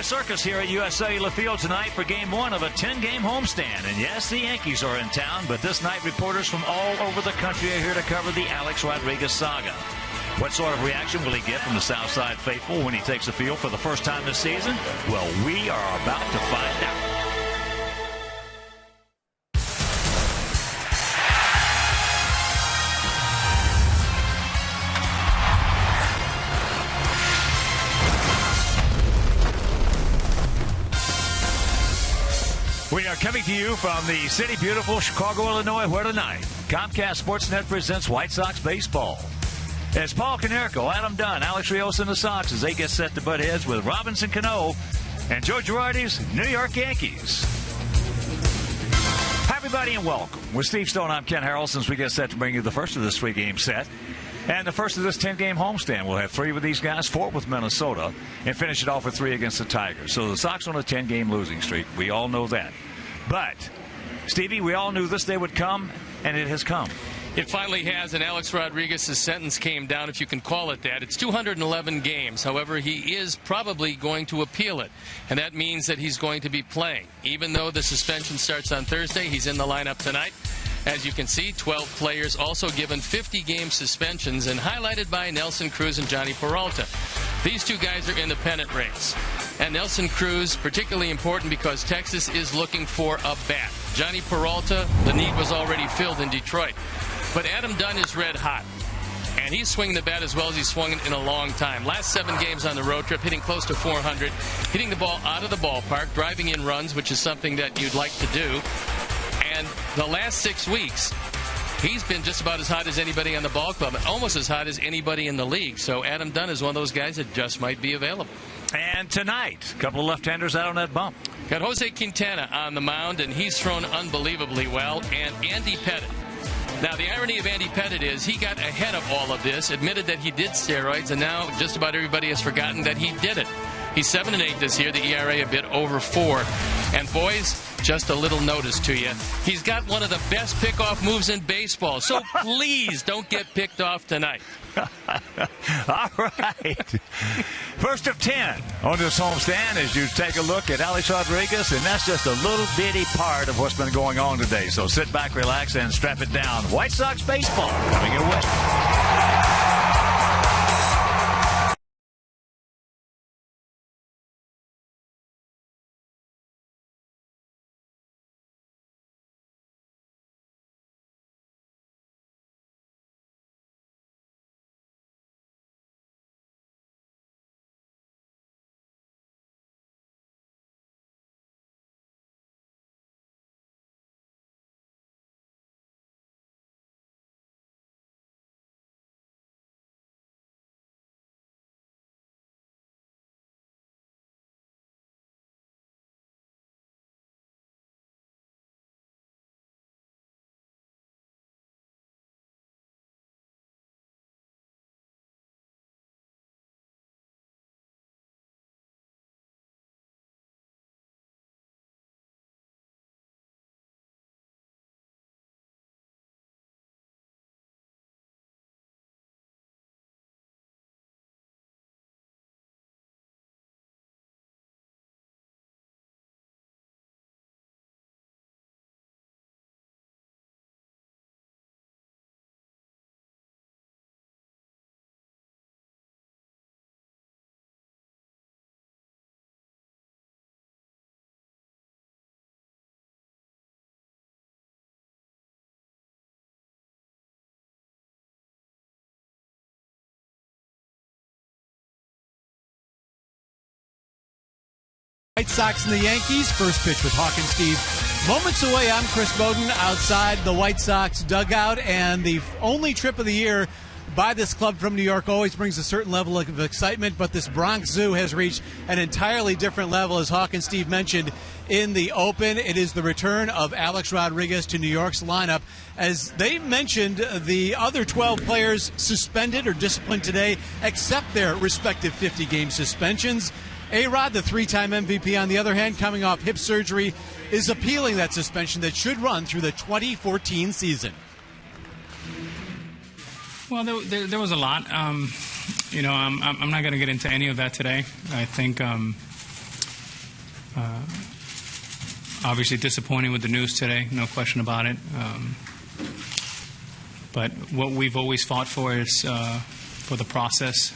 Circus here at U.S. Cellular Field tonight for Game 1 of a 10-game homestand. And yes, the Yankees are in town, but this night reporters from all over the country are here to cover the Alex Rodriguez saga. What sort of reaction will he get from the Southside faithful when he takes the field for the first time this season? Well, we are about to find out. We are coming to you from the city beautiful Chicago, Illinois, where tonight Comcast Sportsnet presents White Sox baseball. As Paul Konerko, Adam Dunn, Alex Rios, and the Sox as they get set to butt heads with Robinson Cano and Joe Girardi's New York Yankees. Hi, everybody, and welcome. With Steve Stone, I'm Ken Harrell, since we get set to bring you the first of this three-game set. And the first of this 10-game homestand. We'll have 3 with these guys, 4 with Minnesota, and finish it off with 3 against the Tigers. So the Sox on a 10-game losing streak. We all know that. But, Stevie, we all knew this day would come, and it has come. It finally has, and Alex Rodriguez's sentence came down, if you can call it that. It's 211 games. However, he is probably going to appeal it, and that means that he's going to be playing. Even though the suspension starts on Thursday, he's in the lineup tonight. As you can see, 12 players also given 50-game suspensions, and highlighted by Nelson Cruz and Johnny Peralta. These two guys are in the pennant race. And Nelson Cruz, particularly important because Texas is looking for a bat. Johnny Peralta, the need was already filled in Detroit. But Adam Dunn is red hot. And he's swinging the bat as well as he's swung it in a long time. Last 7 games on the road trip, hitting close to 400, hitting the ball out of the ballpark, driving in runs, which is something that you'd like to do. And the last 6 weeks, he's been just about as hot as anybody on the ball club, almost as hot as anybody in the league. So Adam Dunn is one of those guys that just might be available. And tonight, a couple of left-handers out on that bump. Got Jose Quintana on the mound, and he's thrown unbelievably well, and Andy Pettitte. Now, the irony of Andy Pettitte is he got ahead of all of this, admitted that he did steroids, and now just about everybody has forgotten that he did it. He's 7-8 this year, the ERA a bit over 4. And boys, just a little notice to you. He's got one of the best pickoff moves in baseball, so please don't get picked off tonight. All right. First of 10 on this homestand as you take a look at Alex Rodriguez, and that's just a little bitty part of what's been going on today. So sit back, relax, and strap it down. White Sox baseball coming your way. White Sox and the Yankees, first pitch with Hawk and Steve. Moments away, I'm Chris Bowden outside the White Sox dugout, and the only trip of the year by this club from New York always brings a certain level of excitement, but this Bronx Zoo has reached an entirely different level, as Hawk and Steve mentioned in the open. It is the return of Alex Rodriguez to New York's lineup. As they mentioned, the other 12 players suspended or disciplined today accept their respective 50-game suspensions. A-Rod, the 3-time MVP, on the other hand, coming off hip surgery, is appealing that suspension that should run through the 2014 season. Well, there was a lot. I'm not going to get into any of that today. I think Obviously disappointing with the news today, no question about it. But what we've always fought for is for the process,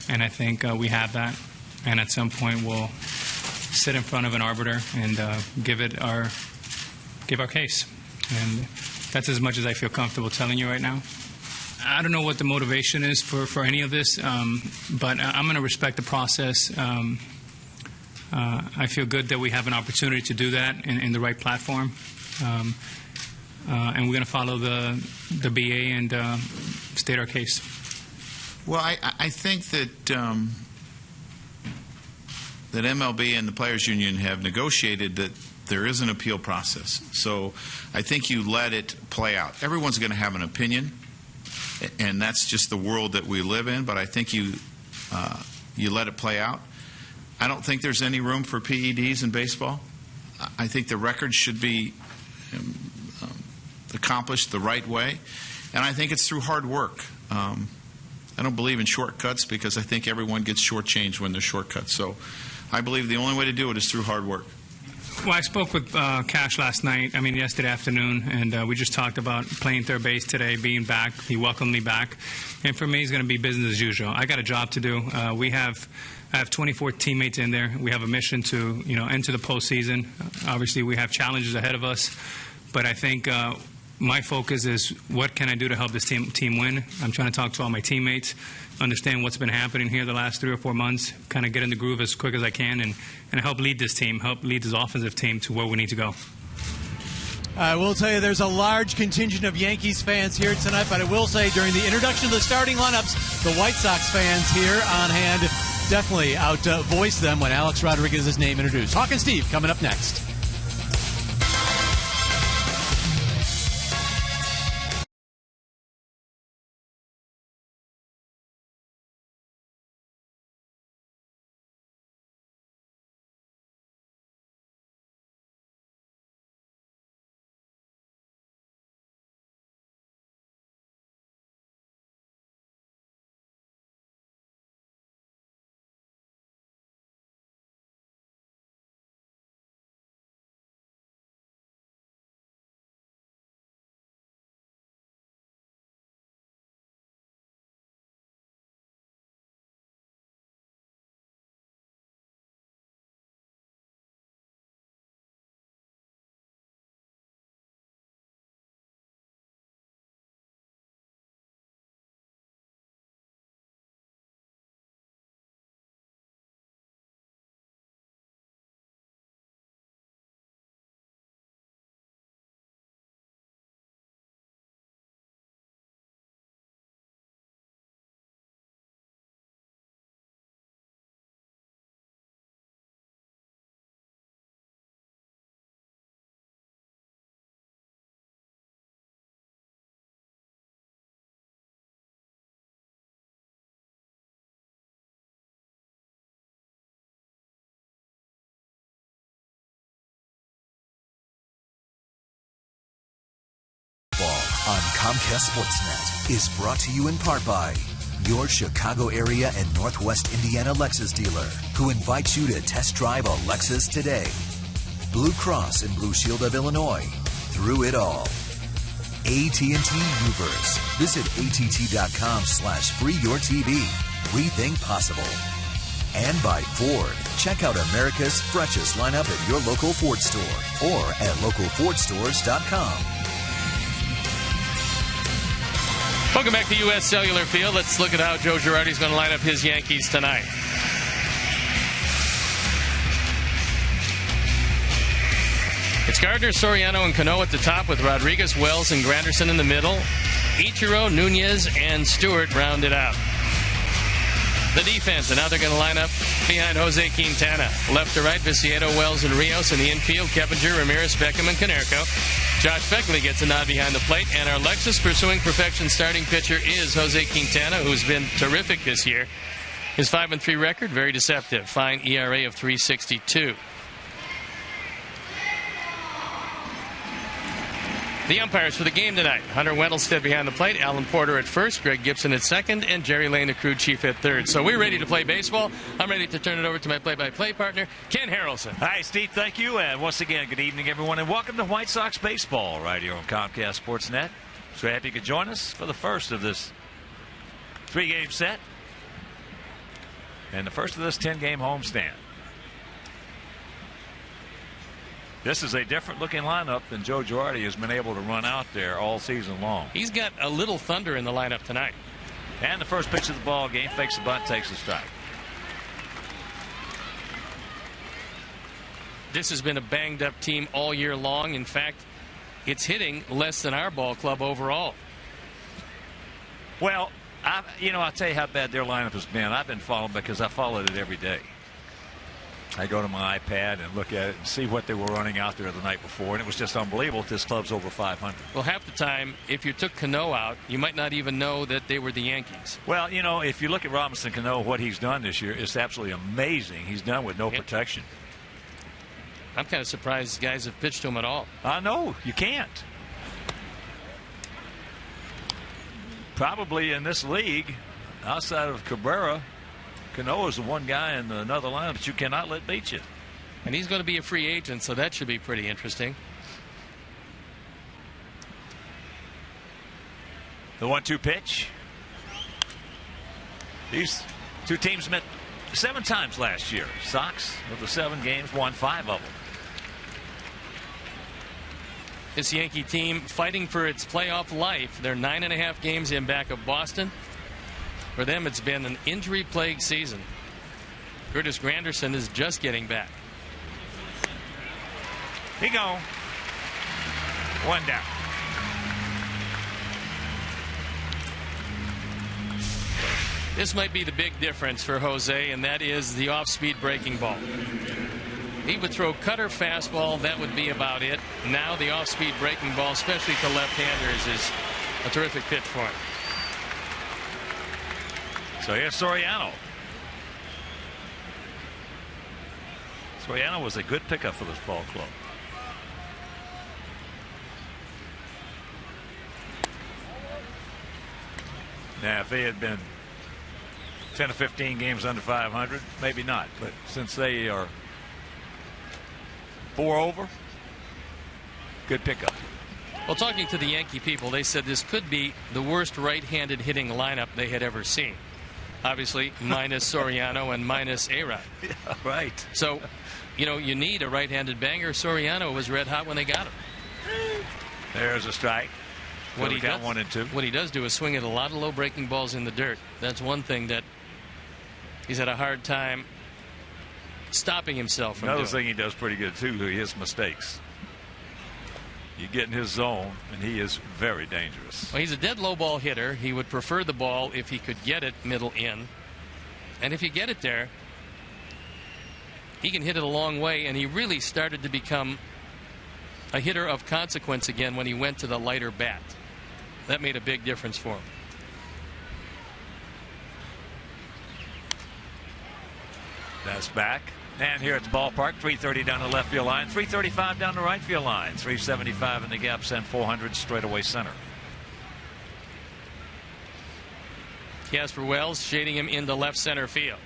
and I think we have that. And at some point, we'll sit in front of an arbiter and give our case. And that's as much as I feel comfortable telling you right now. I don't know what the motivation is for any of this, but I'm going to respect the process. I feel good that we have an opportunity to do that in the right platform. And we're going to follow the BA and state our case. Well, I think that that MLB and the Players Union have negotiated that there is an appeal process. So I think you let it play out. Everyone's going to have an opinion, and that's just the world that we live in. But I think you let it play out. I don't think there's any room for PEDs in baseball. I think the record should be accomplished the right way, and I think it's through hard work. I don't believe in shortcuts because I think everyone gets shortchanged when there's shortcuts. So I believe the only way to do it is through hard work. Well, I spoke with Cash yesterday afternoon, and we just talked about playing third base today, being back. He welcomed me back. And for me, it's going to be business as usual. I got a job to do. I have 24 teammates in there. We have a mission to, enter the postseason. Obviously, we have challenges ahead of us. But I think my focus is what can I do to help this team win. I'm trying to talk to all my teammates, understand what's been happening here the last 3 or 4 months, kind of get in the groove as quick as I can, and help lead this team, help lead this offensive team to where we need to go. I will tell you there's a large contingent of Yankees fans here tonight, but I will say during the introduction of the starting lineups, the White Sox fans here on hand definitely out-voice them when Alex Rodriguez's name introduced. Hawk and Steve coming up next. On Comcast Sportsnet is brought to you in part by your Chicago area and Northwest Indiana Lexus dealer, who invites you to test drive a Lexus today. Blue Cross and Blue Shield of Illinois, through it all. AT&T Uverse. Visit att.com/freeyourtv. Rethink possible. And by Ford. Check out America's freshest lineup at your local Ford store or at localfordstores.com. Welcome back to U.S. Cellular Field. Let's look at how Joe Girardi's going to line up his Yankees tonight. It's Gardner, Soriano, and Cano at the top with Rodriguez, Wells, and Granderson in the middle. Ichiro, Nunez, and Stewart rounded out. The defense, and now they're going to line up behind Jose Quintana. Left to right, Viciedo, Wells, and Rios. In the infield, Keppinger, Ramirez, Beckham, and Konerko. Josh Beckley gets a nod behind the plate. And our Lexus pursuing perfection starting pitcher is Jose Quintana, who's been terrific this year. His 5-3 record, very deceptive. Fine ERA of 3.62. The umpires for the game tonight: Hunter Wendelstedt behind the plate, Alan Porter at first, Greg Gibson at second, and Jerry Lane, the crew chief, at third. So we're ready to play baseball. I'm ready to turn it over to my play-by-play partner, Ken Harrelson. Hi, Steve. Thank you. And once again, good evening, everyone, and welcome to White Sox baseball right here on Comcast Sportsnet. So happy you could join us for the first of this 3-game set and the first of this 10-game homestand. This is a different-looking lineup than Joe Girardi has been able to run out there all season long. He's got a little thunder in the lineup tonight. And the first pitch of the ball game, fakes the bunt, takes a strike. This has been a banged-up team all year long. In fact, it's hitting less than our ball club overall. Well, I'll tell you how bad their lineup has been. I've been following because I followed it every day. I go to my iPad and look at it and see what they were running out there the night before, and it was just unbelievable. This club's over 500. Well, half the time, if you took Cano out, you might not even know that they were the Yankees. Well, if you look at Robinson Cano, what he's done this year is absolutely amazing. He's done with no protection. I'm kind of surprised guys have pitched to him at all. I know. You can't. Probably in this league, outside of Cabrera, Cano is the one guy in another lineup that you cannot let beat you. And he's going to be a free agent, so that should be pretty interesting. The 1-2 pitch. These two teams met 7 times last year. Sox, of the 7 games, won 5 of them. This Yankee team fighting for its playoff life. They're 9.5 games in back of Boston. For them, it's been an injury-plagued season. Curtis Granderson is just getting back. Here you go. 1 down. This might be the big difference for Jose, and that is the off-speed breaking ball. He would throw cutter fastball. That would be about it. Now the off-speed breaking ball, especially to left-handers, is a terrific pitch for him. So here's Soriano. Soriano was a good pickup for this ball club. Now, if they had been 10 or 15 games under 500, maybe not. But since they are 4 over, good pickup. Well, talking to the Yankee people, they said this could be the worst right-handed hitting lineup they had ever seen. Obviously, minus Soriano and minus A-Rod. Yeah, right. So, you need a right-handed banger. Soriano was red hot when they got him. There's a strike. What he does, 1 and 2. What he does do is swing at a lot of low breaking balls in the dirt. That's one thing that he's had a hard time stopping himself from Another doing. thing he does pretty good, too, he has mistakes. You get in his zone, and he is very dangerous. Well, he's a dead low ball hitter. He would prefer the ball if he could get it middle in. And if you get it there, he can hit it a long way, and he really started to become a hitter of consequence again when he went to the lighter bat. That made a big difference for him. That's back. And here at the ballpark, 330 down the left field line, 335 down the right field line, 375 in the gap, send 400 straightaway center. Casper Wells shading him into left center field.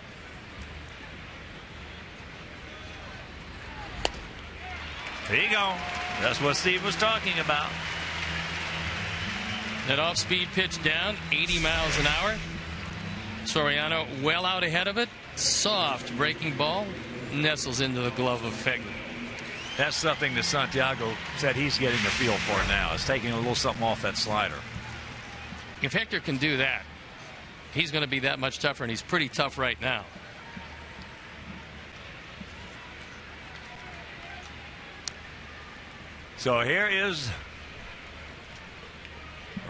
There you go. That's what Steve was talking about. That off-speed pitch down, 80 miles an hour. Soriano well out ahead of it. Soft breaking ball. Nestles into the glove of Fegman. That's something that Santiago said he's getting the feel for now. It's taking a little something off that slider. If Hector can do that, he's going to be that much tougher, and he's pretty tough right now. So here is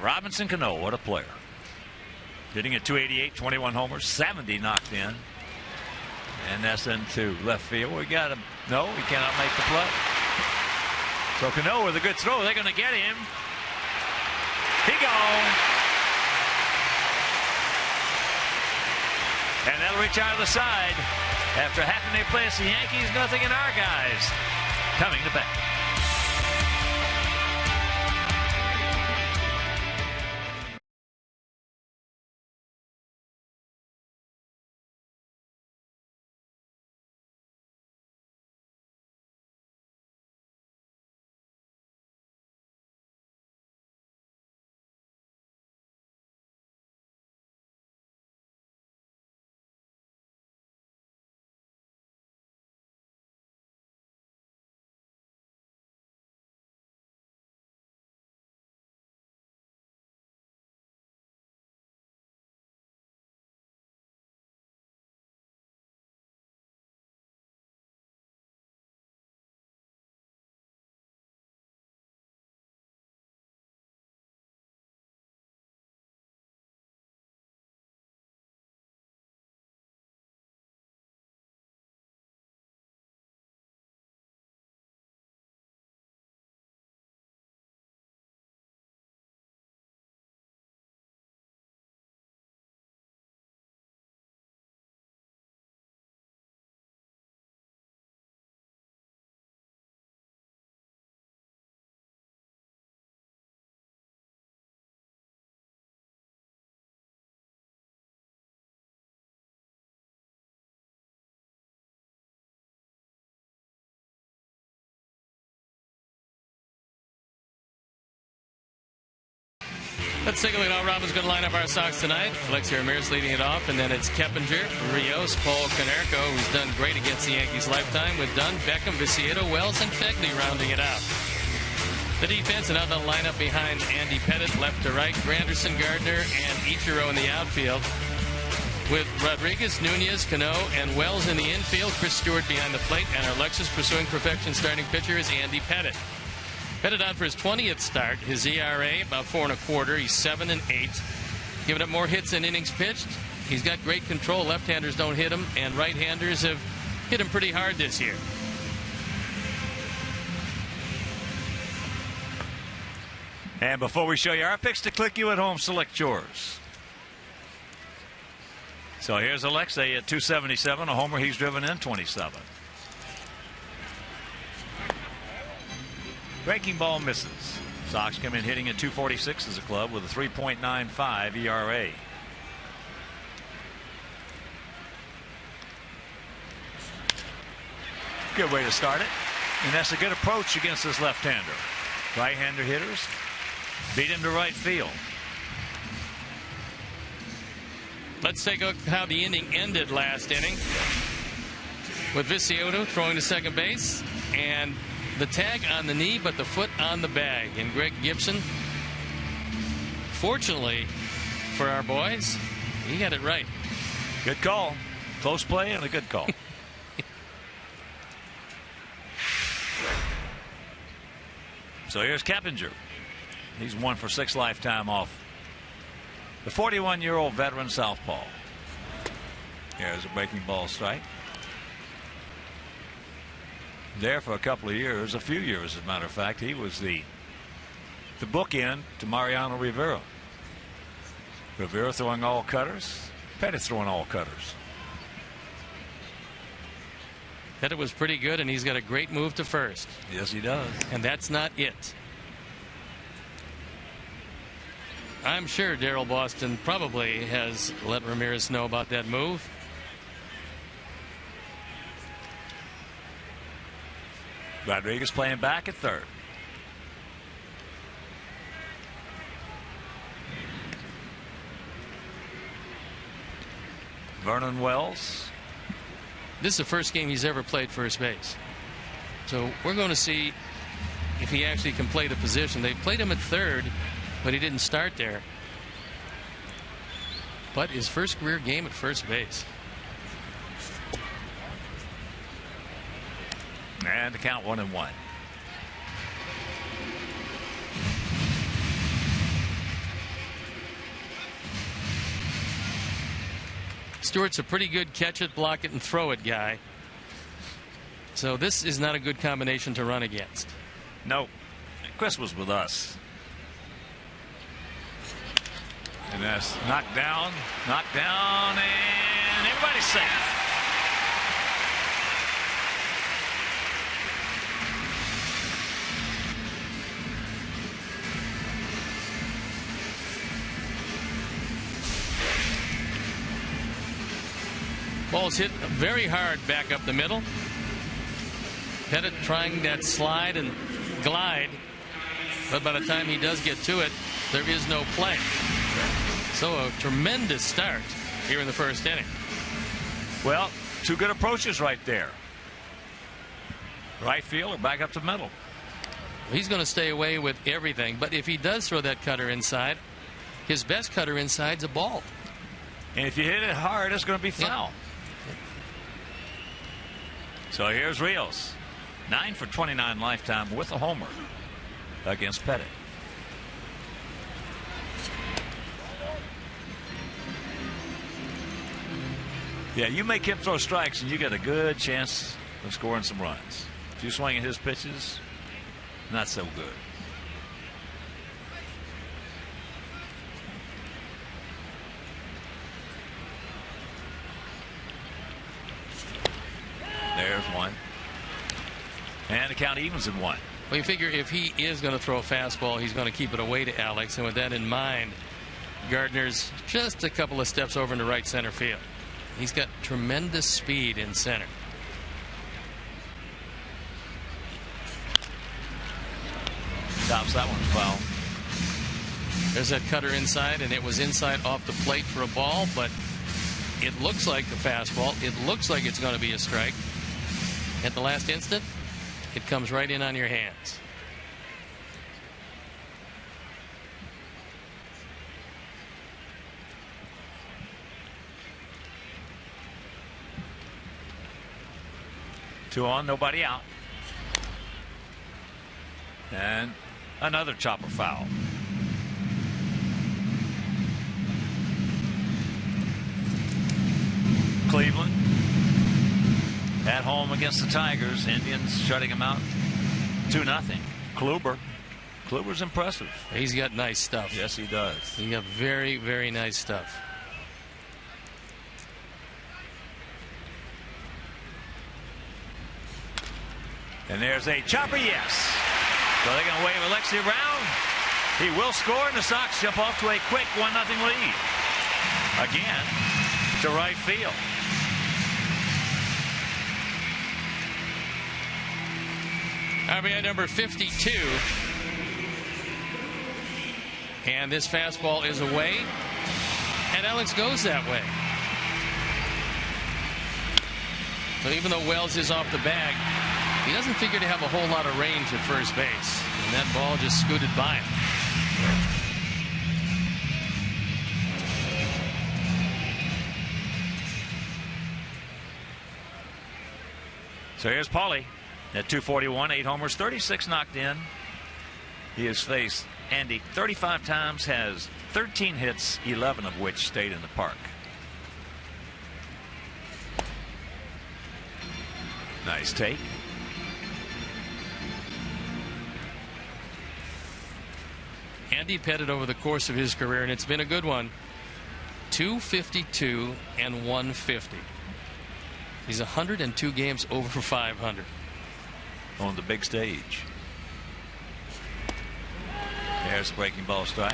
Robinson Cano. What a player. Hitting at 288, 21 homers, 70 knocked in. And that's into left field. We got him. No, he cannot make the play. So Cano with a good throw. They're going to get him. He gone. And that'll reach out of the side. After having to play the Yankees, nothing in our guys. Coming to bat. Let's take a look at how Robin's going to line up our Sox tonight. Alexi Ramirez leading it off, and then it's Keppinger, Rios, Paul Konerko, who's done great against the Yankees lifetime, with Dunn, Beckham, Viciedo, Wells, and Fegley rounding it out. The defense, and out the lineup behind Andy Pettit, left to right, Granderson, Gardner, and Ichiro in the outfield, with Rodriguez, Nunez, Cano, and Wells in the infield. Chris Stewart behind the plate, and our Lexus pursuing perfection starting pitcher is Andy Pettit. Pettit on for his 20th start. His ERA about 4 1/4. He's 7-8, giving up more hits than innings pitched. He's got great control. Left-handers don't hit him, and right-handers have hit him pretty hard this year. And before we show you our picks to click you at home, select yours. So here's Alexei at 277, a homer. He's driven in 27. Breaking ball misses. Sox come in hitting at 246 as a club with a 3.95 ERA. Good way to start it. And that's a good approach against this left-hander. Right-hander hitters beat him to right field. Let's take a look at how the inning ended last inning, with Viciedo throwing to second base, and the tag on the knee, but the foot on the bag. And Greg Gibson, fortunately for our boys, he got it right. Good call. Close play and a good call. So here's Keppinger. He's 1 for 6 lifetime off the 41-year-old veteran southpaw. Here's a breaking ball strike. There for a couple of years, a few years as a matter of fact. He was the bookend to Mariano Rivera. Rivera throwing all cutters, Pettit throwing all cutters. Pettit was pretty good, and he's got a great move to first. Yes, he does. And that's not it. I'm sure Darryl Boston probably has let Ramirez know about that move. Rodriguez playing back at third. Vernon Wells. This is the first game he's ever played first base. So we're going to see if he actually can play the position. They played him at third, but he didn't start there. But his first career game at first base. And the count 1-1. Stewart's a pretty good catch it, block it, and throw it guy. So this is not a good combination to run against. Nope. Chris was with us. And that's knocked down, and everybody's safe. Ball's hit very hard back up the middle. Pettit trying that slide and glide, but by the time he does get to it, there is no play. So a tremendous start here in the first inning. Well, two good approaches right there. Right field or back up the middle. He's going to stay away with everything, but if he does throw that cutter inside, his best cutter inside's a ball. And if you hit it hard, it's going to be foul. Yep. So here's Rios. 9 for 29 lifetime with a homer against Pettit. Yeah, you make him throw strikes and you get a good chance of scoring some runs. If you swing at his pitches, not so good. There's one. And the count evens at 1. Well, you figure if he is going to throw a fastball, he's going to keep it away to Alex. And with that in mind, Gardner's just a couple of steps over into right center field. He's got tremendous speed in center. Stops that one foul. There's that cutter inside, and it was inside off the plate for a ball, but it looks like a fastball. It looks like it's going to be a strike. At the last instant, it comes right in on your hands. Two on, nobody out. And another chopper foul. Cleveland at home against the Tigers. Indians shutting them out 2-0. Kluber's impressive. He's got nice stuff. Yes, he does. He got very, very nice stuff. And there's a chopper, yes. So they're going to wave Alexi around. He will score, and the Sox jump off to a quick 1-0 lead. Again, to right field. RBI number 52. And this fastball is away. And Alex goes that way. So even though Wells is off the bag, he doesn't figure to have a whole lot of range at first base. And that ball just scooted by him. So here's Paulie at 241, 8 homers, 36 knocked in. He has faced Andy 35 times, has 13 hits, 11 of which stayed in the park. Nice take. Andy Pettitte over the course of his career, and it's been a good one, 252 and 150. He's 102 games over 500. On the big stage. There's a breaking ball strike.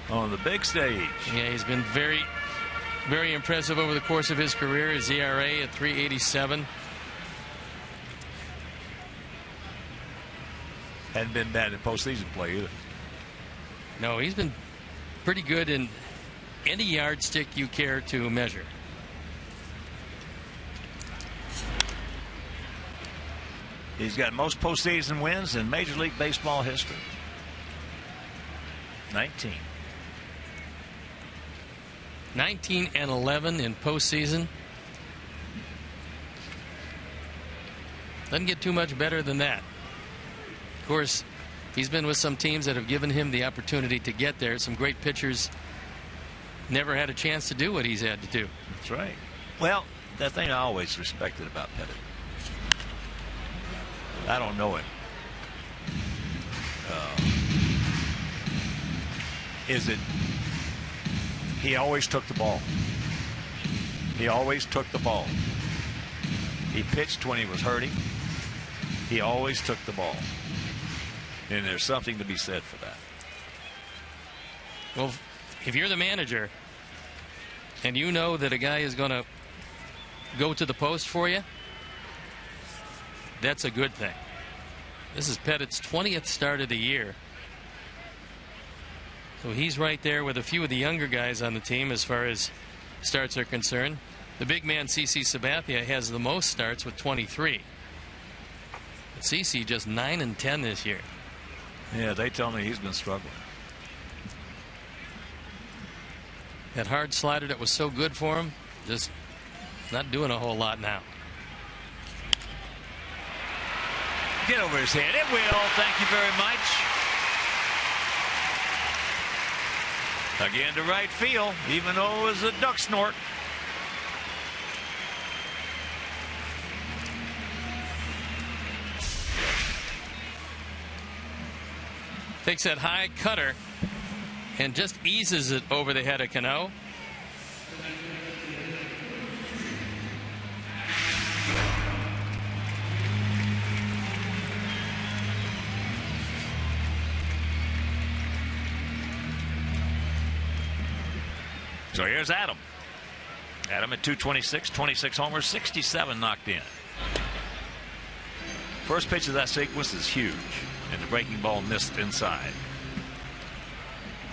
On the big stage. Yeah, he's been very, very impressive over the course of his career. His ERA at 3.87. Hadn't been bad in postseason play either. No, he's been pretty good in any yardstick you care to measure. He's got most postseason wins in Major League Baseball history. 19. 19 and 11 in postseason. Doesn't get too much better than that. Of course, he's been with some teams that have given him the opportunity to get there. Some great pitchers never had a chance to do what he's had to do. That's right. Well, the thing I always respected about Pettitte, I don't know him, is that he always took the ball. He always took the ball. He pitched when he was hurting. He always took the ball. And there's something to be said for that. Well, if you're the manager and you know that a guy is going to go to the post for you, that's a good thing. This is Pettitte's 20th start of the year. So he's right there with a few of the younger guys on the team as far as starts are concerned. The big man, CC Sabathia, has the most starts with 23. But CC just 9 and 10 this year. Yeah, they tell me he's been struggling. That hard slider that was so good for him, just not doing a whole lot now. Get over his head. It will. Thank you very much. Again to right field, even though it was a duck snort. Takes that high cutter and just eases it over the head of Cano. So here's Adam. Adam at 226, 26 homers, 67 knocked in. First pitch of that sequence is huge, and the breaking ball missed inside.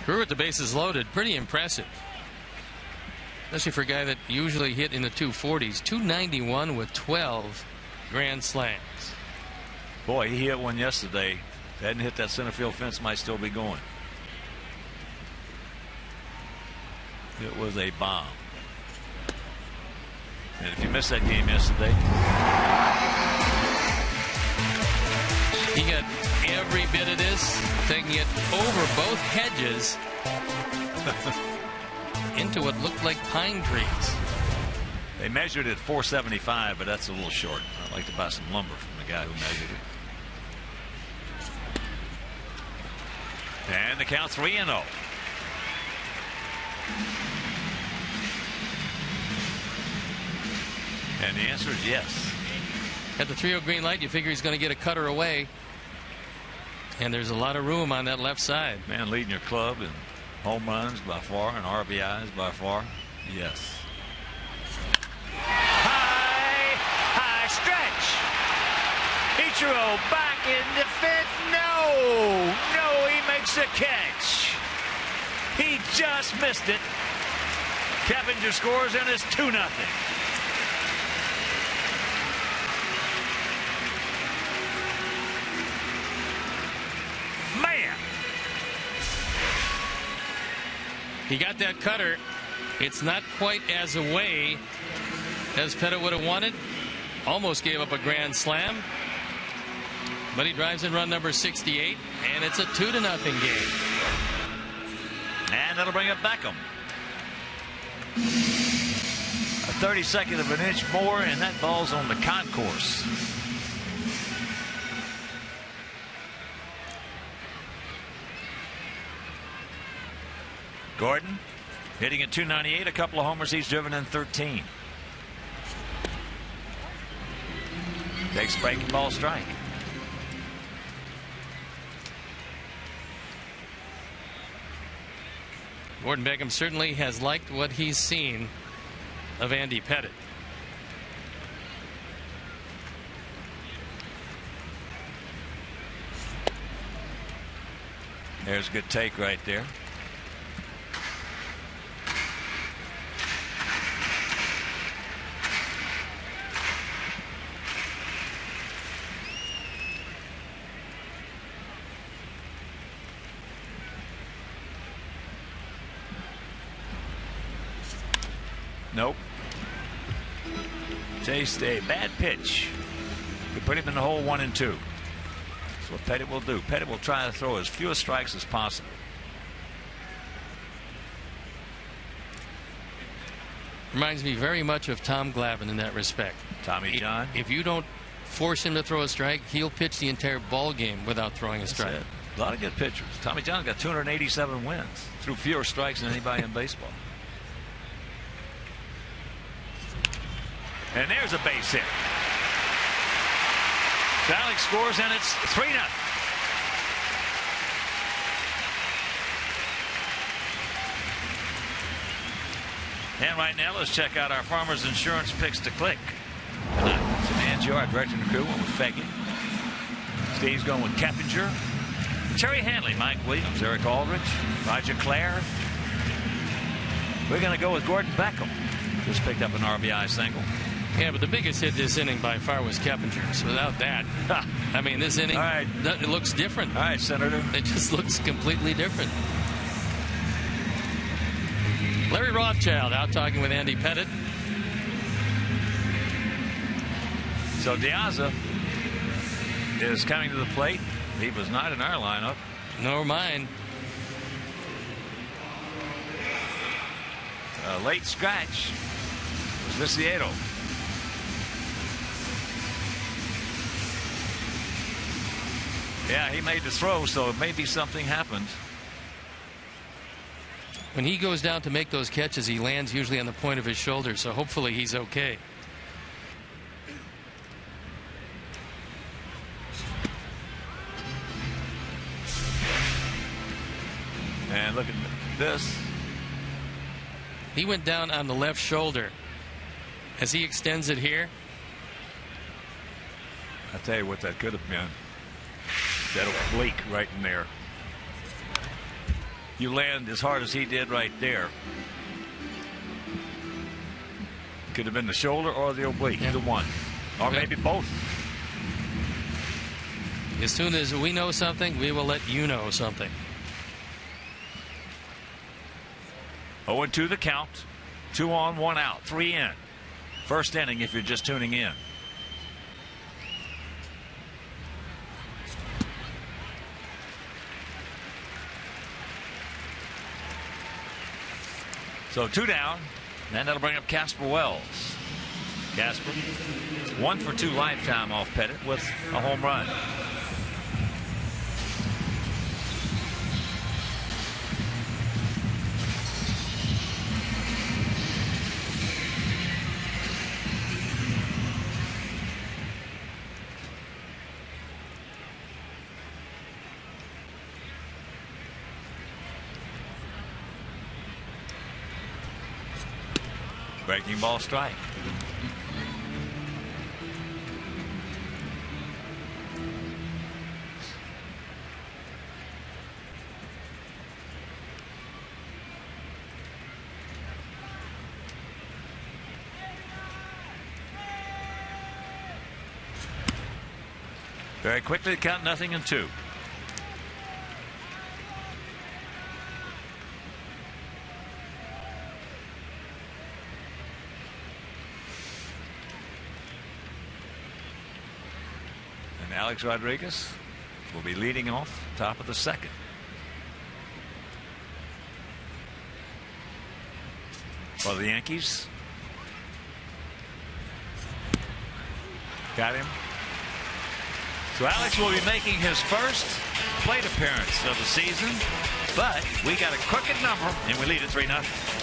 Grew with the bases loaded. Pretty impressive. Especially for a guy that usually hit in the 240s. 291 with 12 grand slams. Boy, he hit one yesterday. If he hadn't hit that center field fence, might still be going. It was a bomb. And if you missed that game yesterday, he got every bit of this, taking it over both hedges into what looked like pine trees. They measured it 475, but that's a little short. I'd like to buy some lumber from the guy who measured it. And the count 3-0. And the answer is yes. At the 3-0 green light, you figure he's going to get a cutter away. And there's a lot of room on that left side. Man leading your club in home runs by far and RBIs by far. Yes. High stretch. Ichiro back in the fifth. No, he makes the catch. He just missed it. Keppinger scores and it's 2-0. Man. He got that cutter. It's not quite as away as Pettit would have wanted. Almost gave up a grand slam. But he drives in run number 68, and it's a 2-0 game. And that'll bring up Beckham. A 32nd of an inch more, and that ball's on the concourse. Gordon hitting at 298, a couple of homers. He's driven in 13. Takes a breaking ball strike. Gordon Beckham certainly has liked what he's seen of Andy Pettit. There's a good take right there. Nope. Chased a bad pitch. We put him in the hole 1 and 2. That's what Pettit will do. Pettit will try to throw as few strikes as possible. Reminds me very much of Tom Glavine in that respect. Tommy John. If you don't force him to throw a strike, he'll pitch the entire ball game without throwing a strike. A lot of good pitchers. Tommy John got 287 wins. Threw fewer strikes than anybody in baseball. And there's a base hit. Alex scores, and it's 3-0. And right now, let's check out our Farmers Insurance picks to click. Tonight, Samantha, our director and the crew, went with Feige. Steve's going with Keppinger. Terry Hanley, Mike Williams, Eric Aldrich, Roger Clare. We're going to go with Gordon Beckham. Just picked up an RBI single. Yeah, but the biggest hit this inning by far was Keppinger. So without that, I mean, this inning, it looks different. All right, Senator. It just looks completely different. Larry Rothschild out talking with Andy Pettit. So Diaza is coming to the plate. He was not in our lineup. Nor mine. A late scratch was Viciedo. Yeah, he made the throw, so maybe something happened. When he goes down to make those catches, he lands usually on the point of his shoulder, so hopefully he's okay. And look at this. He went down on the left shoulder. As he extends it here, I'll tell you what that could have been. That oblique right in there. you land as hard as he did right there. Could have been the shoulder or the oblique, either one. Or maybe both. As soon as we know something, we will let you know something. 0-2 the count. 2 on, 1 out, 3 in. First inning if you're just tuning in. So 2 down, and that'll bring up Casper Wells. Casper, 1 for 2 lifetime off Pettit with a home run. Breaking ball strike. Very quickly, count 0-2. Alex Rodriguez will be leading off top of the second. For the Yankees. Got him. So Alex will be making his first plate appearance of the season, but we got a crooked number and we lead at 3-0.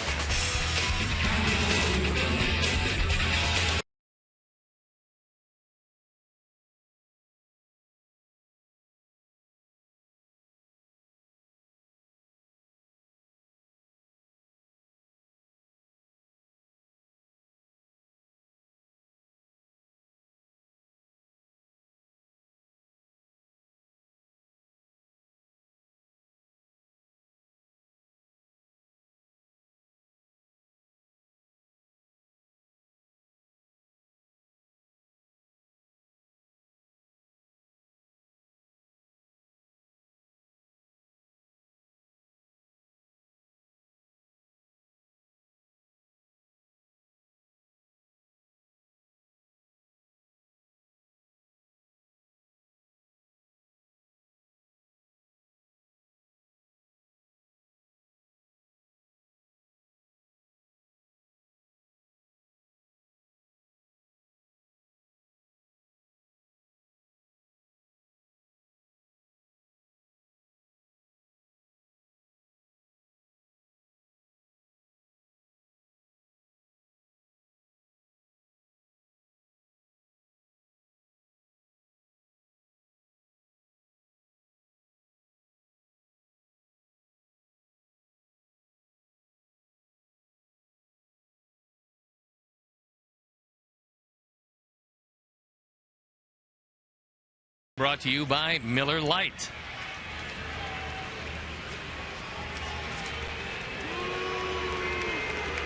Brought to you by Miller Lite.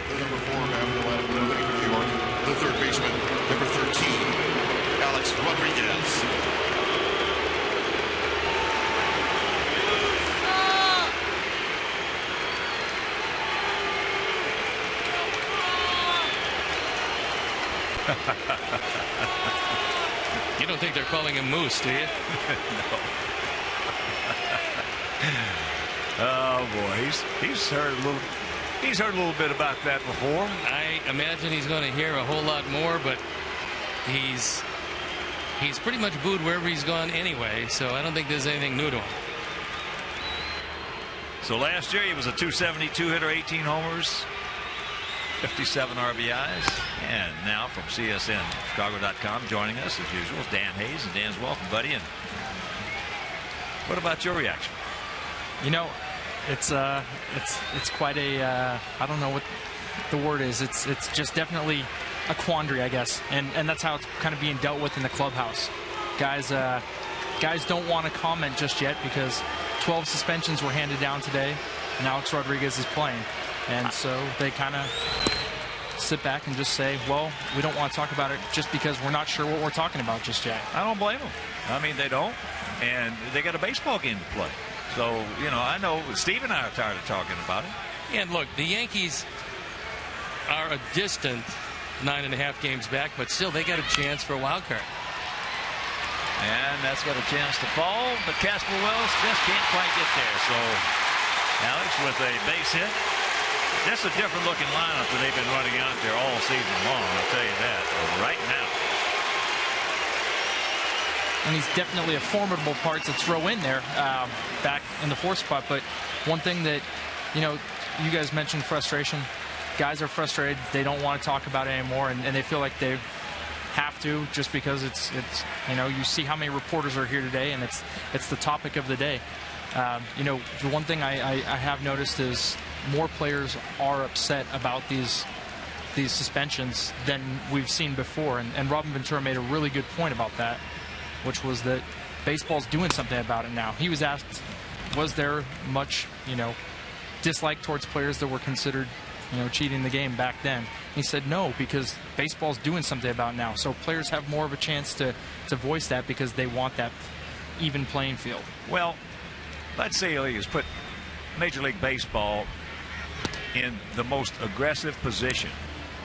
The number 4 man in the lineup for New York, the third baseman, number 13, Alex Rodriguez. You don't think they're calling him Moose, do you? No. Oh boy, he's heard a little bit about that before. I imagine he's going to hear a whole lot more, but he's pretty much booed wherever he's gone anyway, so I don't think there's anything new to him. So last year he was a .272 hitter, 18 homers, 57 RBIs, and now from CSN Chicago.com joining us as usual is Dan Hayes. And Dan's welcome, buddy. And what about your reaction? You know, it's quite a I don't know what the word is. It's just definitely a quandary, I guess, and that's how it's kind of being dealt with in the clubhouse. Guys don't want to comment just yet because 12 suspensions were handed down today. and Alex Rodriguez is playing. And so they kind of sit back and just say, well, we don't want to talk about it just because we're not sure what we're talking about just yet. I don't blame them. I mean, they don't. And they got a baseball game to play. So, you know, I know Steve and I are tired of talking about it. And look, the Yankees are a distant 9.5 games back, but still they got a chance for a wild card. And that's got a chance to fall, but Casper Wells just can't quite get there. So Alex with a base hit. That's a different looking lineup that they've been running out there all season long, I'll tell you that, right now. And he's definitely a formidable part to throw in there back in the 4th spot. But one thing that, you know, you guys mentioned frustration. Guys are frustrated. They don't want to talk about it anymore, and they feel like they have to just because it's you know, you see how many reporters are here today, and it's the topic of the day. You know, the one thing I have noticed is more players are upset about these suspensions than we've seen before. And Robin Ventura made a really good point about that, which was that baseball's doing something about it now. He was asked, was there much, you know, dislike towards players that were considered, you know, cheating the game back then? He said no, because baseball's doing something about it now. So players have more of a chance to voice that because they want that even playing field. Well, let's say he has put Major League Baseball in the most aggressive position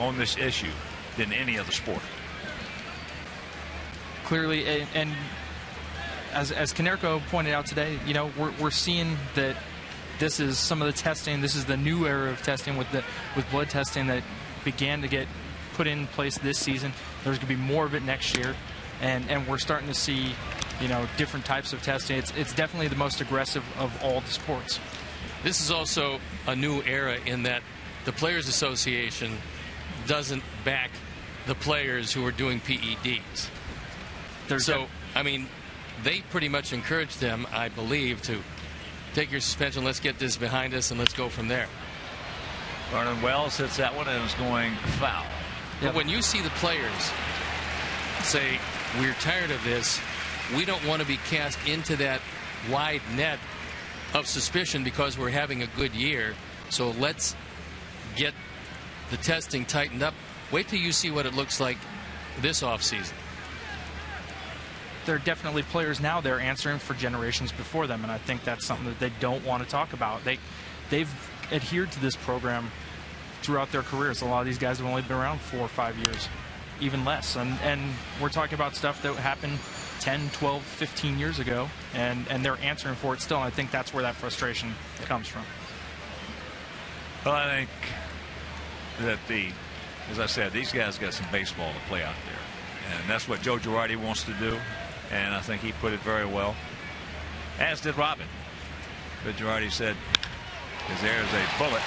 on this issue than any other sport. Clearly, and as Canerco pointed out today, you know, we're seeing that this is some of the testing. This is the new era of testing with blood testing that began to get put in place this season. There's going to be more of it next year, and we're starting to see, you know, different types of testing. It's definitely the most aggressive of all the sports. This is also a new era in that the Players Association doesn't back the players who are doing PEDs. So, I mean, they pretty much encourage them, I believe, to take your suspension, let's get this behind us, and let's go from there. Vernon Wells hits that one and is going foul. But when you see the players say, we're tired of this, we don't want to be cast into that wide net of suspicion because we're having a good year, so let's get the testing tightened up. Wait till you see what it looks like this offseason. There are definitely players now they're answering for generations before them, and I think that's something that they don't want to talk about. They've adhered to this program throughout their careers. A lot of these guys have only been around 4 or 5 years, even less, and we're talking about stuff that happened 10, 12, 15 years ago, and they're answering for it still. And I think that's where that frustration comes from. Well, I think that as I said, these guys got some baseball to play out there, and that's what Joe Girardi wants to do, and I think he put it very well, as did Robin. But Girardi said, because there's a bullet,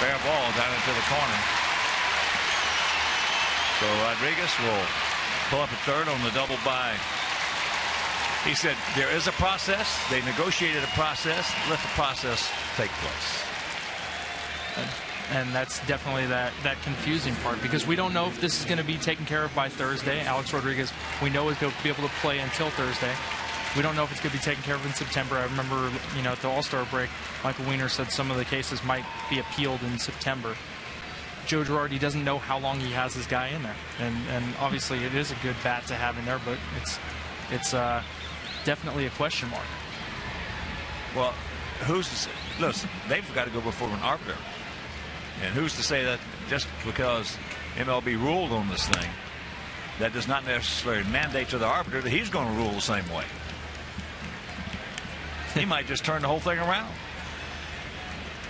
fair ball down into the corner. So Rodriguez will pull up at third on the double by. He said there is a process. They negotiated a process. Let the process take place. And that's definitely that confusing part, because we don't know if this is going to be taken care of by Thursday. Alex Rodriguez, we know, is going to be able to play until Thursday. We don't know if it's going to be taken care of in September. I remember, you know, at the All-Star break, Michael Weiner said some of the cases might be appealed in September. Joe Girardi doesn't know how long he has his guy in there, and obviously it is a good bat to have in there, but it's definitely a question mark. Well, who's to say? Listen, they've got to go before an arbiter, and who's to say that just because MLB ruled on this thing, that does not necessarily mandate to the arbiter that he's going to rule the same way. He might just turn the whole thing around.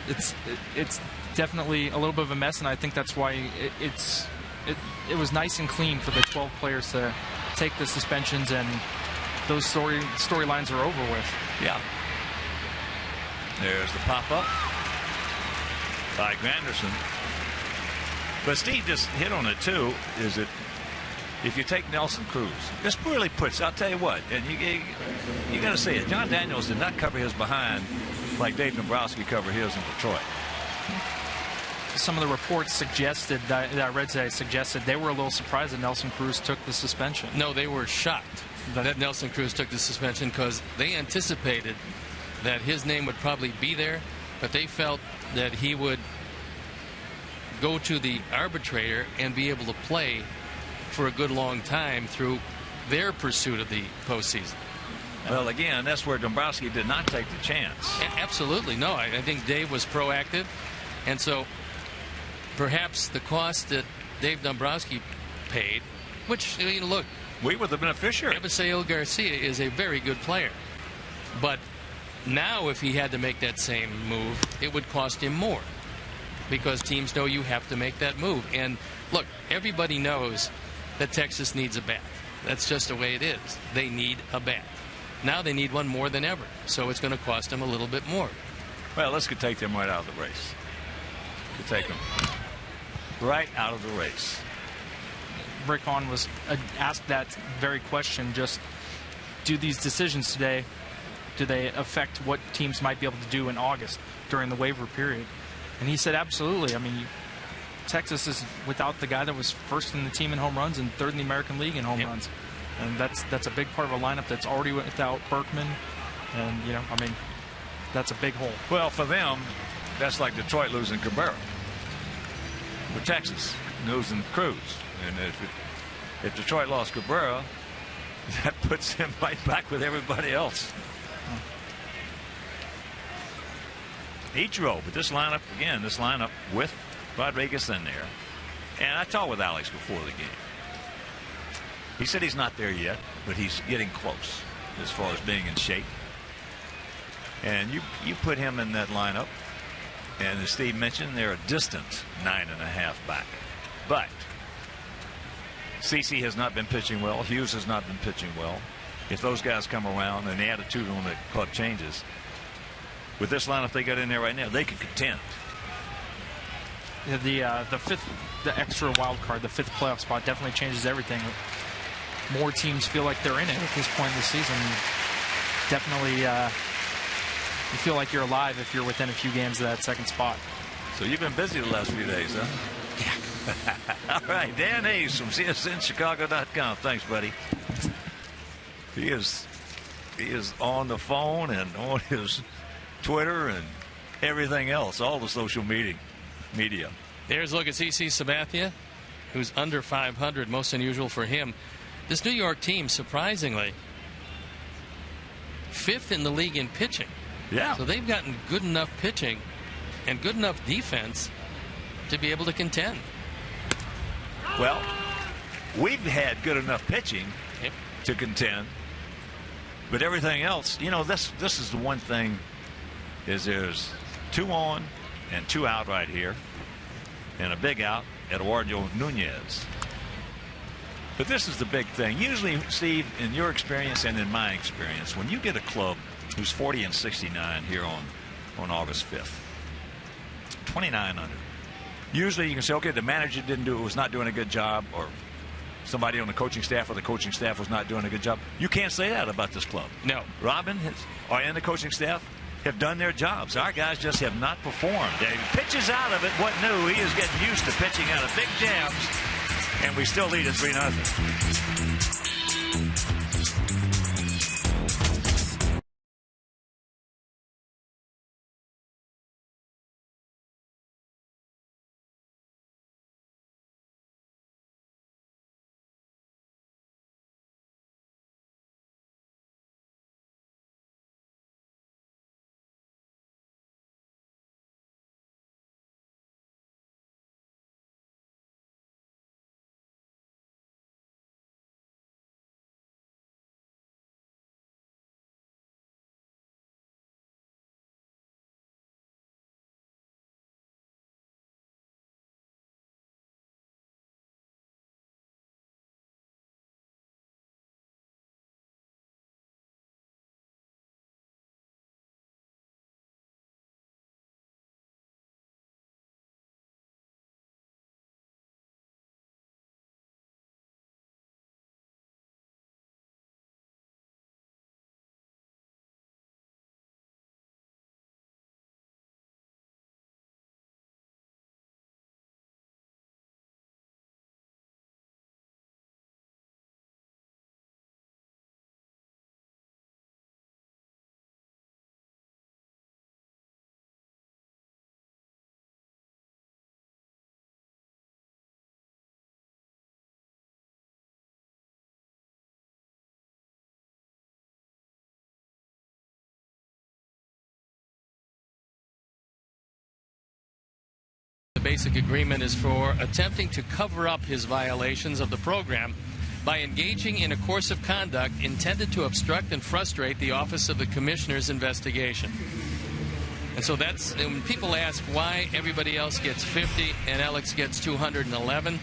It's definitely a little bit of a mess, and I think that's why it was nice and clean for the 12 players to take the suspensions, and those storylines are over with. Yeah. There's the pop-up by Granderson. But Steve just hit on it, too, is that if you take Nelson Cruz, this really puts, I'll tell you what, and you got to say it, John Daniels did not cover his behind like Dave Dombrowski covered his in Detroit. Some of the reports suggested, that I read today, suggested they were a little surprised that Nelson Cruz took the suspension. No, they were shocked that Nelson Cruz took the suspension because they anticipated that his name would probably be there, but they felt that he would go to the arbitrator and be able to play for a good long time through their pursuit of the postseason. Well, again, that's where Dombrowski did not take the chance. Absolutely. No, I think Dave was proactive. And so perhaps the cost that Dave Dombrowski paid, which, look, we were the beneficiary. Eviseo Garcia is a very good player. But now if he had to make that same move, it would cost him more, because teams know you have to make that move. And look, everybody knows that Texas needs a bat. That's just the way it is. They need a bat. Now they need one more than ever, so it's going to cost them a little bit more. Well, let's take them right out of the race. Could take them right out of the race. Rick Hahn was asked that very question. Just, do these decisions today, do they affect what teams might be able to do in August during the waiver period? And he said absolutely. I mean, Texas is without the guy that was first in the team in home runs and third in the American League in home runs. And that's a big part of a lineup that's already without Berkman. And, I mean, that's a big hole. Well, for them, that's like Detroit losing Cabrera. For Texas, losing Cruz. And if Detroit lost Cabrera, that puts him right back with everybody else. Ichiro, but this lineup with Rodriguez in there. And I talked with Alex before the game. He said he's not there yet, but he's getting close as far as being in shape. And you put him in that lineup, and as Steve mentioned, they're a distant 9.5 back. But CeCe has not been pitching well. Hughes has not been pitching well. If those guys come around and the attitude on the club changes, with this lineup they got in there right now, they could contend. Yeah, the extra wild card, the fifth playoff spot, definitely changes everything. More teams feel like they're in it at this point in the season. Definitely, you feel like you're alive if you're within a few games of that second spot. So you've been busy the last few days, huh? Yeah. All right, Dan Hayes from CSNChicago.com. Thanks, buddy. He is on the phone and on his Twitter and everything else, all the social media. There's a look at CC Sabathia, who's under 500, most unusual for him. This New York team, surprisingly, 5th in the league in pitching. Yeah. So they've gotten good enough pitching and good enough defense to be able to contend. Well, we've had good enough pitching to contend, but everything else, this is the one thing, is there's 2 on and 2 out right here, and a big out, Eduardo Nunez. But this is the big thing. Usually, Steve, in your experience and in my experience, when you get a club who's 40 and 69 here on August 5th, 29 under, usually you can say, okay, the manager was not doing a good job, or somebody on the coaching staff or the coaching staff was not doing a good job. You can't say that about this club. No. Robin and the coaching staff have done their jobs. Our guys just have not performed. He pitches out of it. What new? He is getting used to pitching out of big jams, and we still lead at 3-0. basic agreement is for attempting to cover up his violations of the program by engaging in a course of conduct intended to obstruct and frustrate the Office of the Commissioner's investigation. And so that's, when people ask why everybody else gets 50 and Alex gets 211,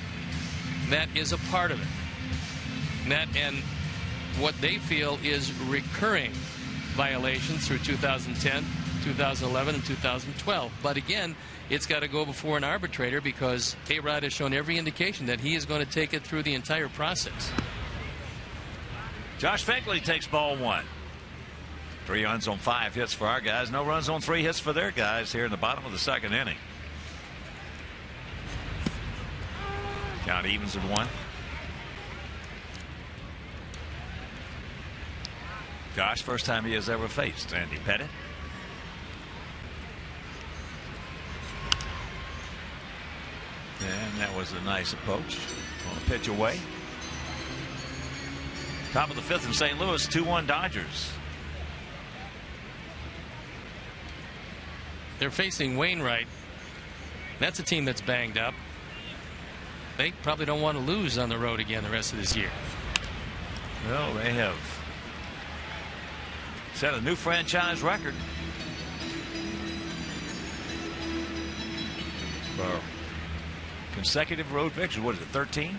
that is a part of it. And what they feel is recurring violations through 2010, 2011, and 2012. But again, it's got to go before an arbitrator because A-Rod has shown every indication that he is going to take it through the entire process. Josh Finkley takes ball 1. 3 runs on 5 hits for our guys. No runs on 3 hits for their guys here in the bottom of the 2nd inning. Count evens at 1. Josh, first time he has ever faced Andy Pettit. And that was a nice approach on a pitch away. Top of the 5th in St. Louis, 2-1 Dodgers. They're facing Wainwright. That's a team that's banged up. They probably don't want to lose on the road again the rest of this year. Well, they have set a new franchise record for consecutive road victories. What is it, 13?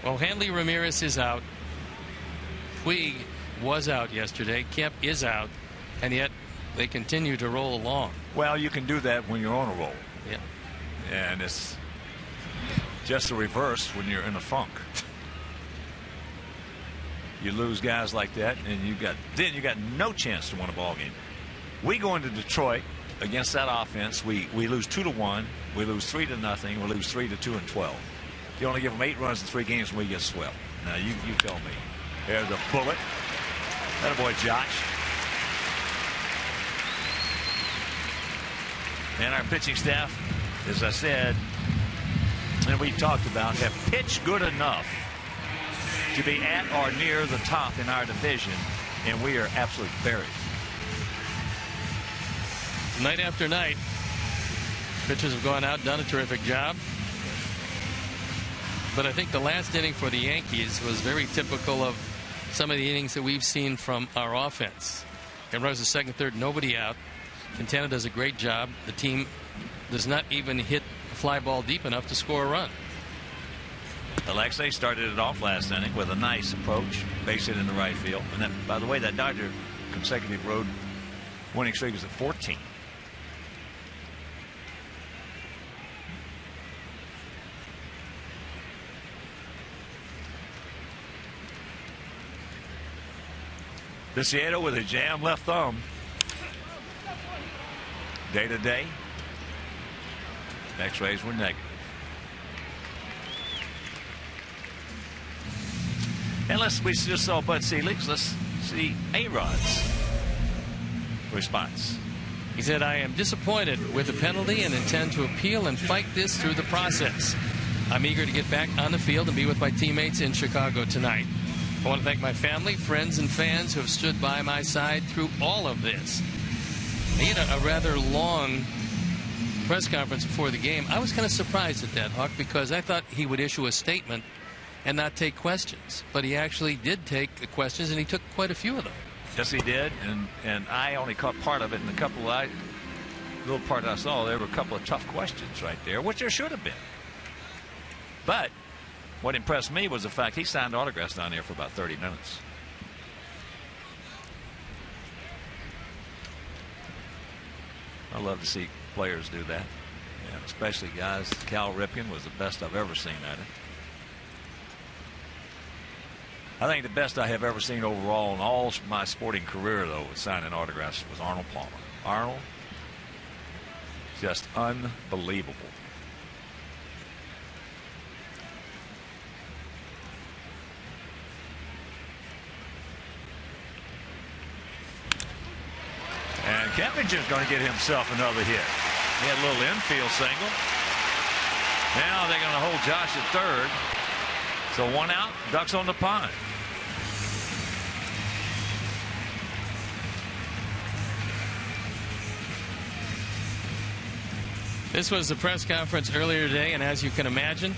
Well, Hanley Ramirez is out. Puig was out yesterday. Kemp is out. And yet they continue to roll along. Well, you can do that when you're on a roll. Yeah. And it's just the reverse when you're in a funk. You lose guys like that, and you got no chance to win a ball game. We go into Detroit against that offense. We lose 2-1. We lose 3-0. We lose 3-2-12. You only give them 8 runs in 3 games, and we get swept. Now you tell me. There's a bullet. That boy Josh. And our pitching staff, as I said, and we talked about, have pitched good enough to be at or near the top in our division, and we are absolutely buried. Night after night, pitchers have gone out, done a terrific job. But I think the last inning for the Yankees was very typical of some of the innings that we've seen from our offense. It runs the 2nd, 3rd, nobody out. Quintana does a great job. The team does not even hit a fly ball deep enough to score a run. Alexei started it off last inning with a nice approach, base hit in the right field. And that, by the way, that Dodger consecutive road winning streak is at 14. Viciato with a jam left thumb. Day to day, X-rays were negative. And we just saw Bud Selig's. Let's see A-Rod's response. He said, "I am disappointed with the penalty and intend to appeal and fight this through the process. I'm eager to get back on the field and be with my teammates in Chicago tonight. I want to thank my family, friends, and fans who have stood by my side through all of this." He had a rather long press conference before the game. I was kind of surprised at that, Huck, because I thought he would issue a statement and not take questions. But he actually did take the questions, and he took quite a few of them. Yes, he did. And I only caught part of it. And little part I saw, there were a couple of tough questions right there, which there should have been. But what impressed me was the fact he signed autographs down there for about 30 minutes. I love to see players do that, and especially guys. Cal Ripken was the best I've ever seen at it. I think the best I have ever seen overall in all my sporting career, though, with signing autographs was Arnold Palmer. Arnold, just unbelievable. And Kempinger's going to get himself another hit. He had a little infield single. Now they're going to hold Josh at 3rd. So 1 out, Ducks on the pond. This was the press conference earlier today, and as you can imagine,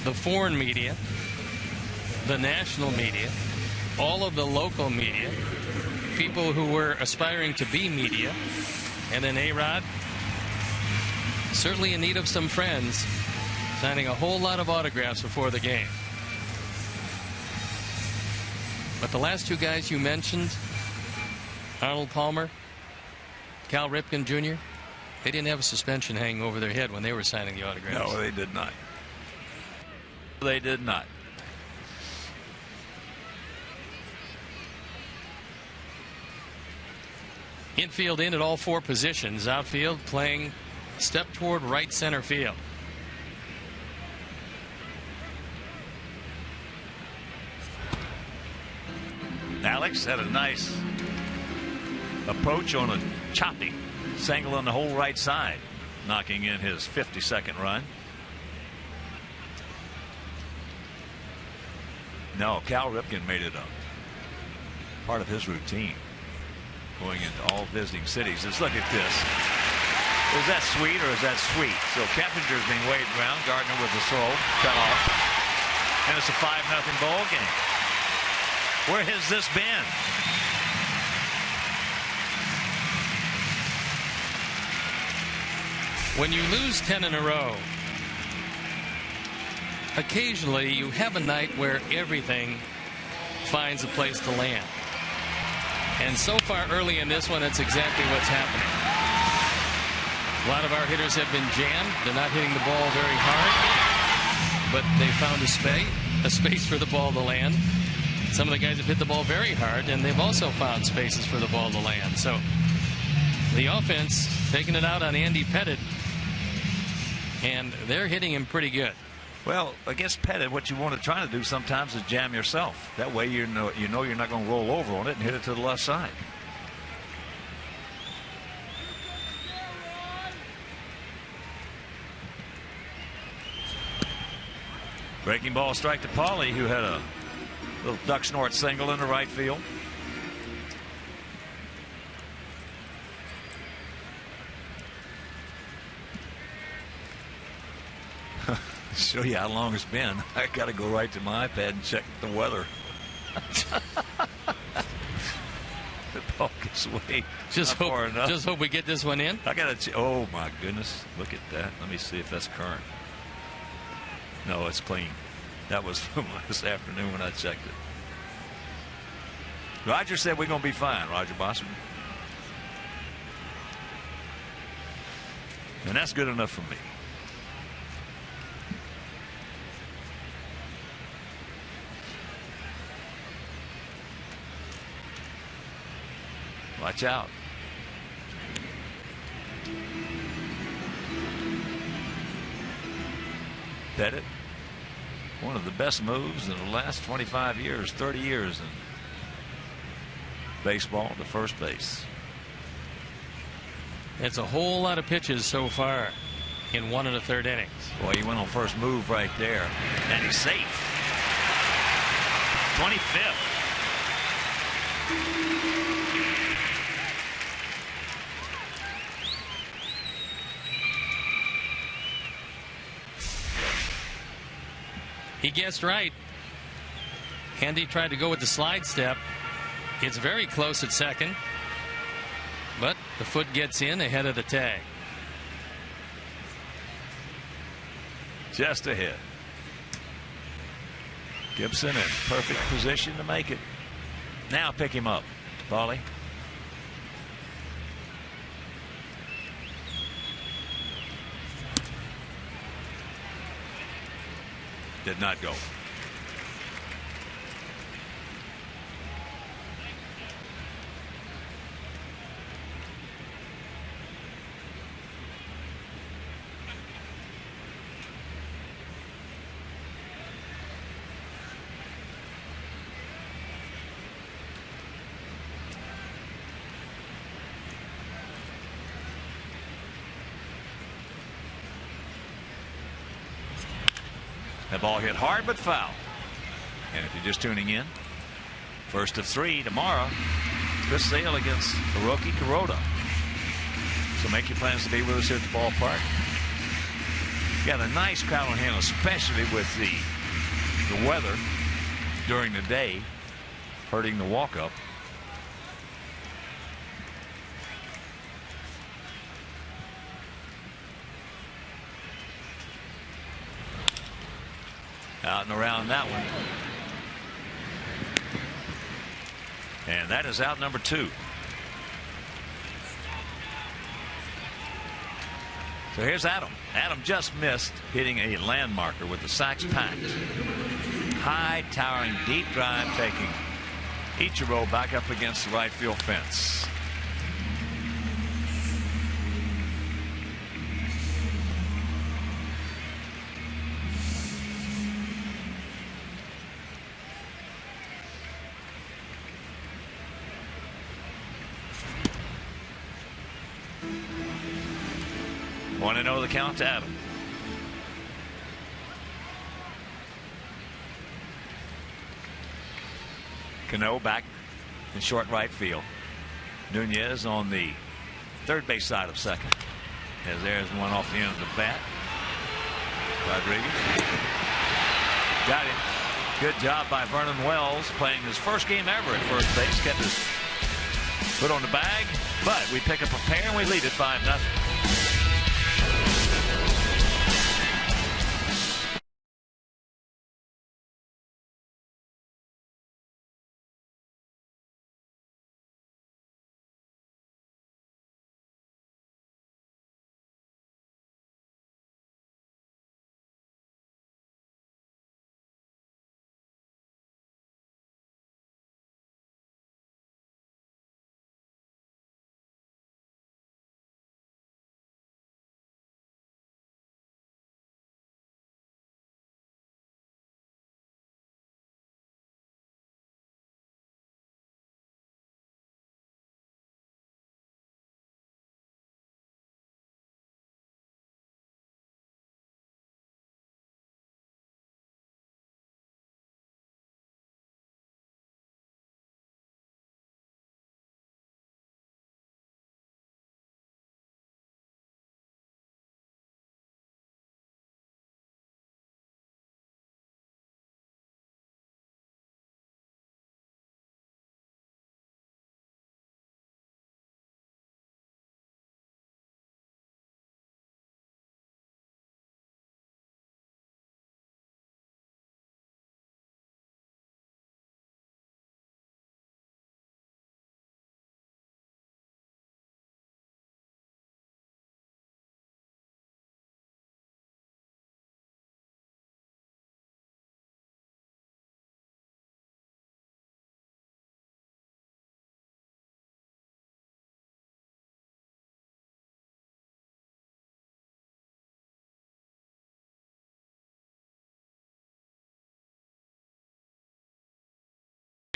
the foreign media, the national media, all of the local media, people who were aspiring to be media, and then A-Rod, certainly in need of some friends, signing a whole lot of autographs before the game. But the last two guys you mentioned, Arnold Palmer, Cal Ripken Jr., they didn't have a suspension hanging over their head when they were signing the autographs. No, they did not. They did not. Infield in at all four positions. Outfield playing step toward right center field. Alex had a nice approach on a choppy single on the whole right side, knocking in his 52nd run. No, Cal Ripken made it a part of his routine going into all visiting cities. Let's look at this. Is that sweet or is that sweet? So Kepinger's being waved around. Gardner with the throw, cut off. And it's a 5-0 ball game. Where has this been? When you lose 10 in a row, occasionally you have a night where everything finds a place to land. And so far early in this one, that's exactly what's happening. A lot of our hitters have been jammed. They're not hitting the ball very hard, but they found a space for the ball to land. Some of the guys have hit the ball very hard, and they've also found spaces for the ball to land. So the offense taking it out on Andy Pettit, and they're hitting him pretty good. Well, against Pettit, what you want to try to do sometimes is jam yourself. That way you know you're not going to roll over on it and hit it to the left side. Breaking ball strike to Pauly, who had a little duck snort single in the right field. Show you how long it's been. I got to go right to my iPad and check the weather. The ball gets away. Just hope we get this one in. I got to. Oh my goodness! Look at that. Let me see if that's current. No, it's clean. That was from this afternoon when I checked it. Roger said we're going to be fine. Roger Bossman. And that's good enough for me. Watch out. Pettit, one of the best moves in the last 25 years, 30 years in baseball to first base. It's a whole lot of pitches so far in 1 1/3 innings. Boy, he went on first move right there, and he's safe. 25th. He guessed right. Andy tried to go with the slide step. It's very close at second, but the foot gets in ahead of the tag. Just ahead. Gibson in perfect position to make it. Now pick him up, Pauly. Did not go. That ball hit hard but foul. And if you're just tuning in, first of 3 tomorrow, Chris Sale against Hiroki Kuroda. So make your plans to be with us here at the ballpark. Got a nice crowd on hand, especially with the weather during the day hurting the walk-up. Out and around that one. And that is out number 2. So here's Adam. Adam just missed hitting a landmarker with the Sox packed. High, towering, deep drive taking Ichiro back up against the right field fence. Want to know the count to Adam. Cano back in short right field. Nunez on the third base side of second. As there's one off the end of the bat. Rodriguez. Got him. Good job by Vernon Wells, playing his first game ever at first base. Kept his foot on the bag, but we pick up a pair and we lead it 5-0.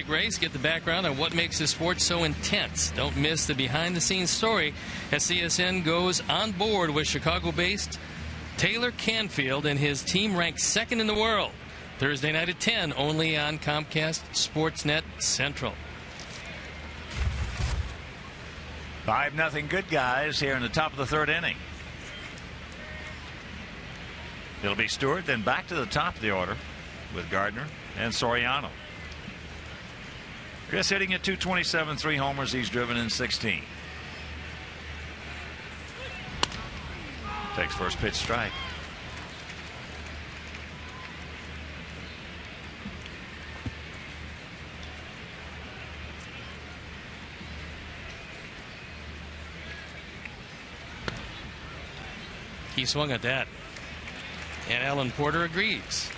Race, get the background on what makes this sport so intense. Don't miss the behind-the-scenes story as CSN goes on board with Chicago-based Taylor Canfield and his team ranked second in the world. Thursday night at 10, only on Comcast Sportsnet Central. 5-0 good guys here in the top of the third inning. It'll be Stewart, then back to the top of the order with Gardner and Soriano. Chris hitting at .227, 3 homers. He's driven in 16. Takes first pitch strike. He swung at that. And Alan Porter agrees.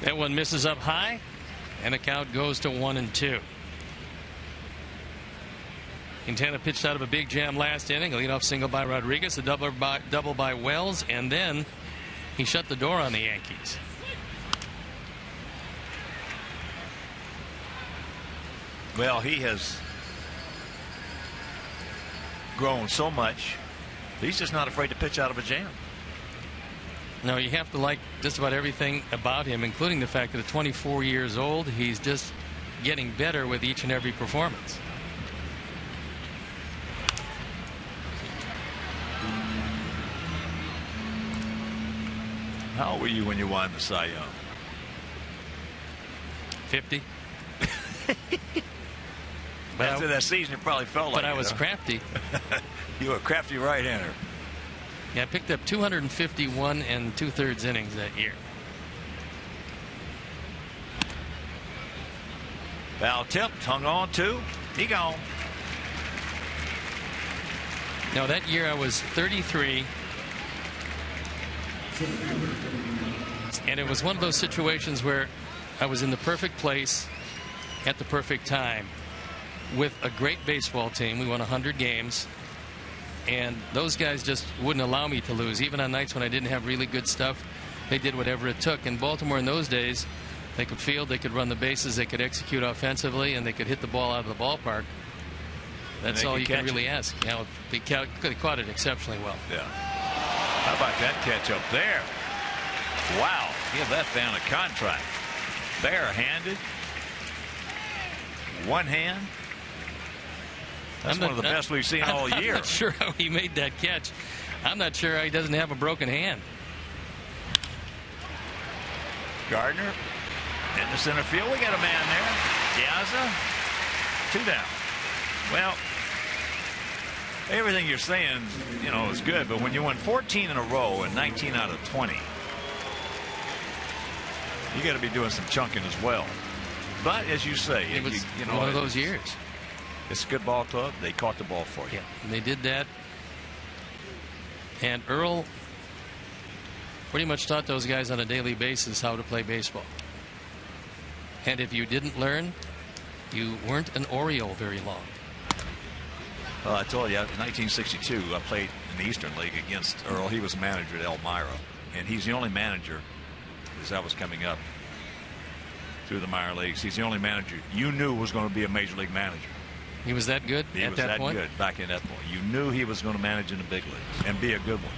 That one misses up high, and the count goes to 1-2. Quintana pitched out of a big jam last inning. A leadoff single by Rodriguez, a double by Wells, and then he shut the door on the Yankees. Well, he has grown so much. He's just not afraid to pitch out of a jam. No, you have to like just about everything about him, including the fact that at 24 years old, he's just getting better with each and every performance. How old were you when you won the Cy Young? 50. After that season, it probably felt like But I was crafty. You were a crafty right-hander. Yeah, I picked up 251 and 2/3 innings that year. Foul tipped, hung on to. He gone. Now, that year I was 33. And it was one of those situations where I was in the perfect place at the perfect time with a great baseball team. We won 100 games. And those guys just wouldn't allow me to lose. Even on nights when I didn't have really good stuff, they did whatever it took. And Baltimore in those days, they could field, they could run the bases, they could execute offensively, and they could hit the ball out of the ballpark. That's all you can really ask. Now, they caught it exceptionally well. Yeah. How about that catch up there? Wow. Give that fan a contract. Bare-handed. One hand. That's one of the best we've seen all year. I'm not sure how he made that catch. I'm not sure how he doesn't have a broken hand. Gardner in the center field. We got a man there. Piazza. 2 down. Well, everything you're saying, you know, is good, but when you win 14 in a row and 19 out of 20, you got to be doing some chunking as well. But as you say, it was you know, one of those years. It's a good ball club. They caught the ball for you. Yeah, they did that. And Earl pretty much taught those guys on a daily basis how to play baseball. And if you didn't learn, you weren't an Oriole very long. Well, I told you, in 1962, I played in the Eastern League against Earl. He was manager at Elmira. And he's the only manager, as I was coming up through the minor leagues, he's the only manager you knew was going to be a major league manager. He was that good at that point? He was that good back in that point. You knew he was going to manage in the big leagues and be a good one.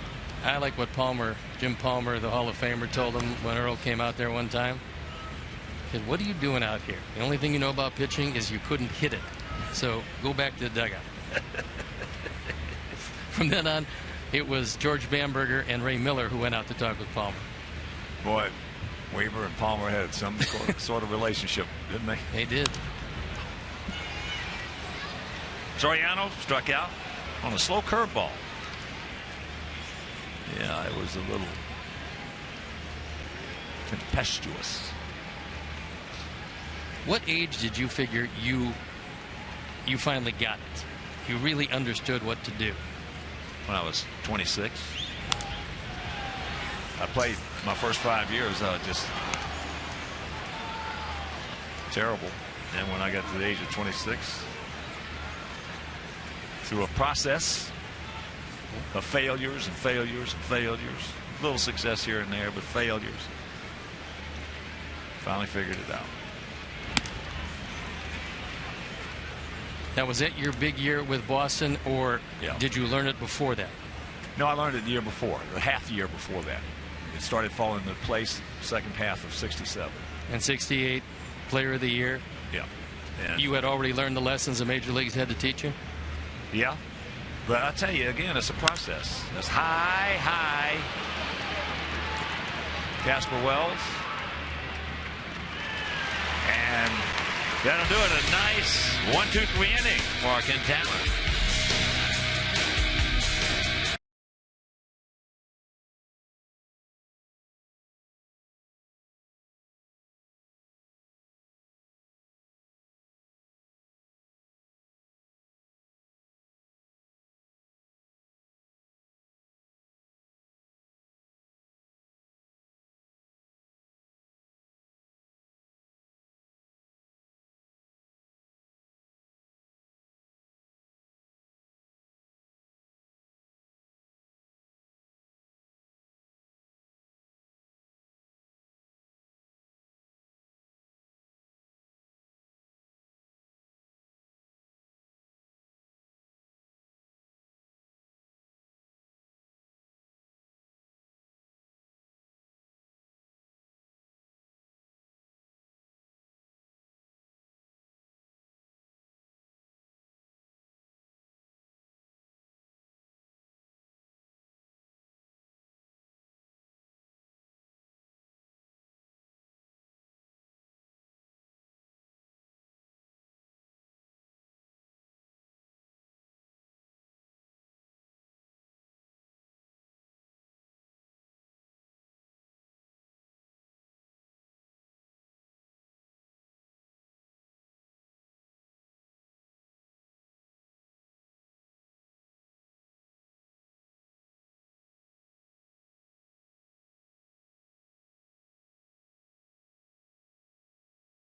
I like what Jim Palmer, the Hall of Famer, told him when Earl came out there one time. He said, "What are you doing out here? The only thing you know about pitching is you couldn't hit it. So go back to the dugout." From then on, it was George Bamberger and Ray Miller who went out to talk with Palmer. Boy, Weaver and Palmer had some sort of relationship, didn't they? They did. Soriano struck out on a slow curveball. Yeah, it was a little tempestuous. What age did you figure you finally got it? You really understood what to do? When I was 26. I played my first 5 years. Just terrible. And when I got to the age of 26, through a process of failures and failures and failures, little success here and there, but failures, finally figured it out. Now, was that your big year with Boston, or did you learn it before that? No, I learned it the year before, the half year before that. It started falling into place second half of 67. And 68, Player of the Year? Yeah. And you had already learned the lessons the major leagues had to teach you? Yeah. But I tell you, again, it's a process. It's high. Casper Wells. And that'll do it. A nice 1-2-3 inning for Quintana.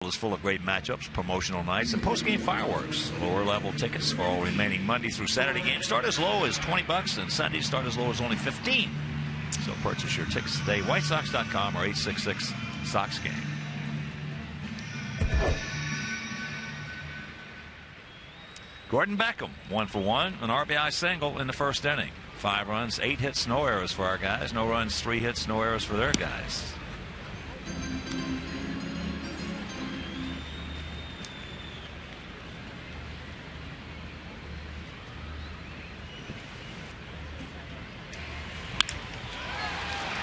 is full of great matchups, promotional nights, and post-game fireworks. Lower level tickets for all remaining Monday through Saturday games start as low as $20, and Sundays start as low as only $15. So purchase your tickets today, whitesox.com or 866-SOX-GAME. Gordon Beckham, 1 for 1, an RBI single in the first inning. 5 runs, 8 hits, no errors for our guys. No runs, 3 hits, no errors for their guys.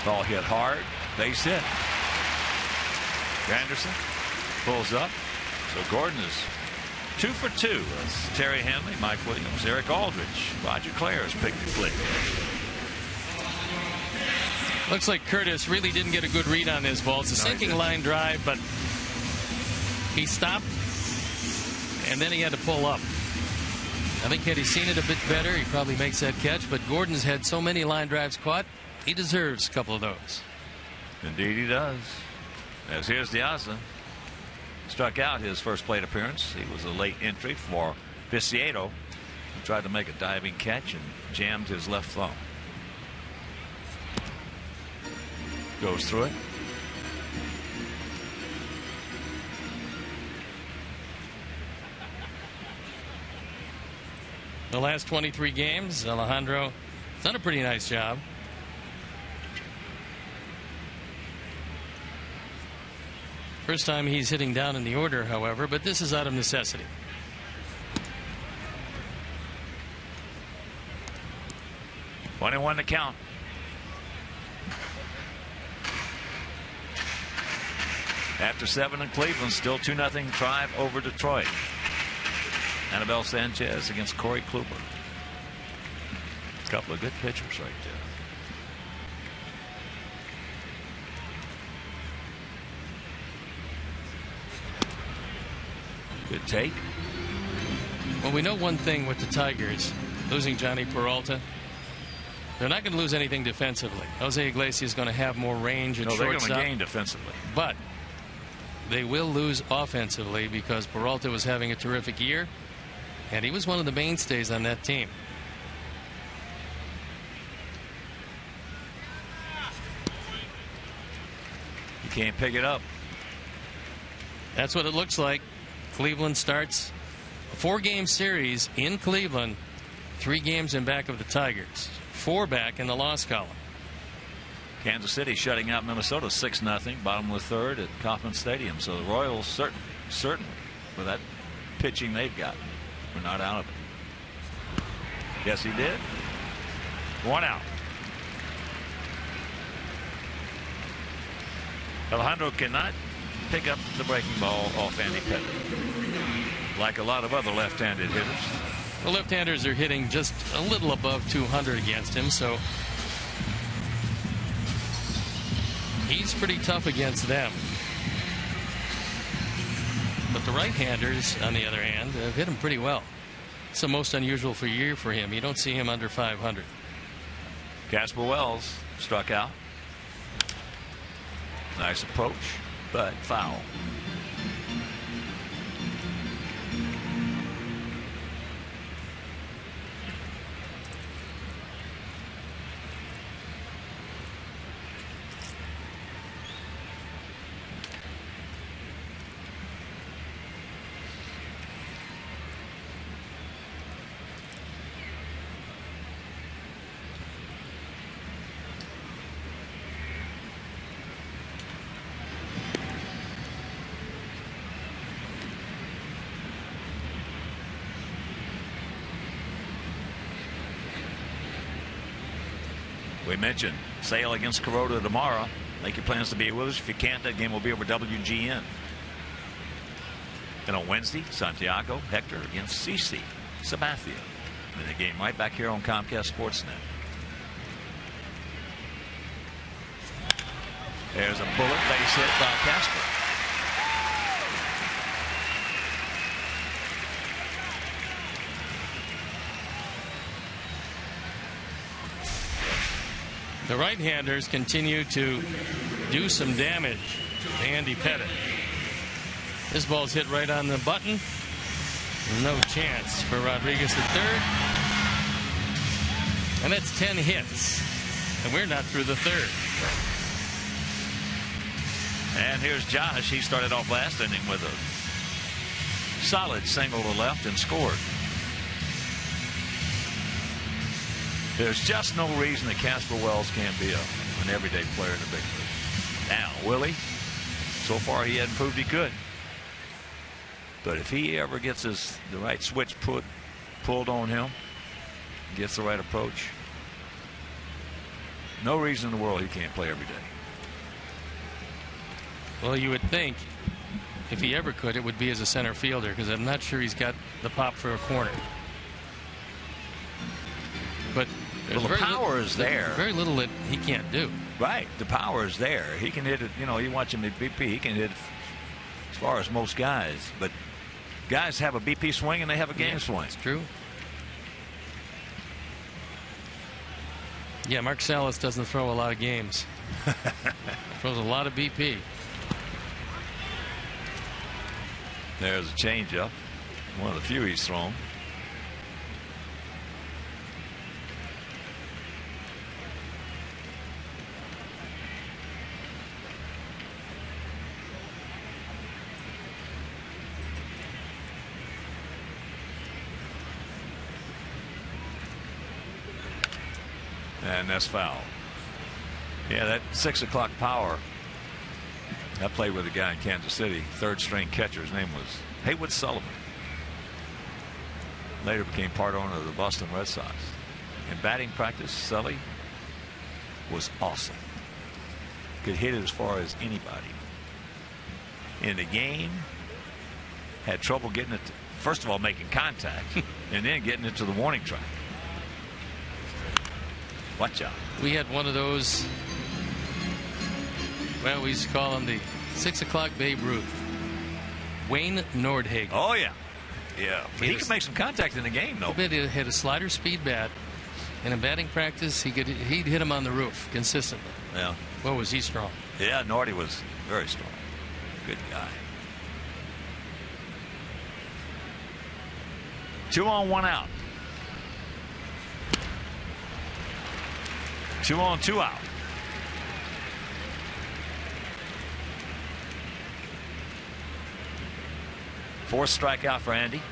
Ball hit hard, base hit. Anderson pulls up. So Gordon is 2 for 2. That's Terry Henley, Mike Williams, Eric Aldridge, Roger Clare's picked the flick. Looks like Curtis really didn't get a good read on this ball. It's a sinking line drive, but he stopped, and then he had to pull up. I think had he seen it a bit better, he probably makes that catch. But Gordon's had so many line drives caught, he deserves a couple of those. Indeed he does. As here's Diaza. Struck out his first plate appearance. He was a late entry for Viciato, who tried to make a diving catch and jammed his left thumb. Goes through it. The last 23 games, Alejandro has done a pretty nice job. First time he's hitting down in the order, however, but this is out of necessity. One and one to count. After 7 in Cleveland, still 2-0 drive over Detroit. Anibal Sanchez against Corey Kluber. A couple of good pitchers right there. Good take. Well, we know one thing with the Tigers, losing Johnny Peralta, they're not going to lose anything defensively. Jose Iglesias is going to have more range at shortstop. They're going to gain defensively. But they will lose offensively because Peralta was having a terrific year, and he was one of the mainstays on that team. You can't pick it up. That's what it looks like. Cleveland starts a 4-game series in Cleveland, 3 games in back of the Tigers, 4 back in the loss column. Kansas City shutting out Minnesota 6-0, bottom of the third at Kauffman Stadium. So the Royals certain with that pitching they've got, we're not out of it. Yes, he did. 1 out. Alejandro cannot pick up the breaking ball off Andy Pettit, like a lot of other left-handed hitters. The left-handers are hitting just a little above 200 against him, so he's pretty tough against them. But the right-handers, on the other hand, have hit him pretty well. It's the most unusual year for him. You don't see him under 500. Casper Wells struck out. Nice approach, but foul. We mentioned Sale against Kuroda tomorrow. Make your plans to be with us. If you can't, that game will be over WGN. And on Wednesday, Santiago Hector against CC Sabathia. And the game right back here on Comcast Sportsnet. There's a bullet base hit by Casper. The right-handers continue to do some damage to Andy Pettit. This ball's hit right on the button. No chance for Rodriguez at third. And that's 10 hits. And we're not through the third. And here's Josh. He started off last inning with a solid single to left and scored. There's just no reason that Casper Wells can't be an everyday player in the big league. Now, will he? So far, he hadn't proved he could. But if he ever gets the right switch pulled on him, gets the right approach, no reason in the world he can't play every day. Well, you would think if he ever could, it would be as a center fielder, because I'm not sure he's got the pop for a corner. But the power is there. Very little that he can't do. Right. The power is there. He can hit it. You know, you watch him at BP, he can hit as far as most guys. But guys have a BP swing and they have a game swing. It's true. Yeah, Mark Salas doesn't throw a lot of games. Throws a lot of BP. There's a changeup. One of the few he's thrown. And that's foul. Yeah, that 6 o'clock power. I played with a guy in Kansas City, third string catcher. His name was Haywood Sullivan. Later became part owner of the Boston Red Sox. In batting practice, Sully was awesome. Could hit it as far as anybody. In the game, had trouble getting it, first of all, making contact, and then getting it to the warning track. Watch out. We had one of those, well, we used to call him the 6 o'clock Babe Ruth. Wayne Nordhagen. Oh, yeah. Yeah. But he could make some contact in the game, though. He had a slider speed bat. And in batting practice, he'd hit him on the roof consistently. Yeah. Well, was he strong? Yeah, Nordy was very strong. Good guy. 2 on, 1 out. 2 on, 2 out. Fourth strikeout for Andy.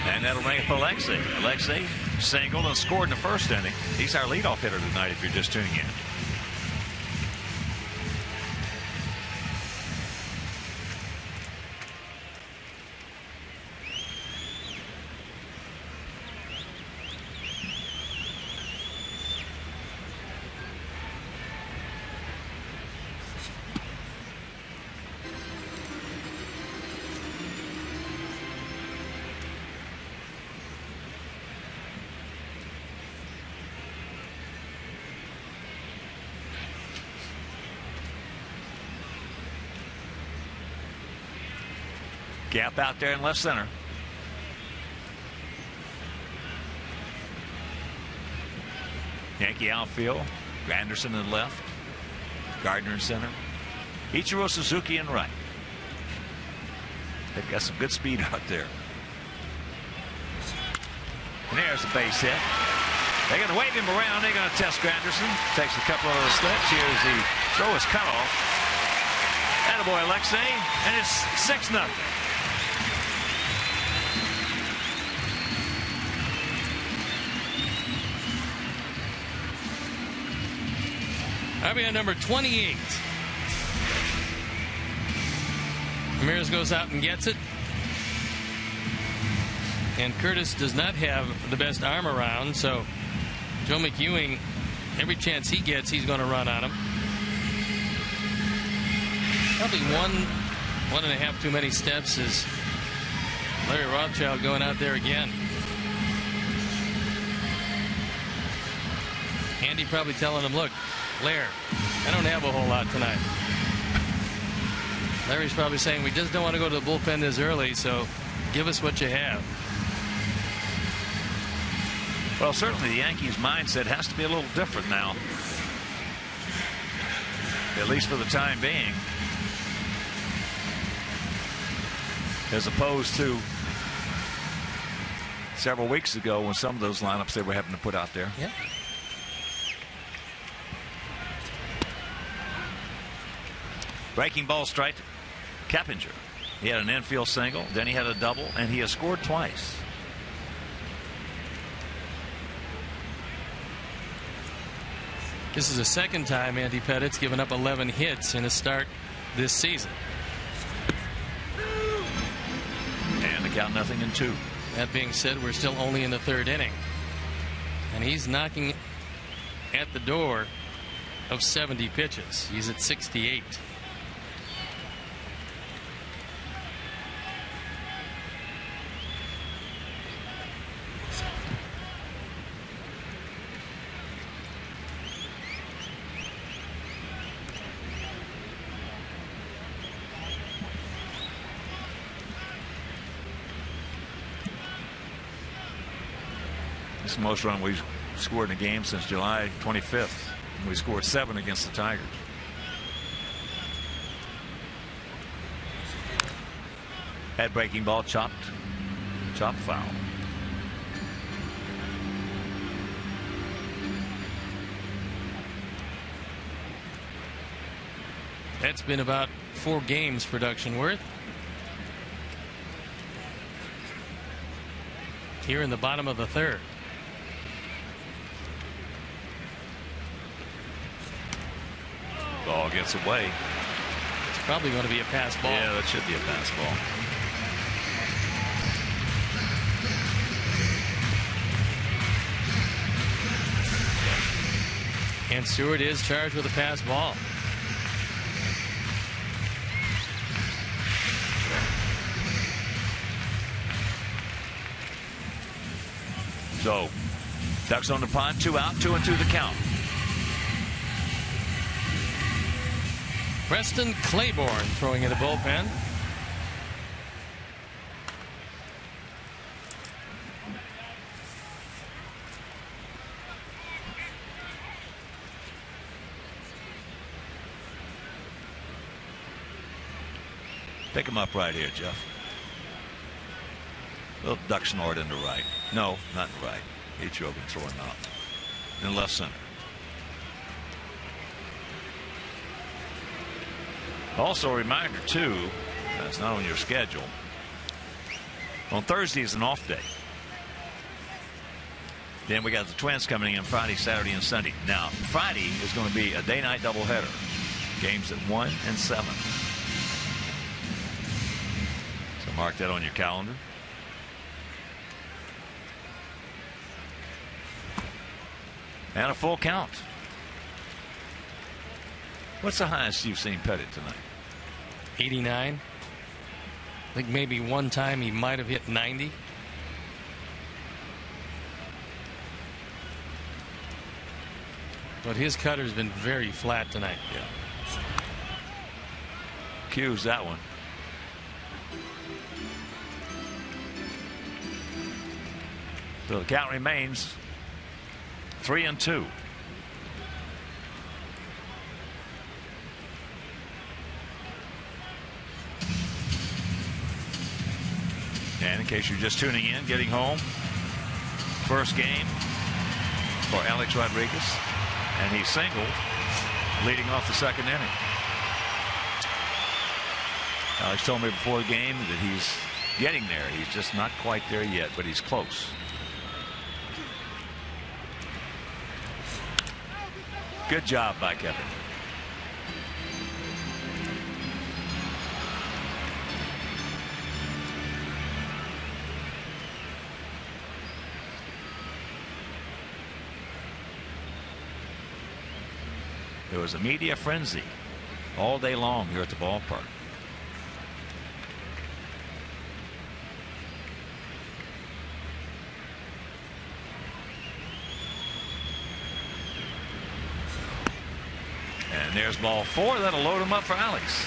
And that'll bring up Alexei. Alexei singled and scored in the first inning. He's our leadoff hitter tonight if you're just tuning in. Gap out there in left center. Yankee outfield. Granderson in left. Gardner in center. Ichiro Suzuki in right. They've got some good speed out there. And there's a base hit. They're going to wave him around. They're going to test Granderson. Takes a couple of steps. Here's the throw is cut off. Attaboy Alexei. And it's 6-0. RBI number 28. Ramirez goes out and gets it. And Curtis does not have the best arm around, so Joe McEwing, every chance he gets, he's going to run on him. Probably one and a half too many steps is Larry Rothschild going out there again. Andy probably telling him, look, Lair, I don't have a whole lot tonight. Larry's probably saying, we just don't want to go to the bullpen this early, so give us what you have. Well, certainly the Yankees' mindset has to be a little different now. at least for the time being, as opposed to several weeks ago when some of those lineups they were having to put out there. Yeah. Breaking ball strike, Keppinger. He had an infield single, then he had a double, and he has scored twice. This is the second time Andy Pettit's given up 11 hits in a start this season. And the count 0-2. That being said, we're still only in the third inning. And he's knocking at the door of 70 pitches. He's at 68. It's the most run we've scored in a game since July 25th. We scored 7 against the Tigers. Head breaking ball chopped foul. That's been about 4 games production worth. Here in the bottom of the third. Ball gets away. It's probably going to be a pass ball. Yeah, that should be a pass ball. And Stewart is charged with a pass ball. So, Ducks on the pond, 2 out, 2-2 the count. Preston Claiborne throwing in the bullpen. Pick him up right here, Jeff. Little duck snort into right. No, not in right. Ichiro can throw him out. In left center. Also a reminder, too, that's not on your schedule. On Thursday is an off day. Then we got the Twins coming in Friday, Saturday, and Sunday. Now, Friday is going to be a day-night doubleheader. Games at 1 and 7. So mark that on your calendar. And a full count. What's the highest you've seen Pettit tonight? 89. I think maybe one time he might have hit 90. But his cutter's been very flat tonight. Yeah. Cues that one. So the count remains 3-2. And in case you're just tuning in, getting home, first game for Alex Rodriguez, and he singled leading off the second inning. Alex told me before the game that he's getting there. He's just not quite there yet, but he's close. Good job by Kevin. There was a media frenzy all day long here at the ballpark. And there's ball 4. That'll load him up for Alex.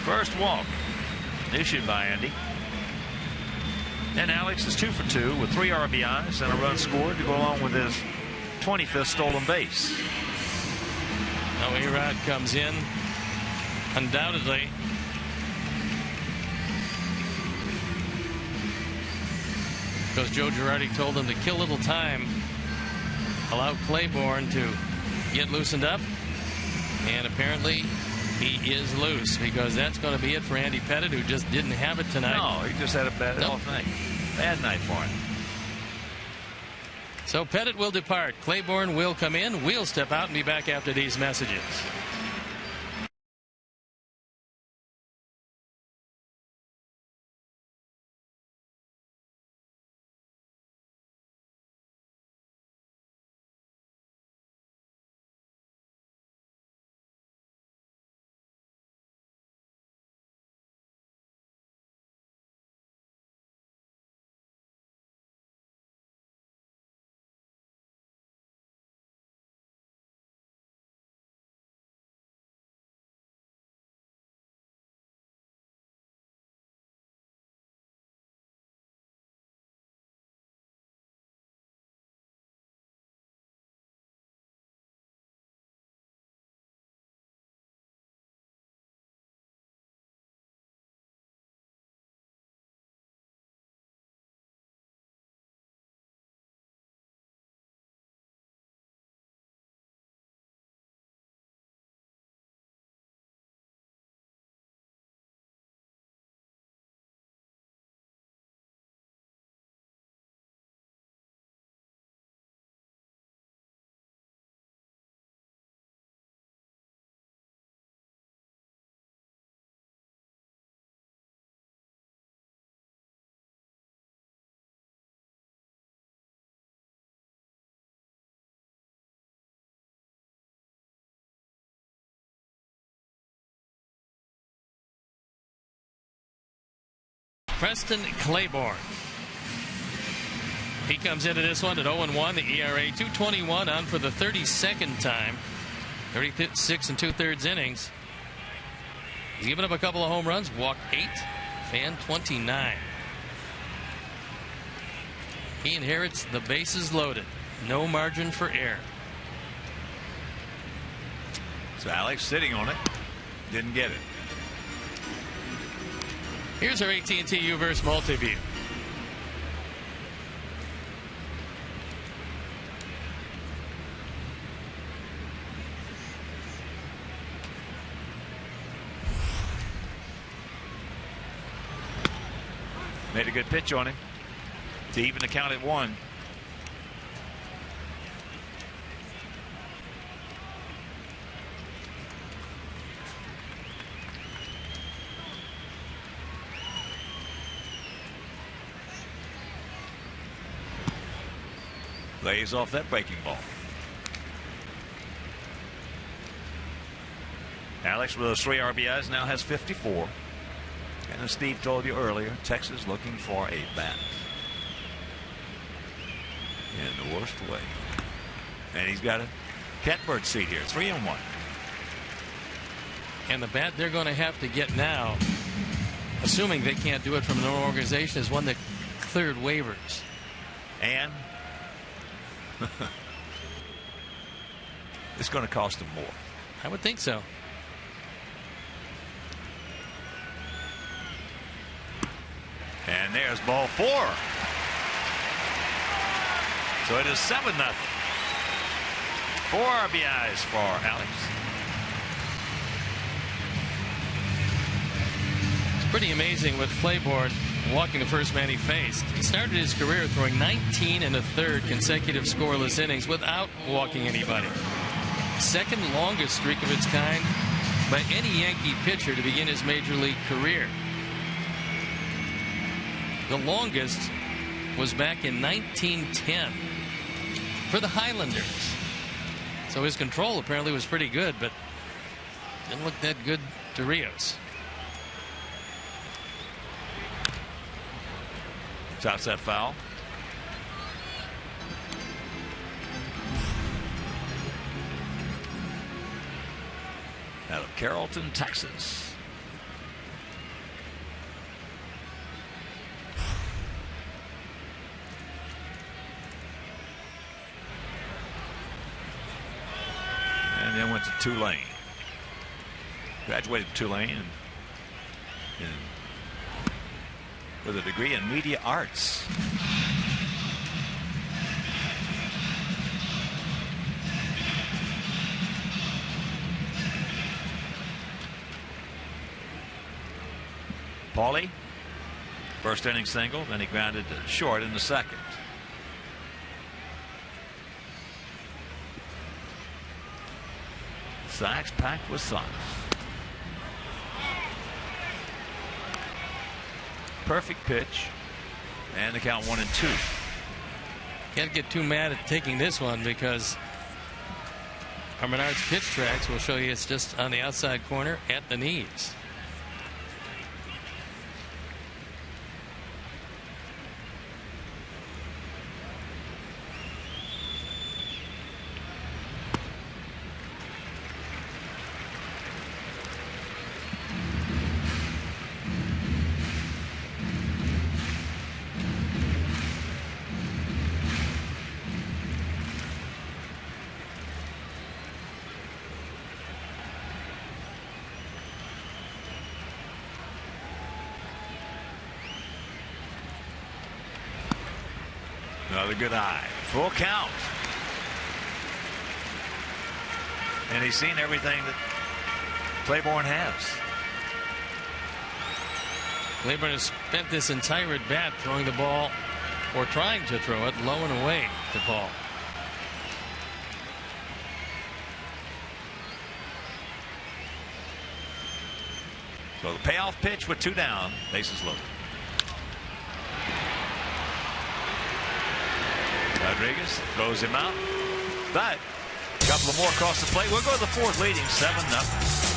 First walk issued by Andy. And Alex is 2 for 2 with 3 RBIs and a run scored to go along with his 25th stolen base. Now A-Rod comes in, undoubtedly. Because Joe Girardi told him to kill little time, allow Claiborne to get loosened up, and apparently he is loose, because that's going to be it for Andy Pettit, who just didn't have it tonight. No, he just had a bad night. Bad night for him. So Pettit will depart. Claiborne will come in. We'll step out and be back after these messages. Preston Claiborne. He comes into this one at 0-1. The ERA 2.21, on for the 32nd time. 36 2/3 innings. He's given up a couple of home runs, walked 8, fanned 29. He inherits the bases loaded. No margin for error. So Alex sitting on it. Didn't get it. Here's our AT&T U-verse multi-view. Made a good pitch on him to even the count at 1. Lays off that breaking ball. Alex with those 3 RBIs now has 54. And as Steve told you earlier, Texas looking for a bat in the worst way. And he's got a catbird seat here, 3-1. And the bat they're going to have to get now, assuming they can't do it from an organization, is one that cleared waivers. And it's going to cost them more. I would think so. And there's ball 4. So it is 7-0. 4 RBIs for Alex. It's pretty amazing with Claiborne walking the first man he faced. He started his career throwing 19 1/3 consecutive scoreless innings without walking anybody. Second longest streak of its kind by any Yankee pitcher to begin his major league career. The longest was back in 1910 for the Highlanders. So his control apparently was pretty good, but didn't look that good to Rios. Chops that foul. Out of Carrollton, Texas. Tulane. Graduated Tulane with a degree in media arts. Paulie, first inning single, then he grounded short in the second. Sacks packed with socks. Perfect pitch, and the count 1-2. Can't get too mad at taking this one because our Menards pitch tracks will show you it's just on the outside corner at the knees. Another good eye. Full count. And he's seen everything that Claiborne has. Claiborne has spent this entire at bat throwing the ball, or trying to throw it, low and away to Paul. So the payoff pitch with 2 down, bases loaded. Rodriguez throws him out. But a couple of more across the plate. We'll go to the 4th, leading 7-0.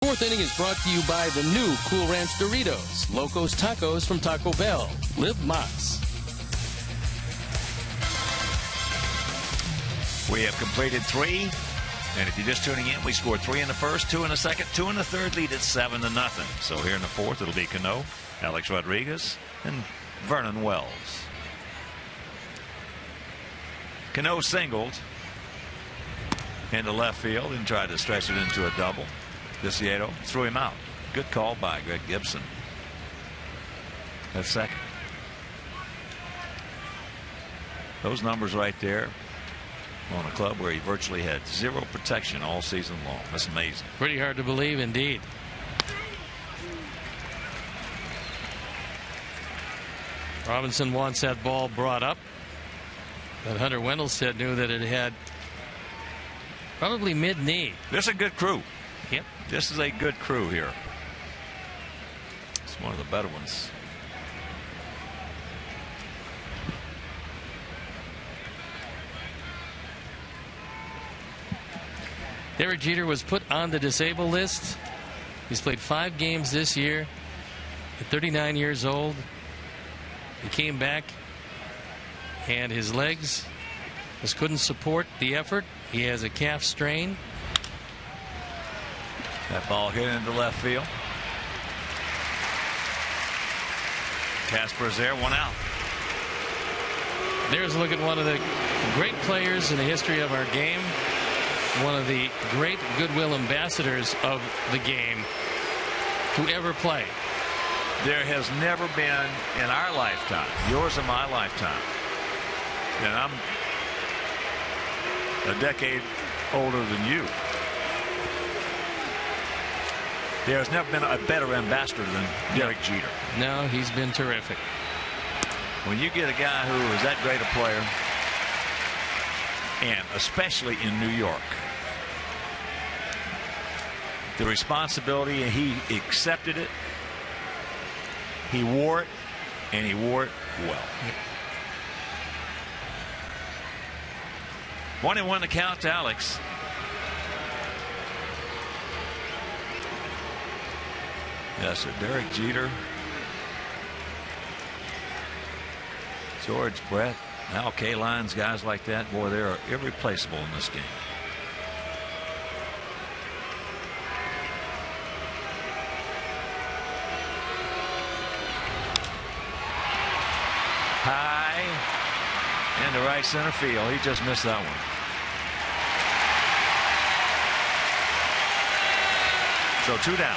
Fourth inning is brought to you by the new Cool Ranch Doritos, Locos Tacos from Taco Bell. Live Mas. We have completed 3. And if you're just tuning in, we scored 3 in the first, 2 in the second, 2 in the third, lead at 7-0. So here in the 4th, it'll be Cano, Alex Rodriguez, and Vernon Wells. Cano singled into left field and tried to stretch it into a double. Viciedo threw him out. Good call by Greg Gibson. That's second. Those numbers right there on a club where he virtually had 0 protection all season long. That's amazing. Pretty hard to believe indeed. Robinson wants that ball brought up. But Hunter Wendelstedt knew that it had probably mid-knee. This is a good crew. Yep. This is a good crew here. It's one of the better ones. Derek Jeter was put on the disabled list. He's played 5 games this year. At 39 years old, he came back, and his legs just couldn't support the effort. He has a calf strain. That ball hit into left field. Casper's there, 1 out. There's a look at one of the great players in the history of our game. One of the great goodwill ambassadors of the game to ever play. There has never been in our lifetime, yours and my lifetime, and I'm a decade older than you. There has never been a better ambassador than Derek Jeter. No, he's been terrific. When you get a guy who is that great a player, and especially in New York, the responsibility, and he accepted it, he wore it, and he wore it well. 1-1 to count to Alex. Yes, so Derek Jeter, George Brett, Al Kalines, guys like that, boy, they are irreplaceable in this game. High into right center field. He just missed that one. So 2 down.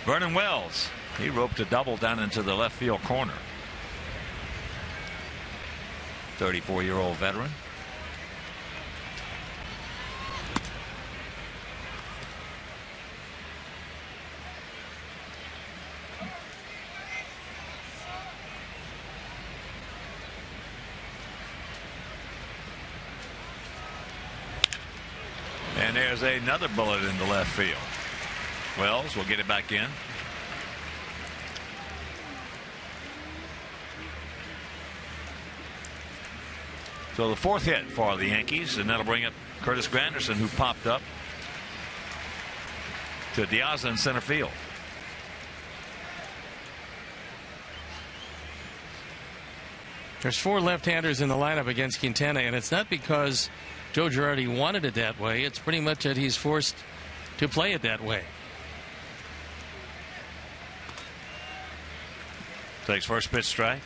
Vernon Wells, he roped a double down into the left field corner. 34-year-old veteran. And there's another bullet in the left field. Wells will get it back in. So the 4th hit for the Yankees, and that'll bring up Curtis Granderson, who popped up to Diaz in center field. There's 4 left-handers in the lineup against Quintana, and it's not because Joe Girardi wanted it that way. It's pretty much that he's forced to play it that way. Takes first pitch strike.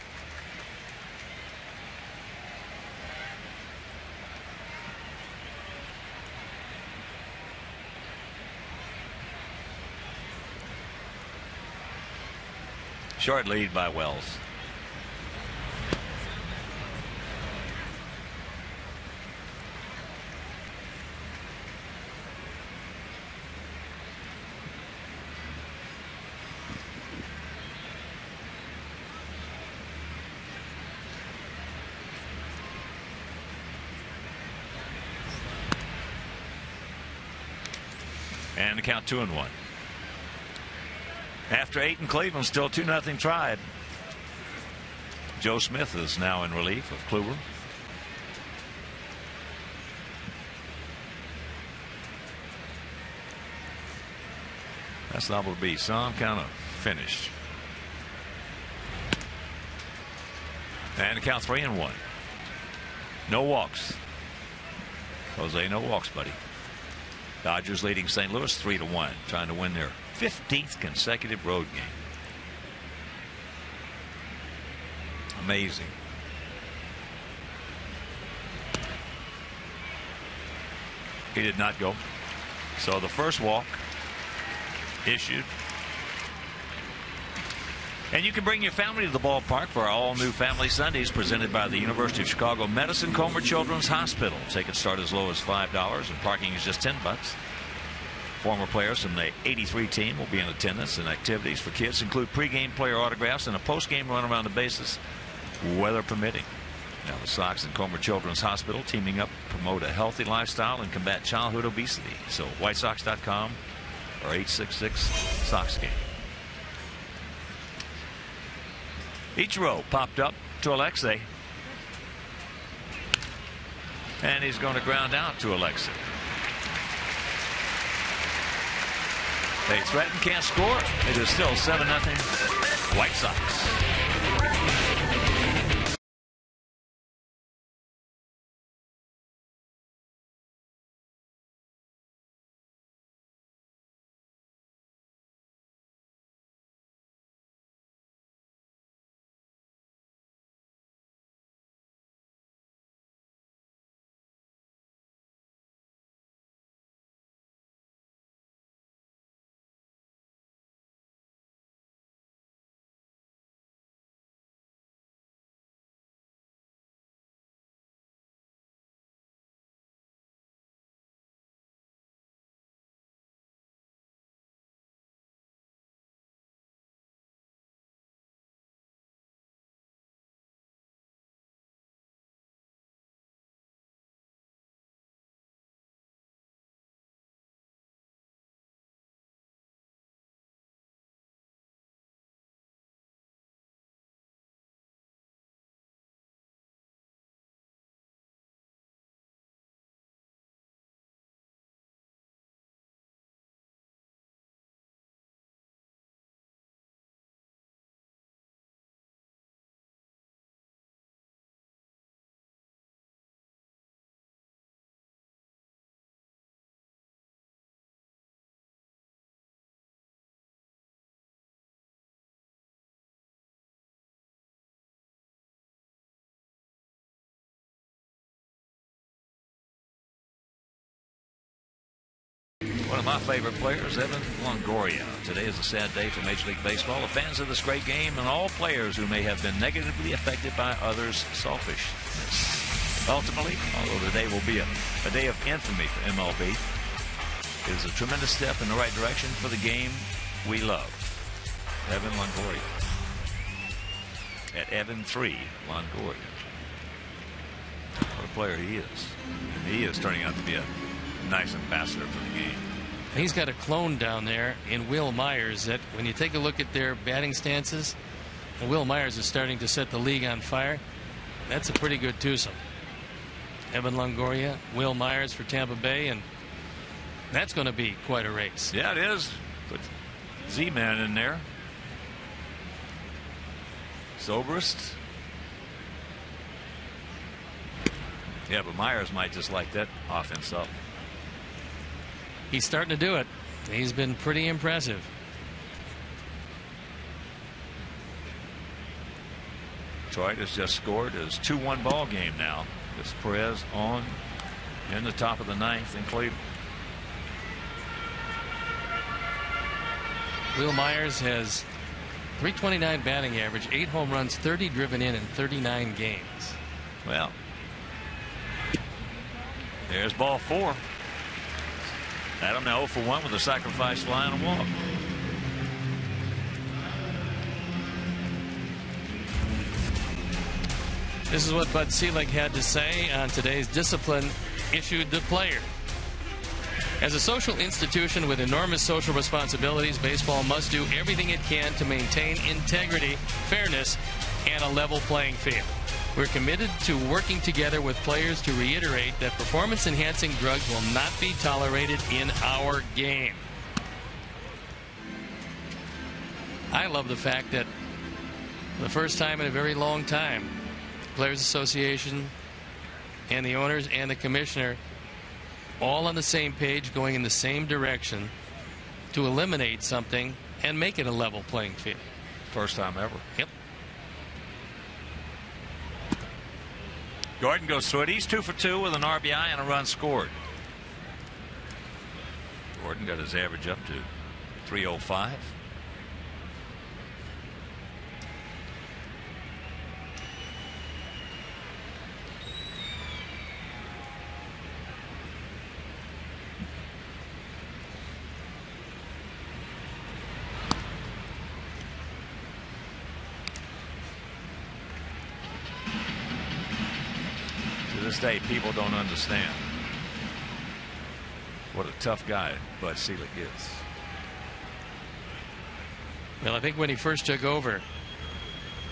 Short lead by Wells. And the count 2-1. After 8 in Cleveland, still 2-0 Tribe. Joe Smith is now in relief of Kluber. That's liable to be some kind of finish. And the count 3-1. No walks. Jose, no walks, buddy. Dodgers leading St. Louis 3-1, trying to win their 15th consecutive road game. Amazing. He did not go. So the first walk issued. And you can bring your family to the ballpark for our all-new Family Sundays presented by the University of Chicago Medicine Comer Children's Hospital. Tickets start as low as $5 and parking is just $10. Former players from the 83 team will be in attendance, and activities for kids include pregame player autographs and a postgame run around the bases, weather permitting. Now the Sox and Comer Children's Hospital teaming up to promote a healthy lifestyle and combat childhood obesity. So WhiteSox.com or 866-SOX-GAME. Ichiro popped up to Alexei. And he's going to ground out to Alexei. They threaten, can't score. It is still 7-0 White Sox. One of my favorite players, Evan Longoria. Today is a sad day for Major League Baseball. The fans of this great game and all players who may have been negatively affected by others' selfishness. Ultimately, although the day will be a day of infamy for MLB, it is a tremendous step in the right direction for the game we love. Evan Longoria. At Evan3 Longoria. What a player he is. And he is turning out to be a nice ambassador for the game. He's got a clone down there in Will Myers that when you take a look at their batting stances, and Will Myers is starting to set the league on fire, that's a pretty good twosome. Evan Longoria, Will Myers for Tampa Bay, and that's going to be quite a race. Yeah, it is. Put Z-Man in there. Zobrist. Yeah, but Myers might just like that offense up. He's starting to do it. He's been pretty impressive. Detroit has just scored his 2-1 ball game now. This Perez on in the top of the ninth in Cleveland. Will Myers has .329 batting average, 8 home runs, 30 driven in 39 games. Well, there's ball 4. Adam now 0 for 1 with a sacrifice fly and a walk. This is what Bud Selig had to say on today's discipline issued to players. As a social institution with enormous social responsibilities, baseball must do everything it can to maintain integrity, fairness, and a level playing field. We're committed to working together with players to reiterate that performance-enhancing drugs will not be tolerated in our game. I love the fact that for the first time in a very long time, Players Association and the owners and the commissioner all on the same page, going in the same direction to eliminate something and make it a level playing field. First time ever. Yep. Gordon goes through it. He's 2 for 2 with an RBI and a run scored. Gordon got his average up to .305. this day, people don't understand what a tough guy Bud Selig is. Well, I think when he first took over,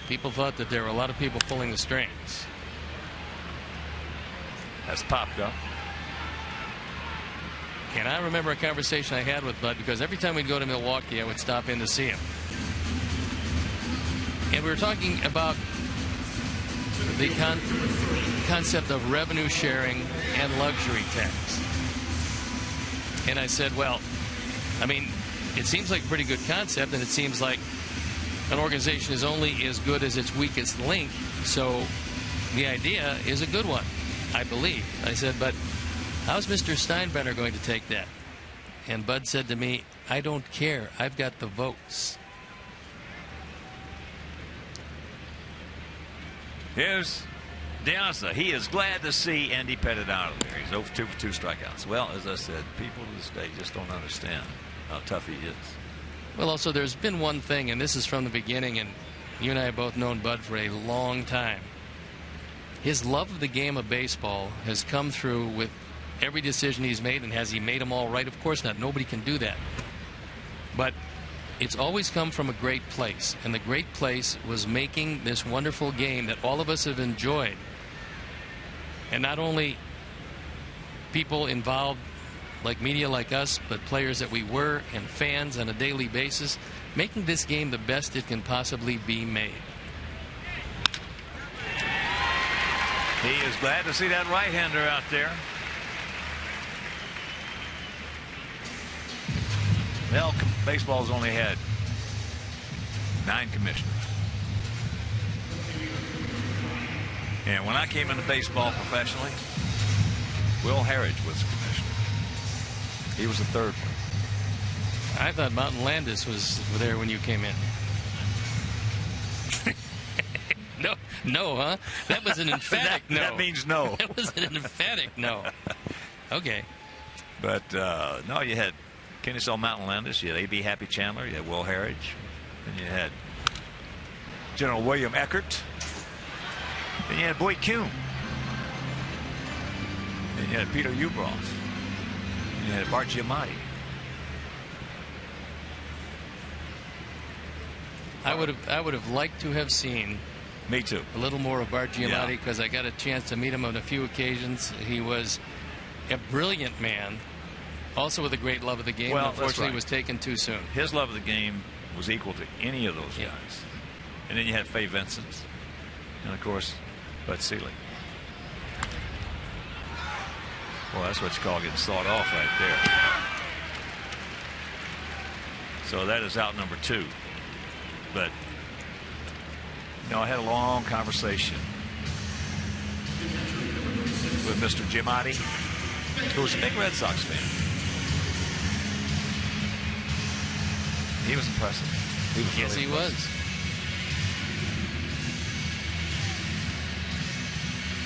people thought that there were a lot of people pulling the strings. Has popped up. And I remember a conversation I had with Bud, because every time we'd go to Milwaukee, I would stop in to see him. And we were talking about the concept of revenue sharing and luxury tax. And I said, well, I mean, it seems like a pretty good concept, and it seems like an organization is only as good as its weakest link. So the idea is a good one, I believe. I said, but how's Mr. Steinbrenner going to take that? And Bud said to me, I don't care. I've got the votes. Here's DeAnza. He is glad to see Andy Pettit out of there. He's 0 for 2 for 2 strikeouts. Well, as I said, people to this day just don't understand how tough he is. Well, also, there's been one thing, and this is from the beginning, and you and I have both known Bud for a long time. His love of the game of baseball has come through with every decision he's made. And has he made them all right? Of course not. Nobody can do that. But it's always come from a great place. And the great place was making this wonderful game that all of us have enjoyed. And not only people involved like media like us, but players that we were and fans on a daily basis, making this game the best it can possibly be made. He is glad to see that right-hander out there. Well, baseball's only had 9 commissioners. And when I came into baseball professionally, Will Harridge was the commissioner. He was the third one. I thought Mountain Landis was there when you came in. No, huh? That was an emphatic no. That means no. That was an emphatic no. Okay. But, no, you had Kennesaw Mountain Landis, you had A.B. Happy Chandler, you had Will Harridge, and you had General William Eckert, and you had Boyd Kuhn, and you had Peter Ueberroth, and you had Bart Giamatti. I would have liked to have seen. Me too. A little more of Bart Giamatti, because I got a chance to meet him on a few occasions. He was a brilliant man, also with a great love of the game. Well, unfortunately, was taken too soon. His love of the game was equal to any of those guys. And then you had Fay Vincent, and of course, Bud Selig. Well, that's what you call getting sawed off right there. So that is out number 2. But you know, I had a long conversation with Mr. Giamatti, who was a big Red Sox fan. He was impressive. He was yes, really he impressive.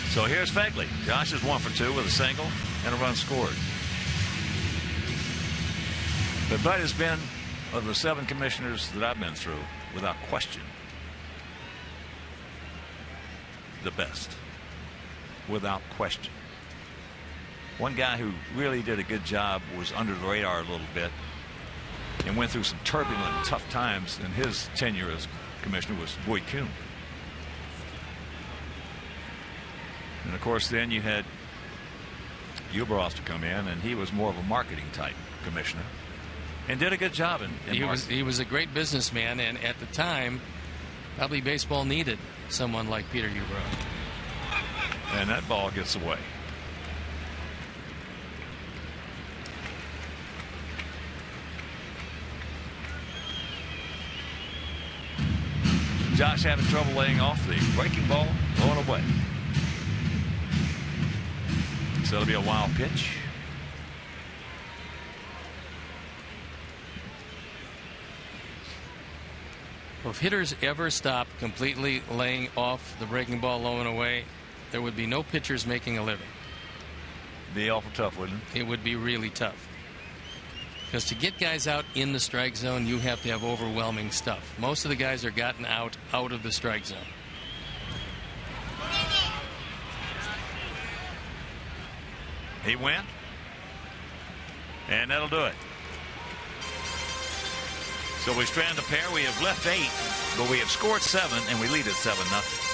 was. So here's Fegley. Josh is 1 for 2 with a single and a run scored. But Bud has been, of the 7 commissioners that I've been through, without question, the best. Without question. One guy who really did a good job, was under the radar a little bit, and went through some turbulent, tough times in his tenure as commissioner, was Boyd Kuhn. And of course, then you had Ueberroth to come in, and he was more of a marketing type commissioner, and did a good job in he was a great businessman, and at the time, probably baseball needed someone like Peter Ueberroth. And that ball gets away. Josh having trouble laying off the breaking ball, going away. So it'll be a wild pitch. Well, if hitters ever stopped completely laying off the breaking ball low and away, there would be no pitchers making a living. Be awful tough, wouldn't it? It would be really tough. Because to get guys out in the strike zone, you have to have overwhelming stuff. Most of the guys are gotten out of the strike zone. He went. And that'll do it. So we strand a pair. We have left 8, but we have scored 7, and we lead at 7-0.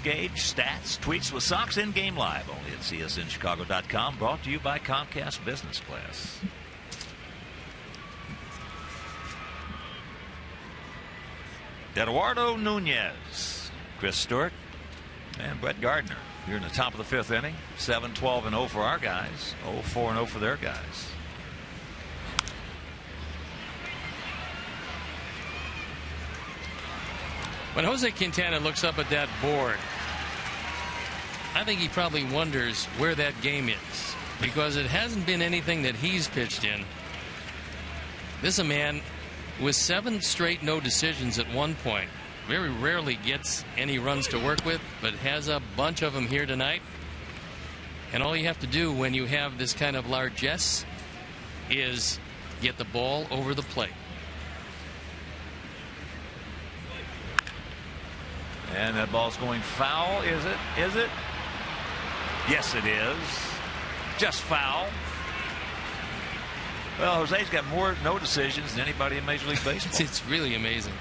Gauge, stats, tweets with Sox in game live only at csnchicago.com. Brought to you by Comcast Business Class. Eduardo Nunez, Chris Stewart, and Brett Gardner. You're in the top of the 5th inning. 7-12-0 for our guys. 0-4-0 for their guys. When Jose Quintana looks up at that board, I think he probably wonders where that game is, because it hasn't been anything that he's pitched in. This is a man with 7 straight no decisions at one point. Very rarely gets any runs to work with, but has a bunch of them here tonight. And all you have to do when you have this kind of largesse is get the ball over the plate. And that ball's going foul. Is it? Is it? Yes, it is. Just foul. Well, Jose's got more no decisions than anybody in Major League Baseball. It's really amazing.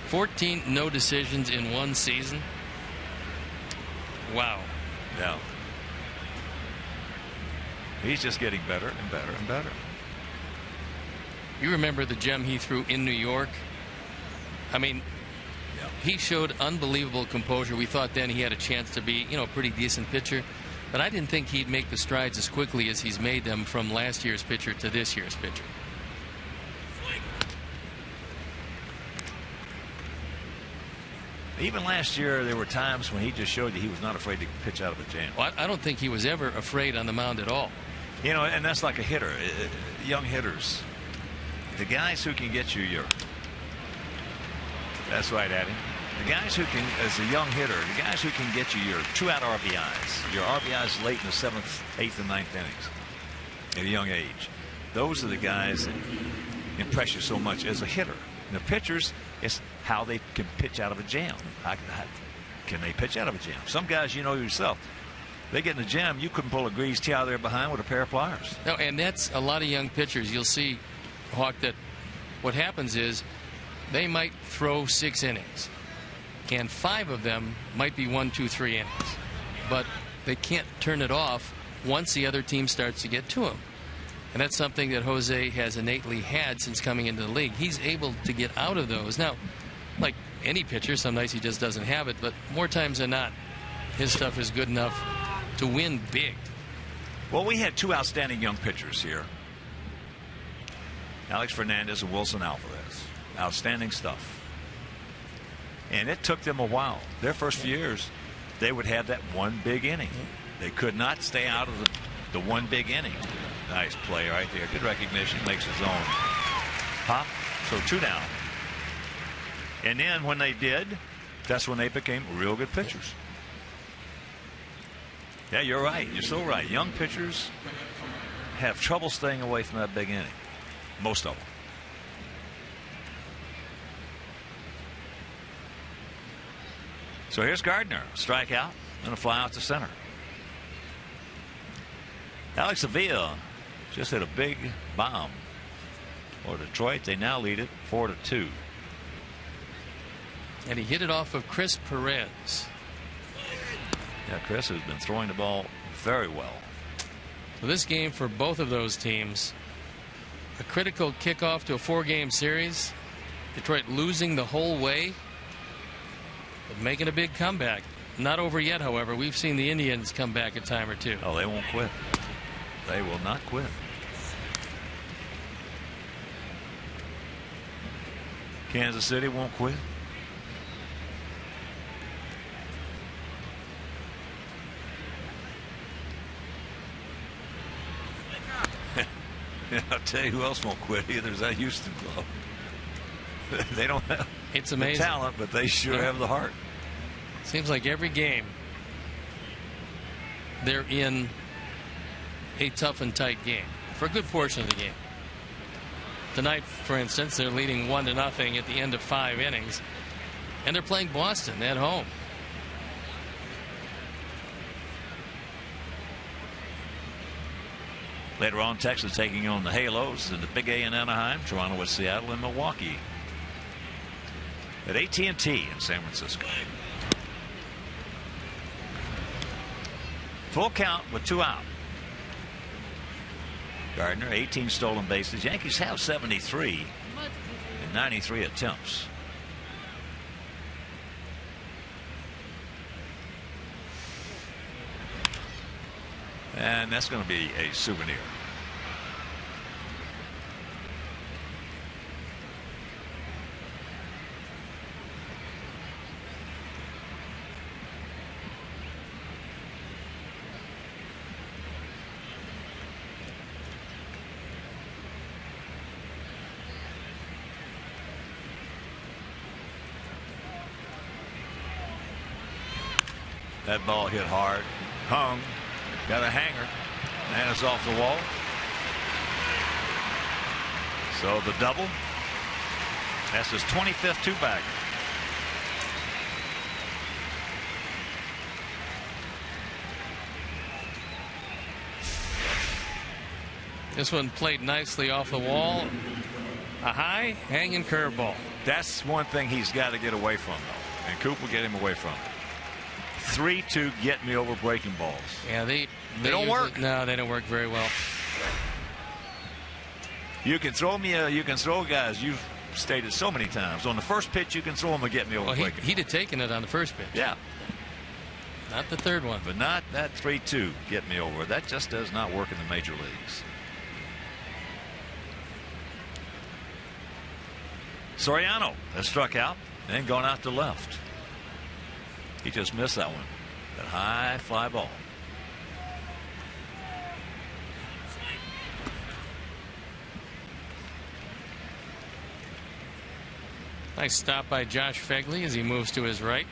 14 no decisions in one season. Wow. Yeah. He's just getting better and better and better. You remember the gem he threw in New York? I mean, he showed unbelievable composure. We thought then he had a chance to be, a pretty decent pitcher. But I didn't think he'd make the strides as quickly as he's made them from last year's pitcher to this year's pitcher. Even last year, there were times when he just showed you he was not afraid to pitch out of a jam. Well, I don't think he was ever afraid on the mound at all. And that's like a hitter. Young hitters. The guys who can get you your... That's right, Addy. The guys who can, as a young hitter, the guys who can get you your 2-out RBIs, your RBIs late in the 7th, 8th, and 9th innings at a young age. Those are the guys that impress you so much as a hitter. And the pitchers, it's how they can pitch out of a jam. Can they pitch out of a jam? Some guys, you know yourself, they get in a jam, you couldn't pull a greased tee out there behind with a pair of pliers. No, and that's a lot of young pitchers. You'll see, Hawk, that what happens is they might throw 6 innings, and 5 of them might be 1, 2, 3 innings, but they can't turn it off once the other team starts to get to them. And that's something that Jose has innately had since coming into the league. He's able to get out of those. Now, like any pitcher, some nights he just doesn't have it, but more times than not, his stuff is good enough to win big. Well, we had two outstanding young pitchers here. Alex Fernandez and Wilson Alvarez. Outstanding stuff. And it took them a while. Their first few years, they would have that one big inning. They could not stay out of the one big inning. Nice play right there. Good recognition. Makes his own pop. So 2 down. And then when they did, that's when they became real good pitchers. Yeah, you're right. You're so right. Young pitchers have trouble staying away from that big inning. Most of them. So here's Gardner. Strikeout and a fly out to center. Alex Avila just hit a big bomb for Detroit. They now lead it 4-2. And he hit it off of Chris Perez. Yeah, Chris has been throwing the ball very well. So this game for both of those teams, a critical kickoff to a 4-game series. Detroit losing the whole way, but making a big comeback. Not over yet, however. We've seen the Indians come back a time or two. Oh, they won't quit. They will not quit. Kansas City won't quit. I'll tell you who else won't quit either is that Houston club. They don't have it's amazing. The talent, but they sure have the heart. Seems like every game they're in a tough and tight game for a good portion of the game. Tonight, for instance, they're leading 1-0 at the end of 5 innings, and they're playing Boston at home. Later on, Texas taking on the Halos and the Big A in Anaheim, Toronto with Seattle and Milwaukee at AT&T in San Francisco. Full count with 2 out. Gardner, 18 stolen bases. Yankees have 73 in 93 attempts. And that's going to be a souvenir. That ball hit hard, hung, got a hanger, and it's off the wall. So the double. That's his 25th two-bagger. This one played nicely off the wall. A high hanging curveball. That's one thing he's got to get away from, though. And Coop will get him away from it. 3-2 get me over breaking balls. Yeah, they don't work. No, they don't work very well. You can throw me you can throw guys. You've stated so many times. On the first pitch, you can throw them and get me over breaking. He'd have taken it on the first pitch. Yeah. Not the third one. But not that 3-2 get me over. That just does not work in the major leagues. Soriano has struck out and gone out to left. He just missed that one. That high fly ball. Nice stop by Josh Fegley as he moves to his right.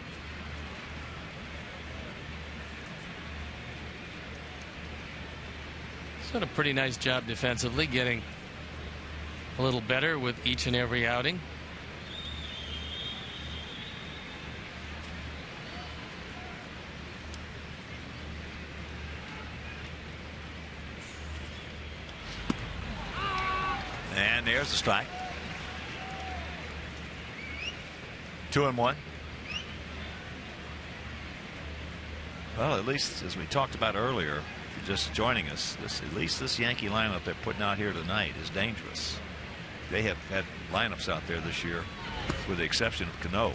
He's done a pretty nice job defensively, getting a little better with each and every outing. And there's the strike. 2-1. Well, at least as we talked about earlier, if you just joining us, at least this Yankee lineup they're putting out here tonight is dangerous. They have had lineups out there this year, with the exception of Cano,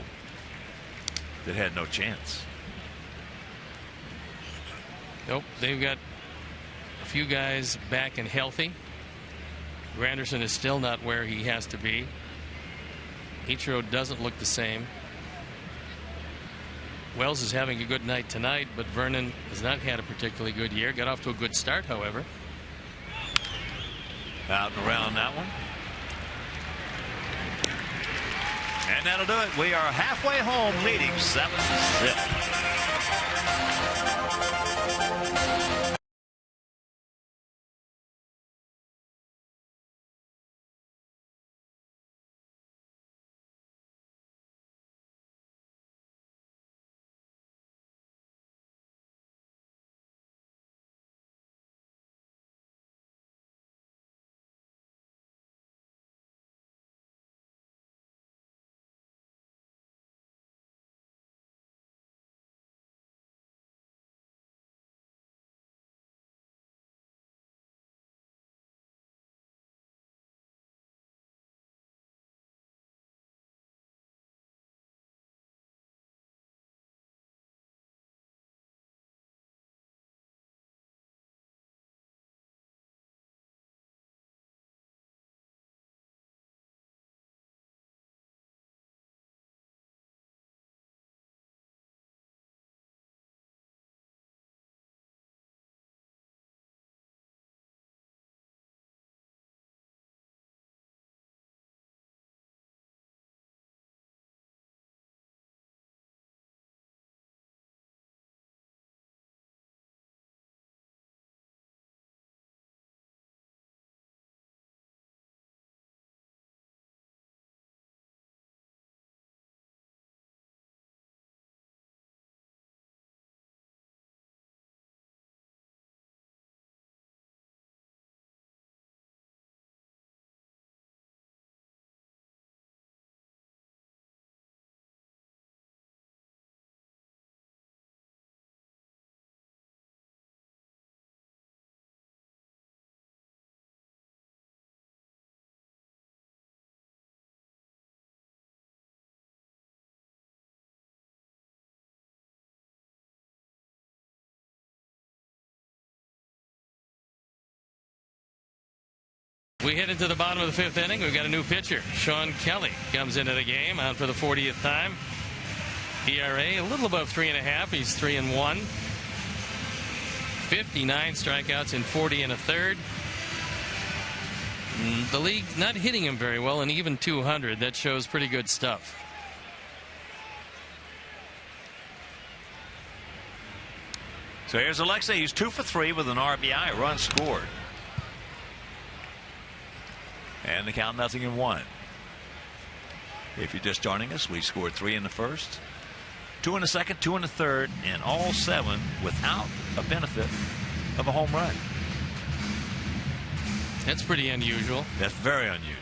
that had no chance. Nope, they've got a few guys back and healthy. Granderson is still not where he has to be. Ichiro doesn't look the same. Wells is having a good night tonight, but Vernon has not had a particularly good year. Got off to a good start, however. Out and around that one. And that'll do it. We are halfway home, leading 7-6. We head into the bottom of the fifth inning. We've got a new pitcher. Sean Kelly comes into the game out for the 40th time. ERA a little above 3.5. He's 3-1. 59 strikeouts in 40 1/3. The league's not hitting him very well, and even 200. That shows pretty good stuff. So here's Alexei. He's 2 for 3 with an RBI, run scored. And the count 0-1. If you're just joining us, we scored 3 in the first, 2 in the second, 2 in the third, and all 7 without a benefit of a home run. That's pretty unusual. That's very unusual.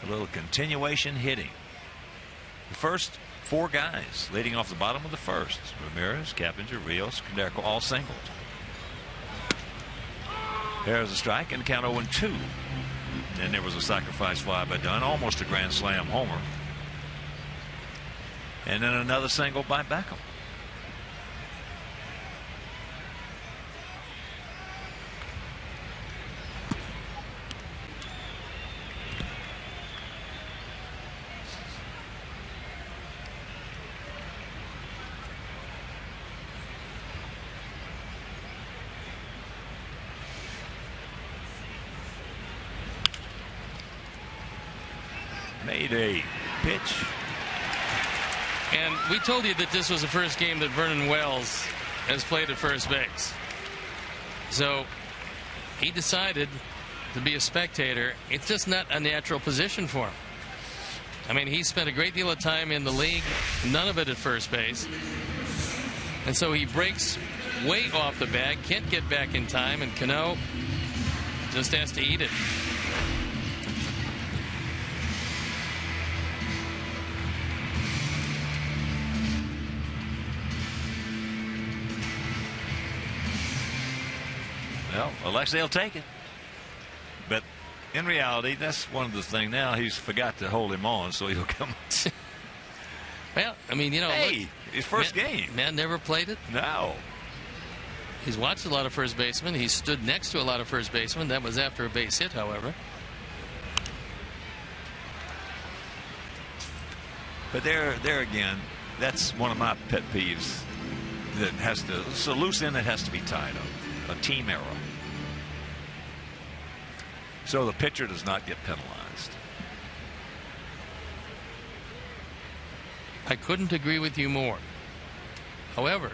A little continuation hitting. The first 4 guys leading off the bottom of the first: Ramirez, Cappinger, Rios, Canderco, all singled. There's a strike and count 0-2. Then there was a sacrifice fly by Dunn, almost a grand slam homer. And then another single by Beckham. Made a pitch. And we told you that this was the first game that Vernon Wells has played at first base. So he decided to be a spectator. It's just not a natural position for him. I mean, he spent a great deal of time in the league, none of it at first base. And so he breaks way off the bag, can't get back in time, and Cano just has to eat it. Well, Alexei will take it. But in reality, that's one of the things now. He's forgot to hold him on, so he'll come. Well, I mean, you know. Hey, look, his first game. Man never played it. No. He's watched a lot of first basemen. He stood next to a lot of first basemen. That was after a base hit, however. But there again, that's one of my pet peeves. That has to. It's a loose end that has to be tied up. A team error. So the pitcher does not get penalized. I couldn't agree with you more. However,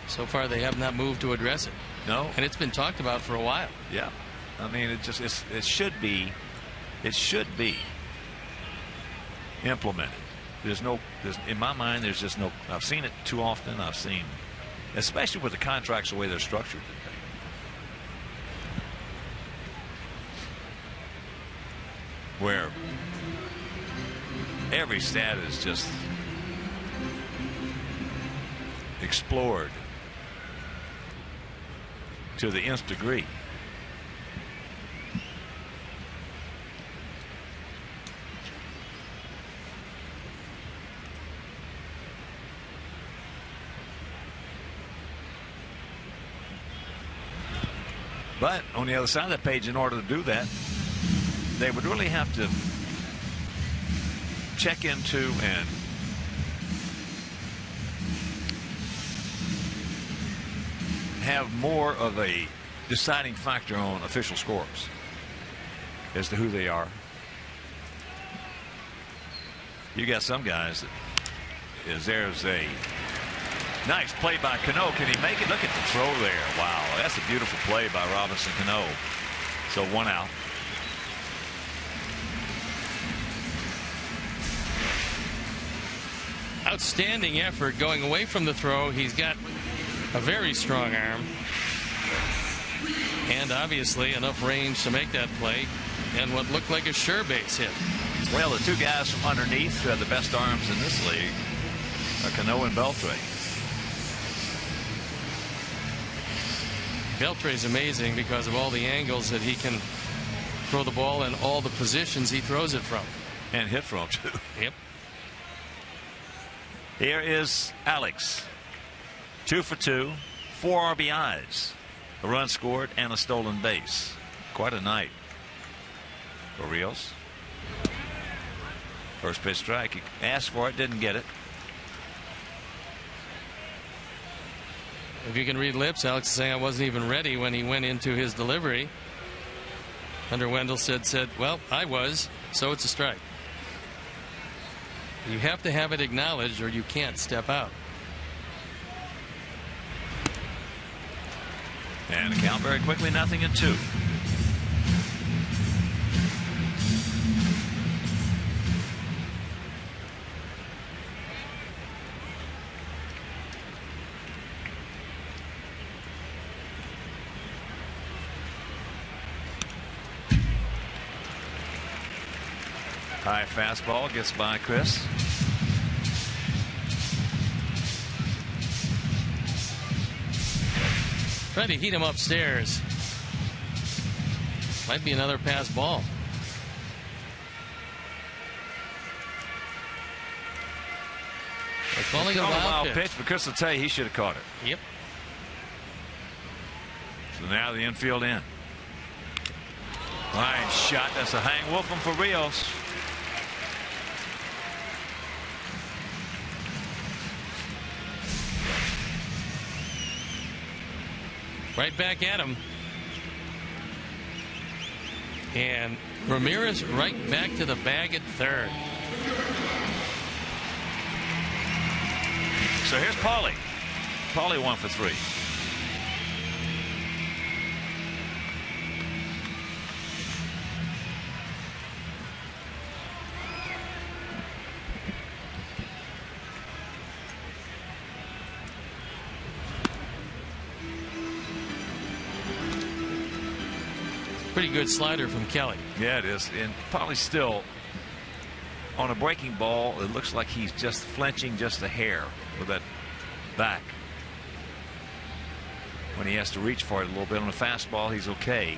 so far they have not moved to address it. No. And it's been talked about for a while. Yeah. I mean, it should be implemented. In my mind, there's just no. I've seen it too often. Especially with the contracts the way they're structured today. Where every stat is just explored to the nth degree. But on the other side of that page, in order to do that, they would really have to check into and have more of a deciding factor on official scores as to who they are. You got some guys that there's a nice play by Cano. Can he make it? Look at the throw there. Wow, that's a beautiful play by Robinson Cano. So 1 out. Outstanding effort going away from the throw. He's got a very strong arm and obviously enough range to make that play and what looked like a sure base hit. Well, the two guys from underneath who have the best arms in this league are Cano and Beltre. Beltre's amazing because of all the angles that he can throw the ball and all the positions he throws it from. And hit from, too. Yep. Here is Alex. 2 for 2, 4 RBIs, a run scored, and a stolen base. Quite a night for Rios. First pitch strike. He asked for it, didn't get it. If you can read lips, Alex is saying I wasn't even ready when he went into his delivery. Hunter Wendell said, well, I was, so it's a strike. You have to have it acknowledged or you can't step out. And the count very quickly, 0-2. High fastball gets by Chris. Trying to heat him upstairs. Might be another pass ball. They're calling a wild pitch. But Chris will tell you he should have caught it. Yep. So now the infield in. Line shot. That's a hang wolfing for Rios. Right back at him. And Ramirez right back to the bag at third. So here's Paulie. Paulie 1 for 3. Pretty good slider from Kelly. Yeah, it is. And Paulie still on a breaking ball. It looks like he's just flinching just a hair with that back. When he has to reach for it a little bit on the fastball, he's okay.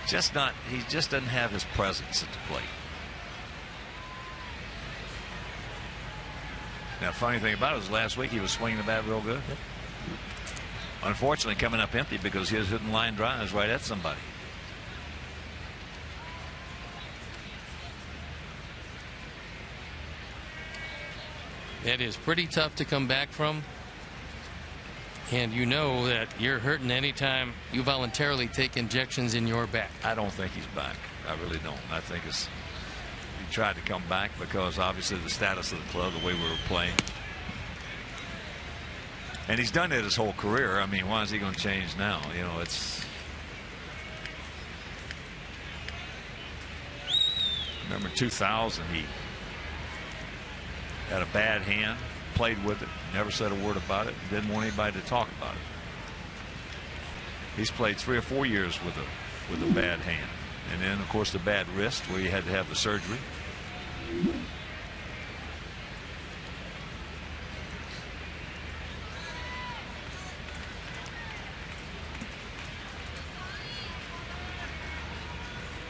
He just doesn't have his presence at the plate. Now, funny thing about it was last week he was swinging the bat real good. Yep. Unfortunately, coming up empty because he was hitting line drives right at somebody. It is pretty tough to come back from. And you know that you're hurting anytime you voluntarily take injections in your back. I don't think he's back. I really don't. I think he tried to come back because obviously the status of the club, the way we were playing. And he's done it his whole career. I mean, why is he going to change now? You know, it's. Remember 2000, he had a bad hand, played with it, never said a word about it, didn't want anybody to talk about it. He's played 3 or 4 years with a bad hand. And then, of course, the bad wrist where he had to have the surgery.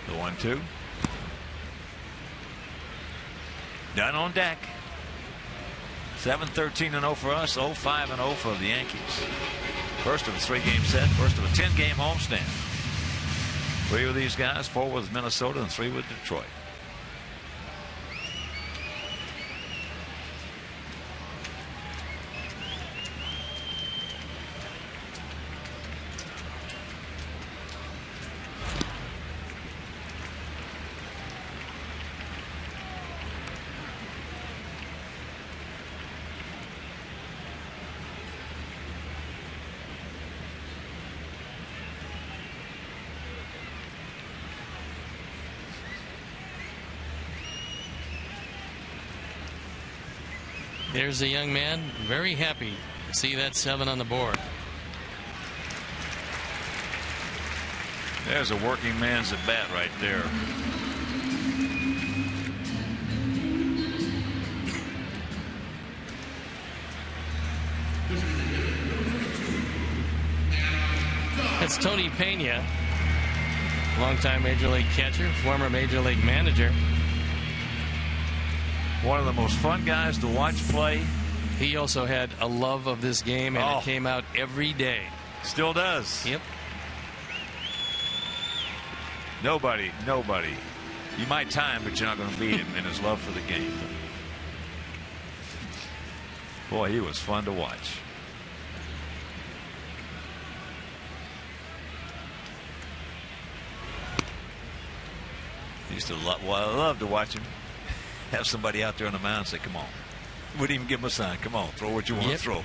The 1-2. Done on deck. 7-13-0 for us, 0-5-0 for the Yankees. First of a 3-game set, first of a 10-game homestand. 3 with these guys, 4 with Minnesota, and 3 with Detroit. There's a young man very happy to see that 7 on the board. There's a working man's at bat right there. That's Tony Pena, longtime Major League catcher, former Major League manager. One of the most fun guys to watch play. He also had a love of this game, and it came out every day. Still does. Yep. Nobody. You might tie him, but you're not going to beat him in his love for the game. Boy, he was fun to watch. Used to I love to watch him. Have somebody out there on the mound and say, come on. Wouldn't even give him a sign. Come on, throw what you want to throw.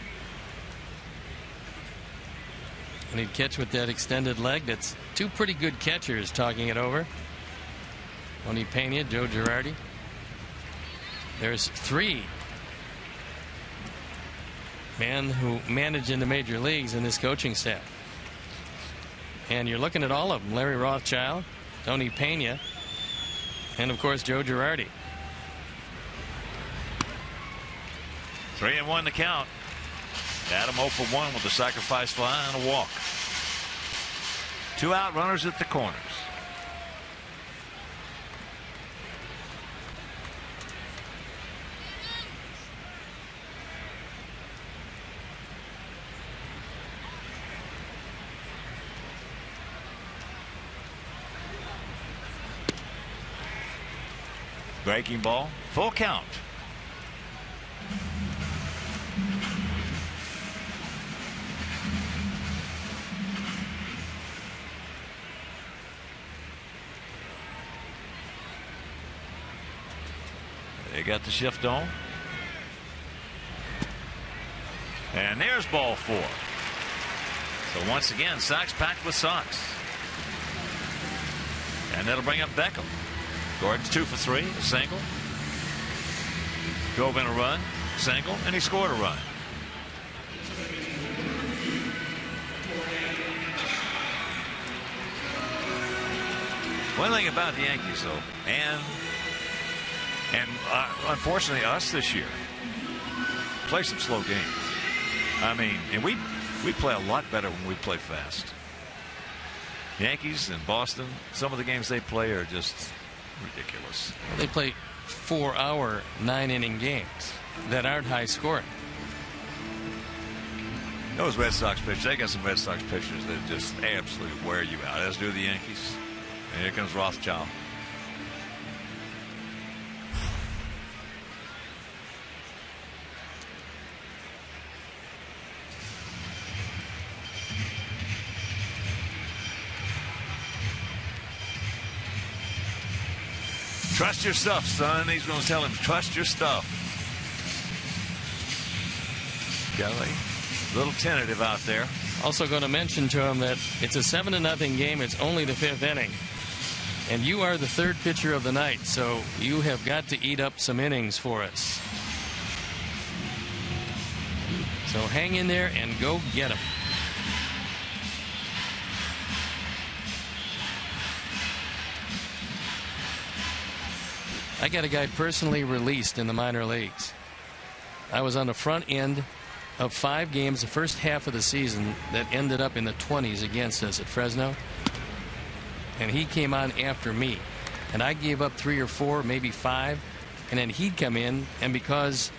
And he'd catch with that extended leg. That's 2 pretty good catchers talking it over. Tony Pena, Joe Girardi. There's 3 men who manage in the major leagues in this coaching staff. And you're looking at all of them. Larry Rothschild, Tony Pena, and, of course, Joe Girardi. 3-1 the count. Adam 0 for 1 with a sacrifice fly and a walk. 2 out, runners at the corners. Breaking ball, full count. They got the shift on. And there's ball 4. So once again, Sox packed with Sox. And that'll bring up Beckham. Gordon's 2 for 3, a single. Drove in a run, single, and he scored a run. One thing about the Yankees, though, and And unfortunately, us this year play some slow games. I mean, and we play a lot better when we play fast. Yankees and Boston, some of the games they play are just ridiculous. They play 4-hour, 9-inning games that aren't high scoring. Those Red Sox pitchers, they got some Red Sox pitchers that just absolutely wear you out, as do the Yankees. And here comes Rothschild. Trust your stuff, son. He's going to tell him, trust your stuff. Kelly, a little tentative out there. Also going to mention to him that it's a 7-0 game. It's only the 5th inning. And you are the 3rd pitcher of the night, so you have got to eat up some innings for us. So hang in there and go get him. I got a guy personally released in the minor leagues. I was on the front end of 5 games the first half of the season that ended up in the 20s against us at Fresno. And he came on after me. And I gave up 3 or 4, maybe 5. And then he'd come in, and because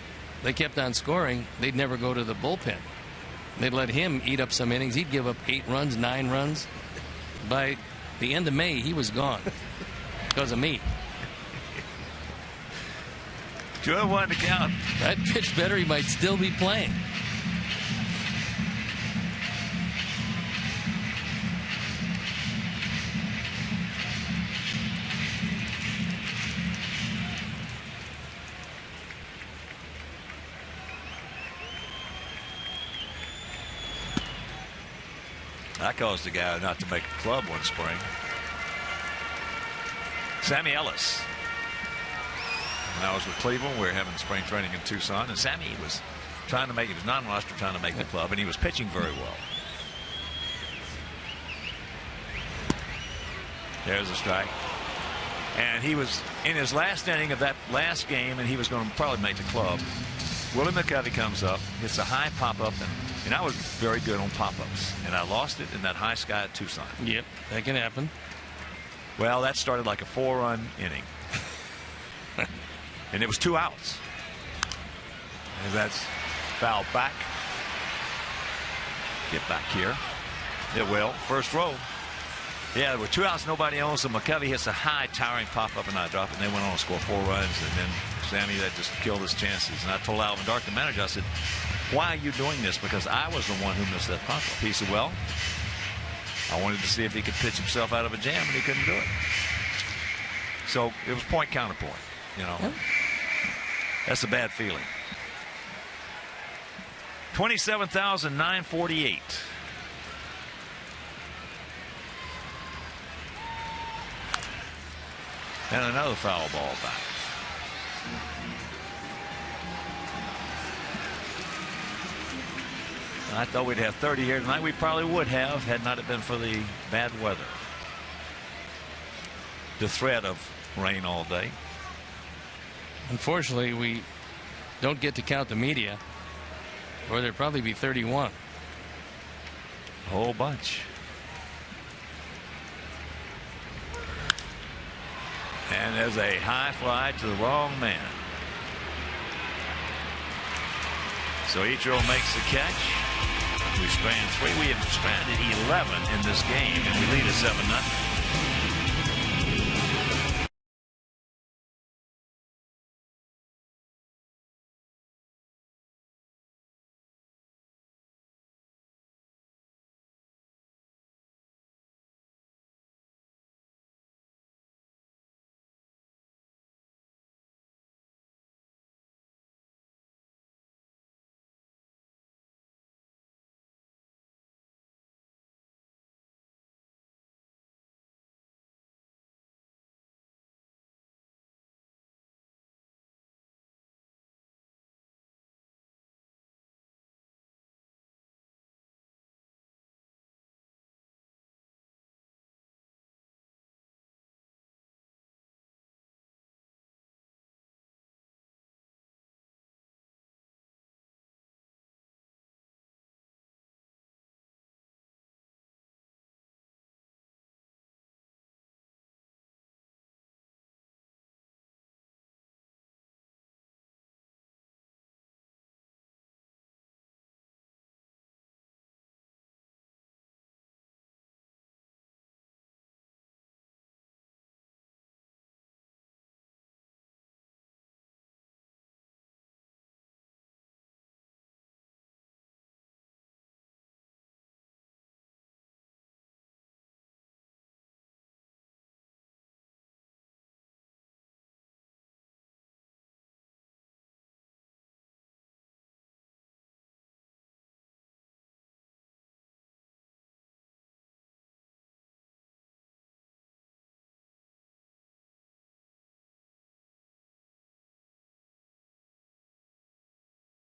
they kept on scoring, they'd never go to the bullpen. They'd let him eat up some innings. He'd give up 8 runs, 9 runs. By the end of May, he was gone because of me. Joe wanted to count. If I'd pitched better, he might still be playing. I caused the guy not to make a club one spring. Sammy Ellis. When I was with Cleveland, we were having spring training in Tucson, and Sammy was trying to make, he was non-roster, trying to make the club, and he was pitching very well. There's a strike. And he was in his last inning of that last game, and he was going to probably make the club. Willie McCovey comes up, hits a high pop-up, and I was very good on pop-ups, and I lost it in that high sky at Tucson. Yep, that can happen. Well, that started like a 4-run inning. And it was 2 outs. And that's fouled back. Get back here. It will. First row. Yeah, there were 2 outs, nobody on, so McCovey hits a high, towering pop-up, and I drop it, and they went on to score 4 runs, and then Sammy, that just killed his chances. And I told Alvin Dark, the manager, I said, why are you doing this? Because I was the one who missed that pop-up. He said, well, I wanted to see if he could pitch himself out of a jam, and he couldn't do it. So it was point counterpoint, you know. Yep. That's a bad feeling. 27,948. And another foul ball back. And I thought we'd have 30 here tonight. We probably would have, had not it been for the bad weather. The threat of rain all day. Unfortunately, we don't get to count the media, or there'd probably be 31. A whole bunch. And there's a high fly to the wrong man. So Ichiro makes the catch. We strand 3. We have stranded 11 in this game, and we lead at 7-0.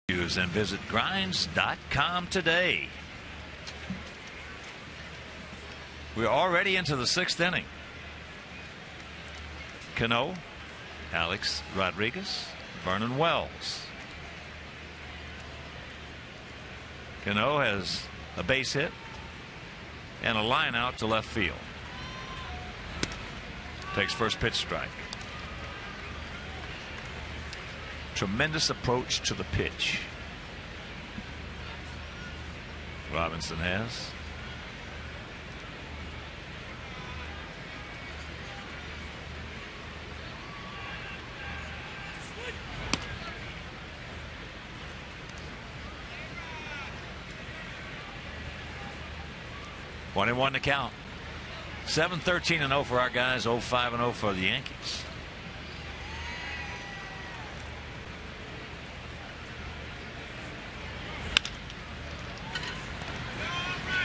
And visit grinds.com today. We're already into the 6th inning. Cano, Alex Rodriguez, Vernon Wells. Cano has a base hit and a line out to left field. Takes first pitch strike. Tremendous approach to the pitch. Robinson has. One and one to count. 7-13-0 for our guys. 0-5-0 for the Yankees.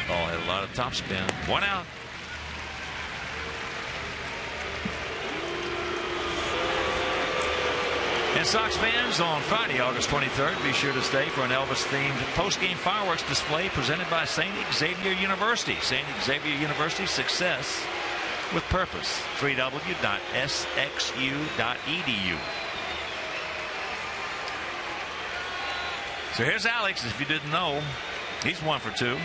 Ball had a lot of topspin. One out. And Sox fans, on Friday, August 23rd, be sure to stay for an Elvis-themed post-game fireworks display presented by St. Xavier University. St. Xavier University, success with purpose. www.sxu.edu. So here's Alex. If you didn't know, he's 1 for 2.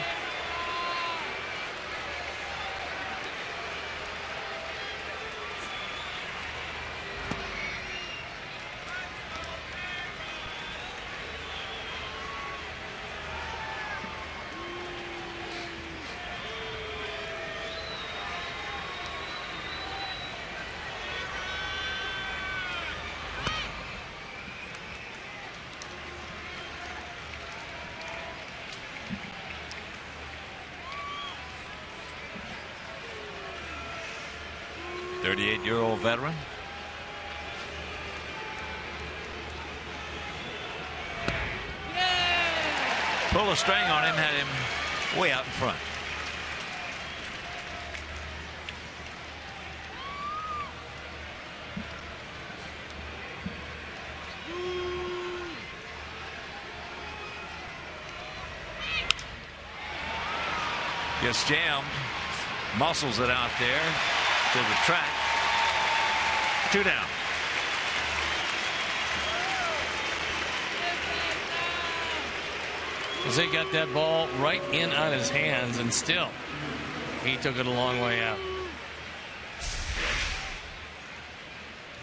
Year-old veteran. Pull a string on him, had him way out in front. Gets jammed, muscles it out there to the track. 2 down. Jose got that ball right in on his hands, and still he took it a long way out.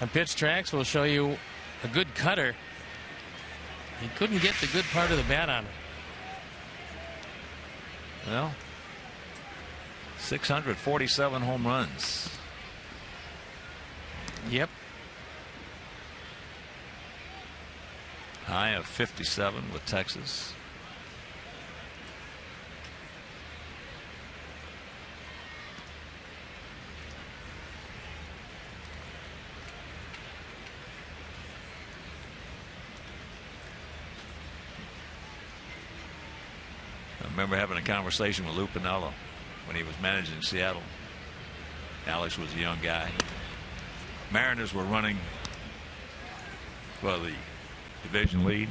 And pitch tracks will show you a good cutter. He couldn't get the good part of the bat on it. Well, 647 home runs. Yep. High of 57 with Texas. I remember having a conversation with Lou Piniella when he was managing Seattle. Alex was a young guy. Mariners were running for the division lead.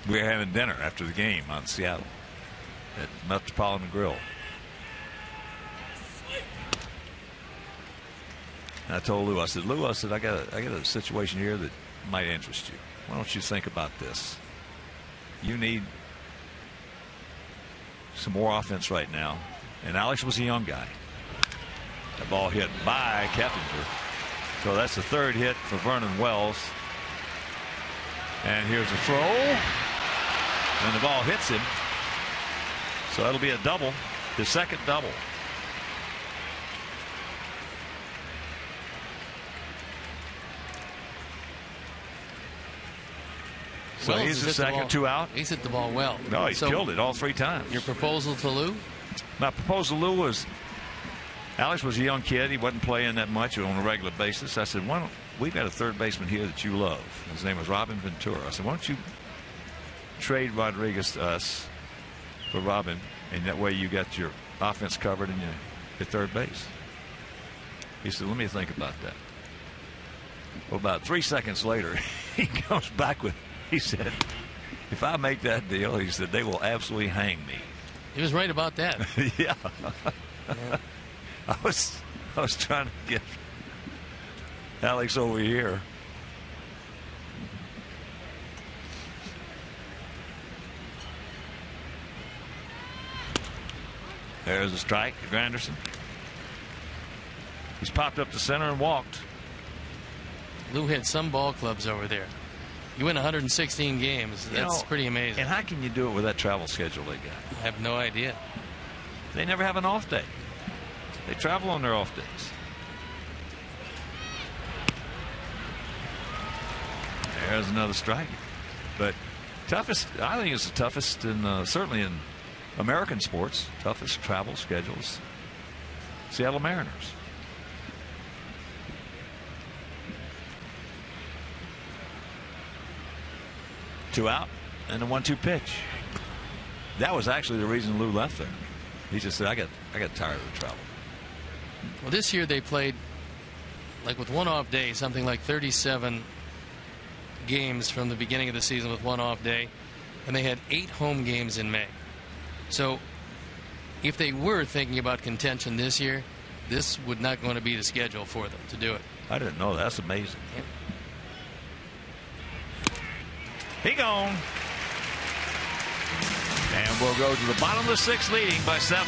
We were having dinner after the game on Seattle at Metropolitan Grill. And I told Lou, I said, I got a situation here that might interest you. Why don't you think about this? You need some more offense right now. And Alex was a young guy. The ball hit by Keppinger. So that's the 3rd hit for Vernon Wells. And here's a throw. And the ball hits him. So that'll be a double. His 2nd double. So Wells he's the 2nd, 2 out. He's hit the ball well. No, he's killed it all 3 times. Your proposal to Lou? My proposal to Lou was, Alex was a young kid. He wasn't playing that much on a regular basis. I said, why don't, we've got a 3rd baseman here that you love. His name was Robin Ventura. I said, why don't you trade Rodriguez to us for Robin, and that way you got your offense covered and your 3rd base. He said, let me think about that. Well, about 3 seconds later, he comes back with, he said, if I make that deal, he said, they will absolutely hang me. He was right about that. Yeah. I was trying to get Alex over here. There's a strike to Granderson. He's popped up the center and walked. Lou had some ball clubs over there. You win 116 games. That's pretty amazing. And how can you do it with that travel schedule they got? I have no idea. They never have an off day. They travel on their off days. There's another strike. But toughest, I think it's the toughest in certainly in American sports, toughest travel schedules. Seattle Mariners. Two out and a 1-2 pitch. That was actually the reason Lou left there. He just said, I got tired of the travel. Well, this year they played, like with one off day, something like 37 games from the beginning of the season with one off day, and they had 8 home games in May. So if they were thinking about contention this year, this would not going to be the schedule for them to do it. I didn't know that. That's amazing. Yep. He gone. And we'll go to the bottom of the 6th, leading by 7.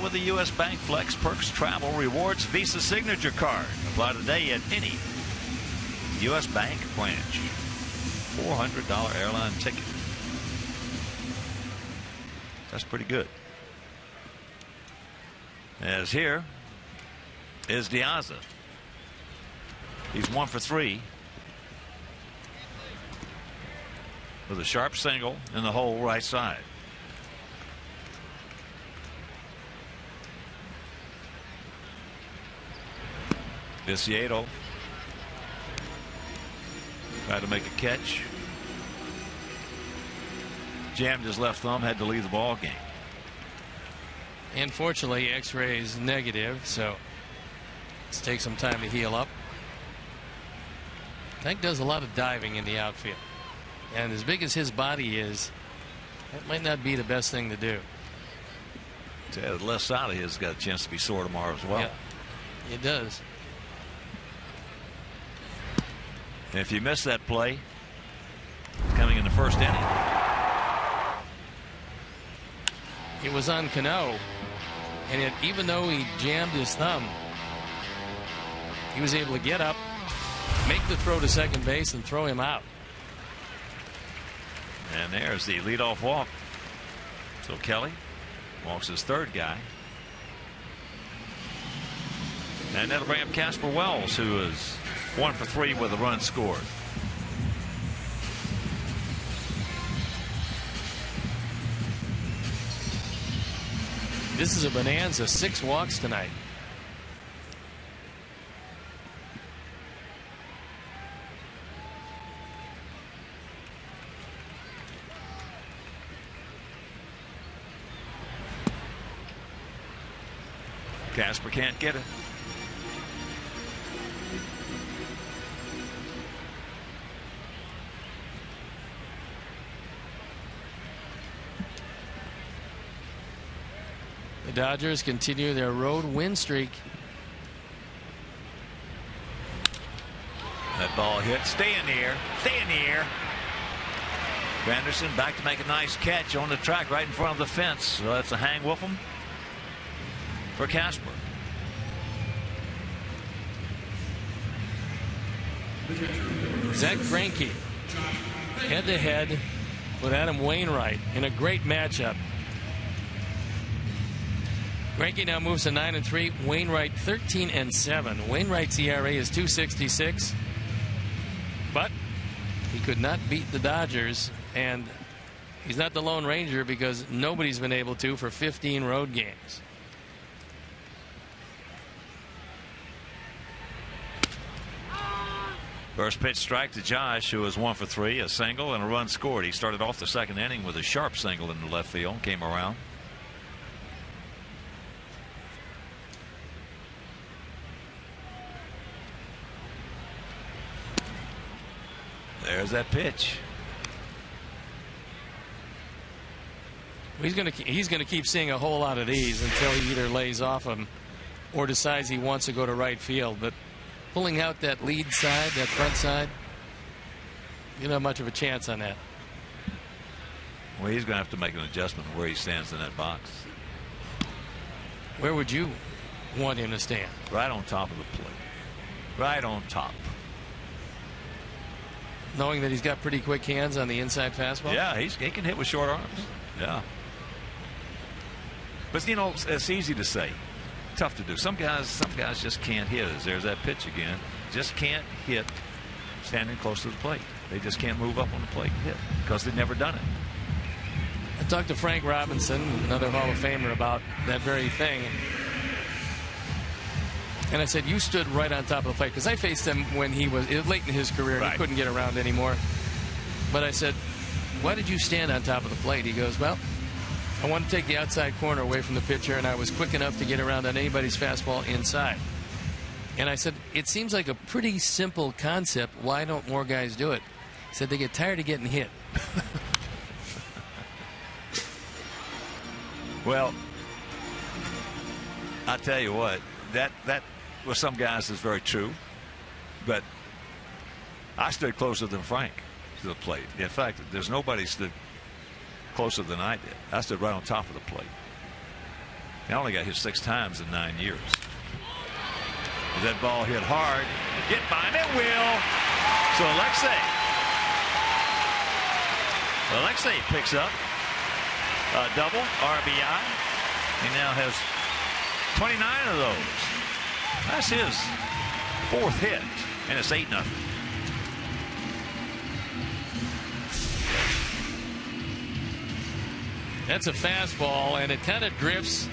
With the U.S. Bank Flex Perks Travel Rewards Visa Signature Card. Apply today at any U.S. Bank branch. $400 airline ticket. That's pretty good. As here is Diaza. He's 1 for 3 with a sharp single in the hole right side. Viciedo tried to make a catch. Jammed his left thumb, had to leave the ball game. Unfortunately, X-ray is negative, so let's take some time to heal up. Tank does a lot of diving in the outfield, and as big as his body is, that might not be the best thing to do. Yeah, the left side of his has got a chance to be sore tomorrow as well. Yeah, it does. And if you miss that play, coming in the first inning. It was on Cano, and even though he jammed his thumb, he was able to get up, make the throw to second base, and throw him out. And there's the leadoff walk. So Kelly walks his third guy. And that'll bring up Casper Wells, who is 1 for 3 with a run scored. This is a bonanza. 6 walks tonight. Casper can't get it. The Dodgers continue their road win streak. That ball hit. Stay in the air. Stay in the air. Granderson back to make a nice catch on the track right in front of the fence. So that's a hang Wolfham for Casper. Zach Greinke head-to-head with Adam Wainwright in a great matchup. Greinke now moves to 9-3. Wainwright 13-7. Wainwright's ERA is 2.66, but he could not beat the Dodgers, and he's not the Lone Ranger because nobody's been able to for 15 road games. First pitch strike to Josh, who was 1 for 3, a single and a run scored. He started off the second inning with a sharp single in the left field, came around. There's that pitch. He's going to keep seeing a whole lot of these until he either lays off them or decides he wants to go to right field. But pulling out that lead side, that front side, you don't have much of a chance on that. Well, he's going to have to make an adjustment where he stands in that box. Where would you want him to stand? Right on top of the plate. Right on top. Knowing that he's got pretty quick hands on the inside fastball? Yeah, he can hit with short arms. Yeah. But, you know, it's easy to say. Tough to do. Some guys just can't hit. There's that pitch again. Just can't hit standing close to the plate. They just can't move up on the plate and hit because they've never done it. I talked to Frank Robinson, another Hall of Famer, about that very thing. And I said, you stood right on top of the plate, because I faced him when he was late in his career and right. He couldn't get around anymore. But I said, why did you stand on top of the plate? He goes, well, I wanted to take the outside corner away from the pitcher, and I was quick enough to get around on anybody's fastball inside. And I said, it seems like a pretty simple concept. Why don't more guys do it? He said, they get tired of getting hit. Well, I tell you what, that with some guys is very true, but I stood closer than Frank to the plate. In fact, there's nobody stood closer than I did. I stood right on top of the plate. I only got hit 6 times in 9 years. That ball hit hard. Get by him, it will. So Alexei picks up a double RBI. He now has 29 of those. That's his 4th hit, and it's 8-0. That's a fastball, and it kind of drifts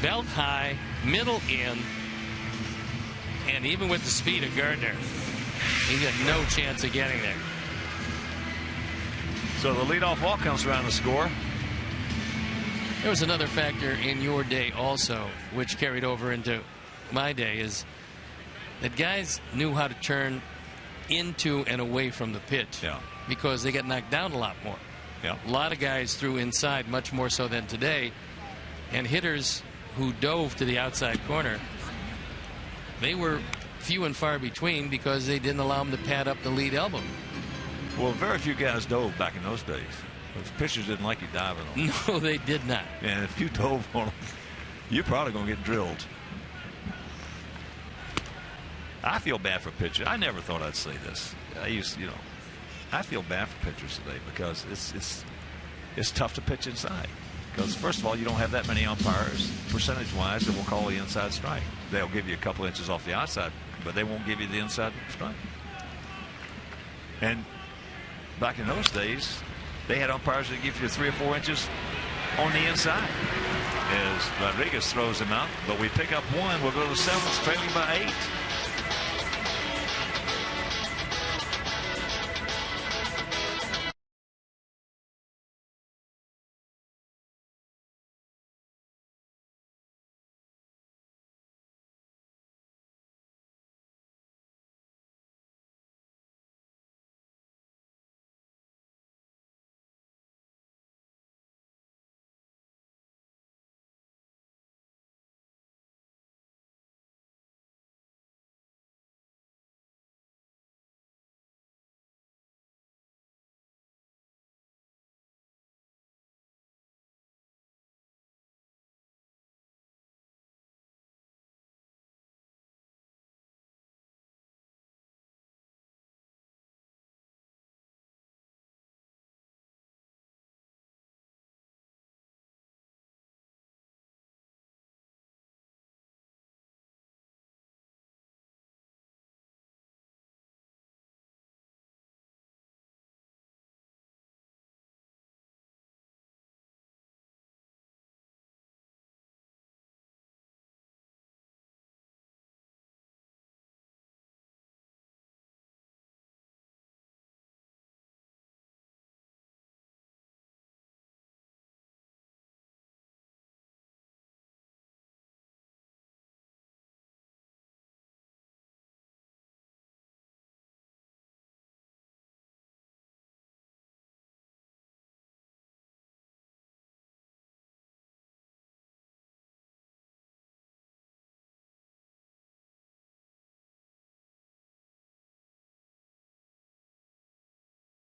belt high, middle in, and even with the speed of Gardner, he got no chance of getting there. So the leadoff walk comes around the score. There was another factor in your day also, which carried over into my day, is that guys knew how to turn into and away from the pitch. Yeah. Because they got knocked down a lot more. Yeah. A lot of guys threw inside much more so than today, and hitters who dove to the outside corner, they were few and far between because they didn't allow them to pad up the lead elbow. Well, very few guys dove back in those days. Those pitchers didn't like you diving on them. No, they did not. And if you dove on them, you're probably going to get drilled. I feel bad for pitchers. I never thought I'd say this. I feel bad for pitchers today because it's tough to pitch inside. Because, first of all, you don't have that many umpires, percentage-wise, that will call the inside strike. They'll give you a couple inches off the outside, but they won't give you the inside strike. And back in those days, they had umpires that give you 3 or 4 inches on the inside. As Rodriguez throws him out, but we pick up 1. We'll go to the 7th, trailing by 8.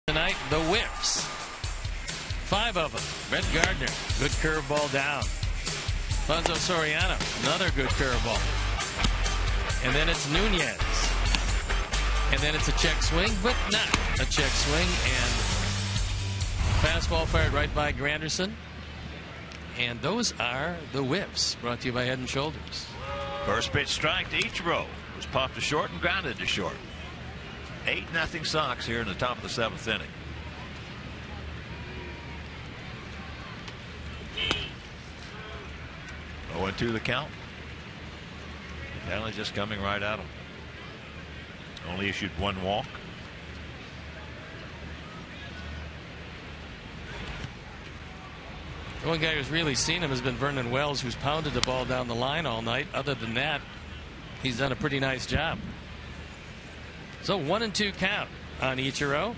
Tonight, the whips. 5 of them. Brett Gardner, good curveball down. Alonso Soriano, another good curveball. And then it's Nunez. And then it's a check swing, but not a check swing. And fastball fired right by Granderson. And those are the whips, brought to you by Head & Shoulders. First pitch strike to Ichiro. Was popped to short and grounded to short. 8-0 Sox here in the top of the 7th inning. Oh, 0-2 the count. Stanley just coming right at him. Only issued 1 walk. The one guy who's really seen him has been Vernon Wells, who's pounded the ball down the line all night. Other than that, he's done a pretty nice job. So 1-2 count on Ichiro.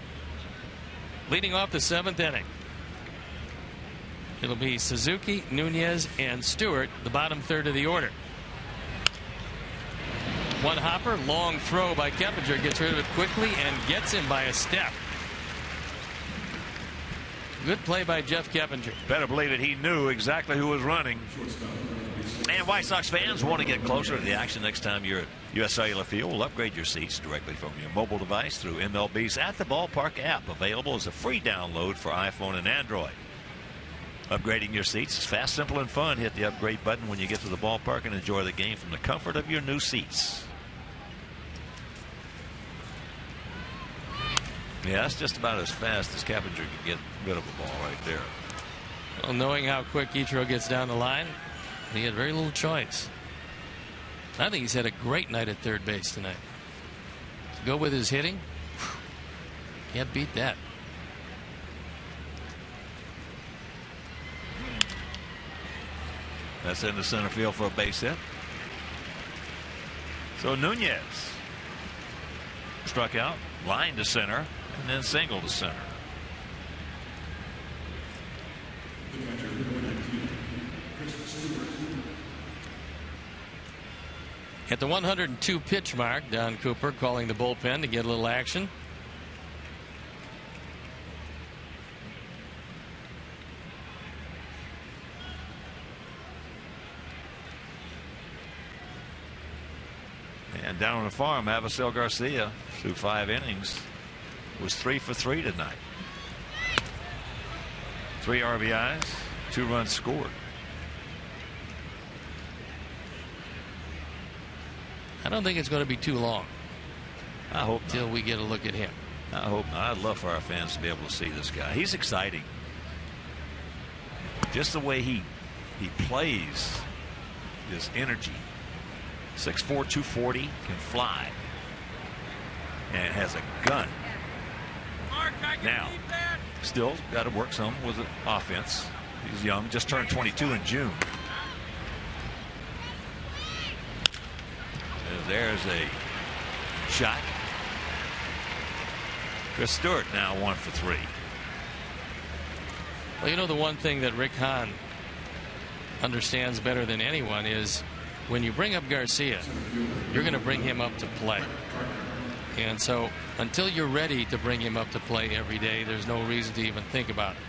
Leading off the 7th inning. It'll be Suzuki, Nunez, and Stewart, the bottom third of the order. One hopper, long throw by Keppinger, gets rid of it quickly and gets him by a step. Good play by Jeff Keppinger. Better believe it, he knew exactly who was running. And White Sox fans want to get closer to the action next time you're at US Cellular Field. We'll upgrade your seats directly from your mobile device through MLB's At the Ballpark app, available as a free download for iPhone and Android. Upgrading your seats is fast, simple, and fun. Hit the upgrade button when you get to the ballpark and enjoy the game from the comfort of your new seats. Yeah, that's just about as fast as Keppinger can get rid of a ball right there. Well, knowing how quick Ichiro gets down the line, he had very little choice. I think he's had a great night at third base tonight. To go with his hitting, can't beat that. That's in the center field for a base hit. So Nunez struck out, line to center, and then single to center. At the 102 pitch mark, Don Cooper calling the bullpen to get a little action. And down on the farm, Avisail Garcia, through 5 innings, was 3 for 3 tonight. 3 RBIs, 2 runs scored. I don't think it's going to be too long. I hope until we get a look at him. I hope not. I'd love for our fans to be able to see this guy. He's exciting. Just the way he plays, his energy. 6'4", 240, can fly, and has a gun. Now, still got to work some with the offense. He's young, just turned 22 in June. There's a shot. Chris Stewart now 1 for 3. Well, you know, the one thing that Rick Hahn understands better than anyone is when you bring up Garcia, you're going to bring him up to play. And so until you're ready to bring him up to play every day, there's no reason to even think about it.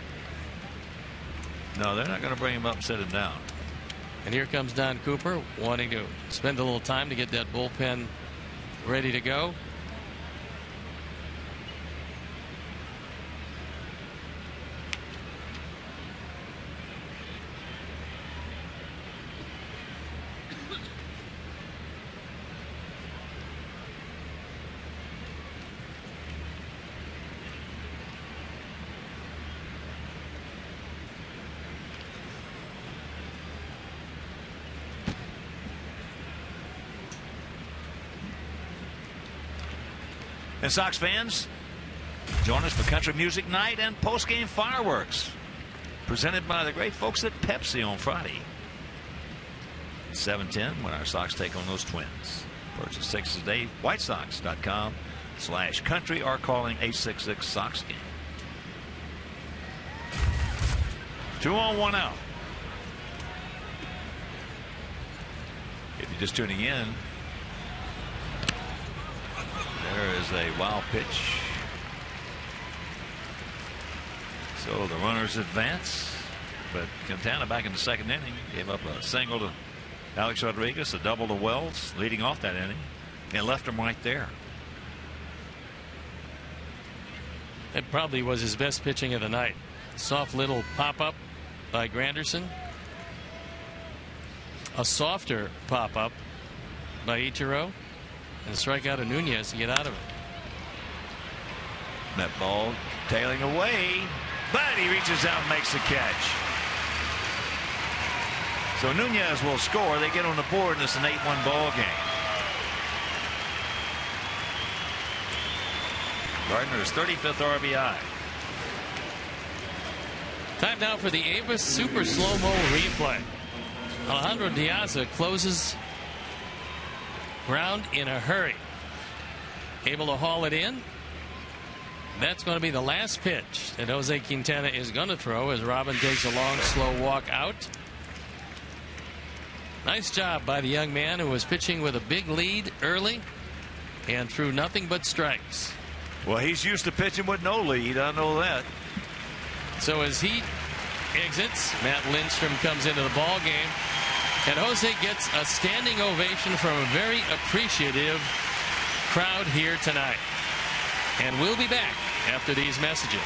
No, they're not going to bring him up and set him down. And here comes Don Cooper wanting to spend a little time to get that bullpen ready to go. And Sox fans, join us for country music night and post-game fireworks, presented by the great folks at Pepsi on Friday. 7:10 when our Sox take on those Twins. Purchase 6 today. WhiteSox.com/country or calling 866-SOX game. 2 on, 1 out. If you're just tuning in, there is a wild pitch. So the runners advance, but Quintana back in the 2nd inning gave up a single to Alex Rodriguez, a double to Wells leading off that inning, and left him right there. That probably was his best pitching of the night. Soft little pop-up by Granderson. A softer pop-up by Ichiro. And strike out of Nunez to get out of it. That ball tailing away, but he reaches out and makes the catch. So Nunez will score. They get on the board, and it's an 8-1 ball game. Gardner's 35th RBI. Time now for the Avis Super Slow-Mo replay. Alejandro Diaza closes ground in a hurry. Able to haul it in. That's going to be the last pitch that Jose Quintana is going to throw as Robin takes a long, slow walk out. Nice job by the young man who was pitching with a big lead early and threw nothing but strikes. Well, he's used to pitching with no lead. I know that. So as he exits, Matt Lindstrom comes into the ball game. And Jose gets a standing ovation from a very appreciative crowd here tonight. And we'll be back after these messages.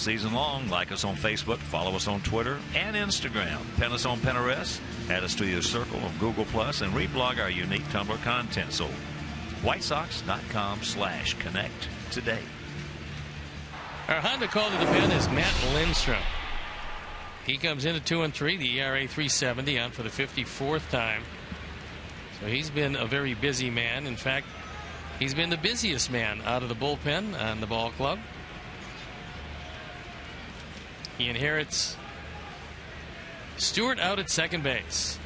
season long. Like us on Facebook, follow us on Twitter and Instagram. Pin us on Pinterest, add us to your circle on Google+, and reblog our unique Tumblr content. So, WhiteSox.com/connect today. Our Honda call to the pen is Matt Lindstrom. He comes in at 2-3, the ERA 370, on for the 54th time. So he's been a very busy man. In fact, he's been the busiest man out of the bullpen on the ball club. He inherits Stewart out at second base,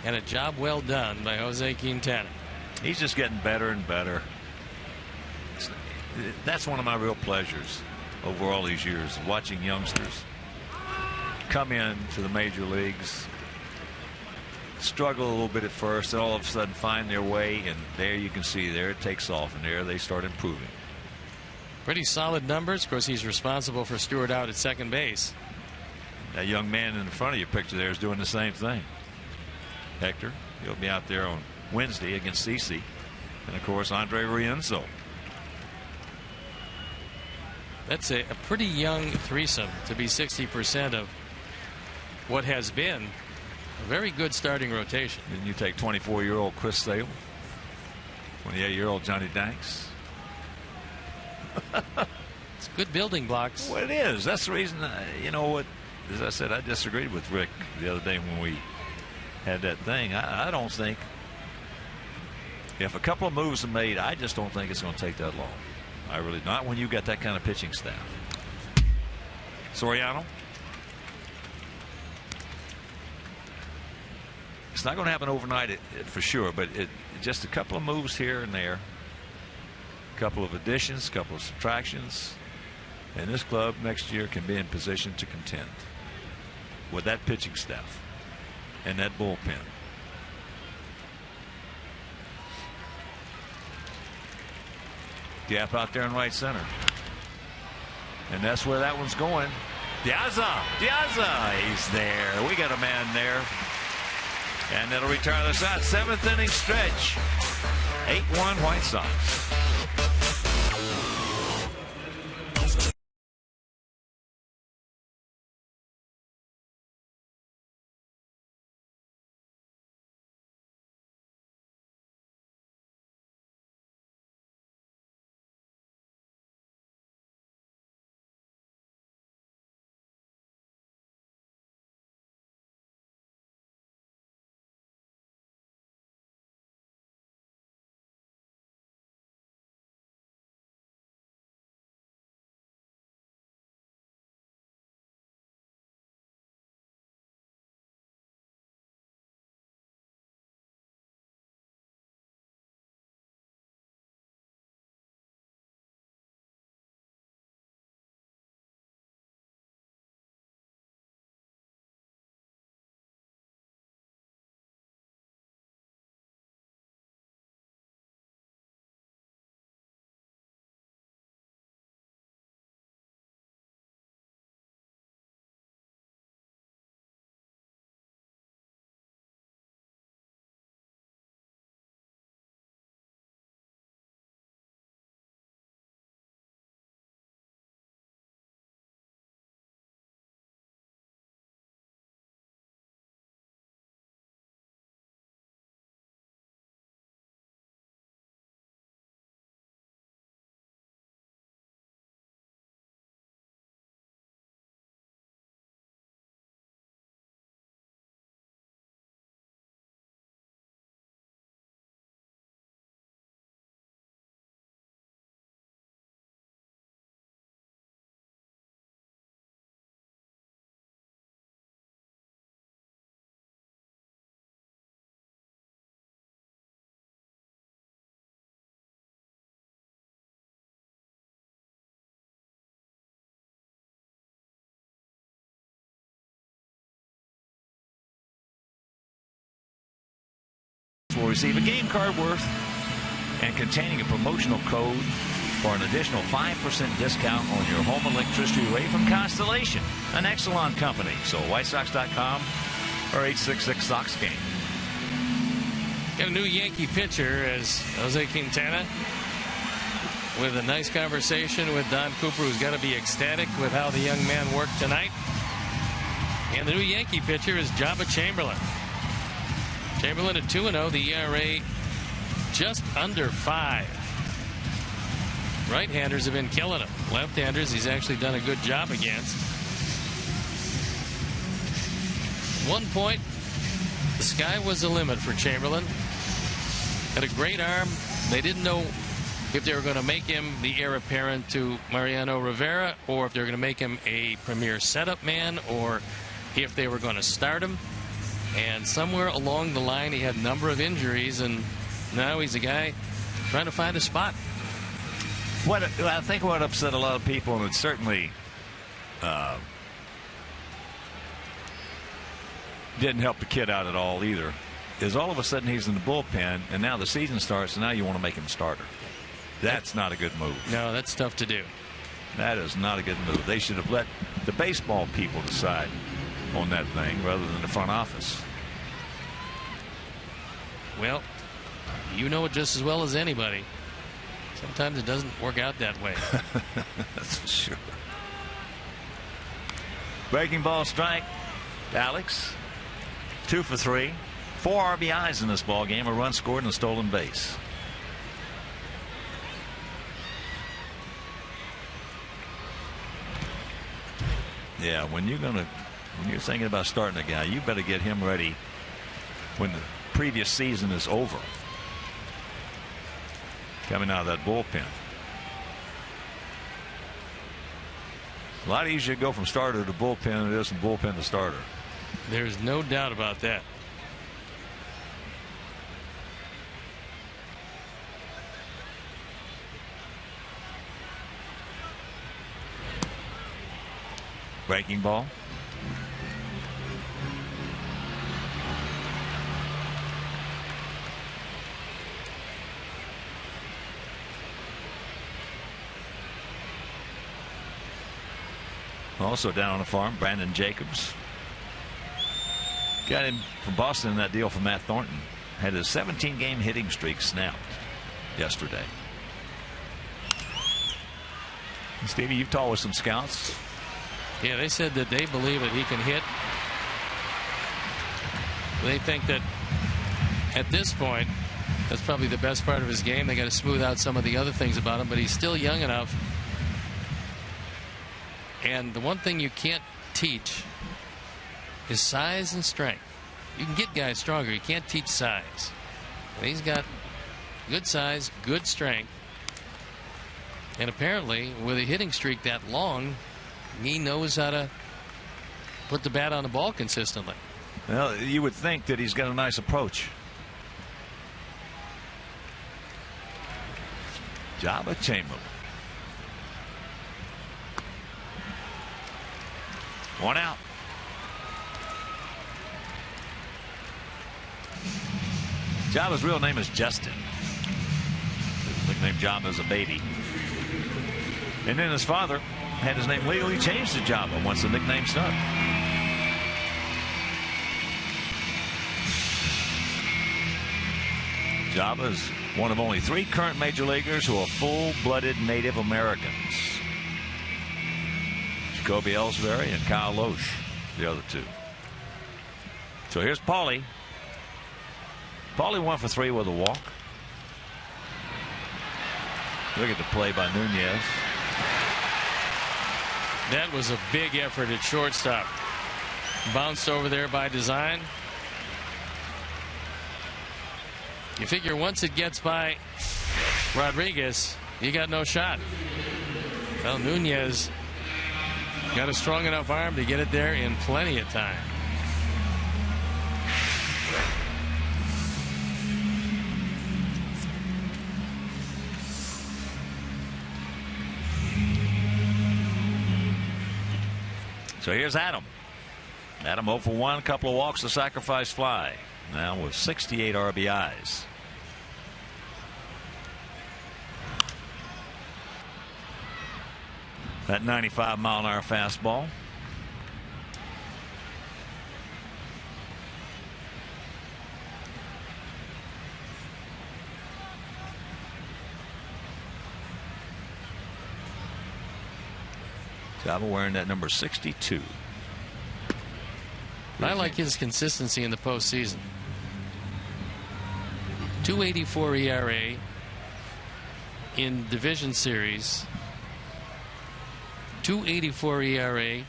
and a job well done by Jose Quintana. He's just getting better and better. That's one of my real pleasures over all these years, watching youngsters come in to the major leagues, struggle a little bit at first, and all of a sudden find their way, and there you can see there it takes off, and there they start improving. Pretty solid numbers. Of course, he's responsible for Stewart out at second base. That young man in the front of your picture there is doing the same thing. Hector, he'll be out there on Wednesday against CC, and of course Andre Rienzo. That's a pretty young threesome to be 60% of what has been a very good starting rotation. Then you take 24-year-old Chris Sale, 28-year-old Johnny Danks. It's good building blocks. Well, it is. That's the reason, you know what, as I said, I disagreed with Rick the other day when we had that thing. I don't think, if a couple of moves are made, I just don't think it's going to take that long. I really, not when you've got that kind of pitching staff. Soriano. It's not going to happen overnight for sure, but just a couple of moves here and there, a couple of additions, a couple of subtractions, and this club next year can be in position to contend with that pitching staff and that bullpen. Gap out there in right center, and that's where that one's going. Diaza, he's there. We got a man there, and that'll return us out. 7th inning stretch, 8-1 White Sox. Will receive a game card worth and containing a promotional code for an additional 5% discount on your home electricity rate from Constellation, an Exelon company. So WhiteSox.com or 866-SOX-GAME. Got a new Yankee pitcher as Jose Quintana with a nice conversation with Don Cooper, who's got to be ecstatic with how the young man worked tonight. And the new Yankee pitcher is Jabba Chamberlain. Chamberlain at 2-0, the ERA just under 5. Right-handers have been killing him. Left-handers he's actually done a good job against. 1 point, the sky was the limit for Chamberlain. Had a great arm. They didn't know if they were going to make him the heir apparent to Mariano Rivera, or if they were going to make him a premier setup man, or if they were going to start him. And somewhere along the line he had a number of injuries, and now he's a guy trying to find a spot. I think what upset a lot of people, and it certainly didn't help the kid out at all either, is all of a sudden he's in the bullpen, and now the season starts, and now you want to make him starter. That's not a good move. No, that's tough to do. That is not a good move. They should have let the baseball people decide on that thing rather than the front office. Well, you know it just as well as anybody. Sometimes it doesn't work out that way. That's for sure. Breaking ball strike. Alex, 2 for 3. 4 RBIs in this ball game. A run scored and a stolen base. Yeah, when you're thinking about starting a guy, you better get him ready when the previous season is over. Coming out of that bullpen. A lot easier to go from starter to bullpen than it is from bullpen to starter. There's no doubt about that. Breaking ball. Also down on the farm, Brandon Jacobs. Got him from Boston in that deal for Matt Thornton. Had a 17-game hitting streak snapped yesterday. Stevie, you've talked with some scouts. Yeah, they said that they believe that he can hit. They think that at this point, that's probably the best part of his game. They got to smooth out some of the other things about him, but he's still young enough. And the one thing you can't teach is size and strength. You can get guys stronger. You can't teach size. And he's got good size, good strength. And apparently, with a hitting streak that long, he knows how to put the bat on the ball consistently. Well, you would think that he's got a nice approach. Jabba Chamberlain. 1 out. Jabba's real name is Justin. His nickname Jabba as a baby. And then his father had his name legally changed to Jabba once the nickname stuck. Jabba is one of only 3 current major leaguers who are full-blooded Native Americans. Jacoby Ellsbury and Kyle Loesch, the other 2. So here's Paulie. Paulie 1 for 3 with a walk. Look at the play by Nunez. That was a big effort at shortstop. Bounced over there by design. You figure once it gets by Rodriguez, you got no shot. Well, Nunez got a strong enough arm to get it there in plenty of time. So here's Adam. Adam 0 for 1, a couple of walks, a sacrifice fly. Now with 68 RBIs. That 95-mile-an-hour fastball. Saba wearing that number 62. I like his consistency in the postseason. 2.84 ERA in division series. 2.84 ERA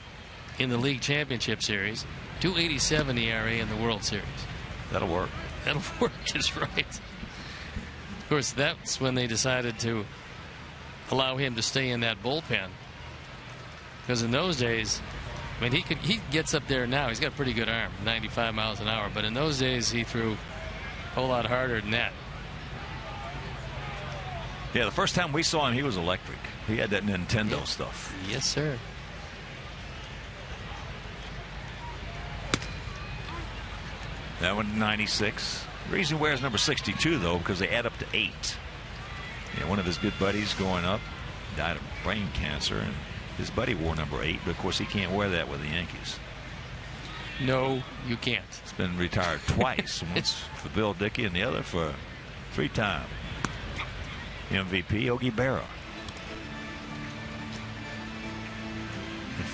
in the league championship series. 2.87 ERA in the World Series. That'll work. That'll work is right. Of course, that's when they decided to allow him to stay in that bullpen. Because in those days, I mean, he gets up there now. He's got a pretty good arm, 95 miles an hour. But in those days, he threw a whole lot harder than that. Yeah, the first time we saw him, he was electric. He had that Nintendo stuff. Yes, sir. That one, 96. The reason he wears number 62, though, because they add up to 8. Yeah, one of his good buddies growing up died of brain cancer, and his buddy wore number 8, but of course he can't wear that with the Yankees. No, you can't. It's been retired twice. Once for Bill Dickey and the other for 3-time MVP Yogi Berra.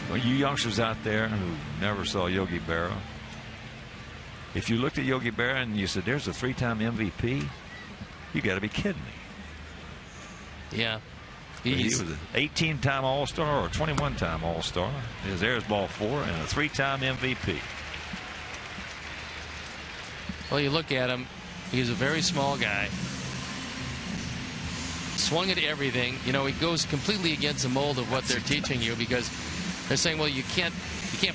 For you youngsters out there who never saw Yogi Berra, if you looked at Yogi Berra and you said, there's a 3-time MVP, you got to be kidding me. Yeah. He was an 18-time All-Star or 21-time All-Star. There's ball 4 and a 3-time MVP. Well, you look at him, he's a very small guy. Swung at everything. You know, he goes completely against the mold of what they're teaching you, because they're saying, well, you can't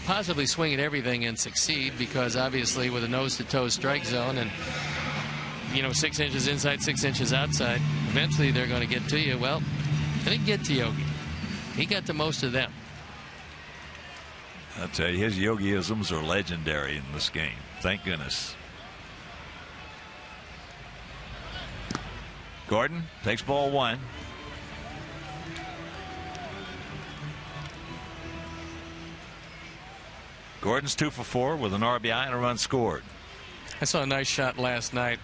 possibly swing at everything and succeed, because obviously with a nose-to-toe strike zone and, you know, 6 inches inside, 6 inches outside, eventually they're going to get to you. Well, they didn't get to Yogi. He got to most of them. I'll tell you, his Yogiisms are legendary in this game. Thank goodness. Gordon takes ball 1. Gordon's 2 for 4 with an RBI and a run scored. I saw a nice shot last night.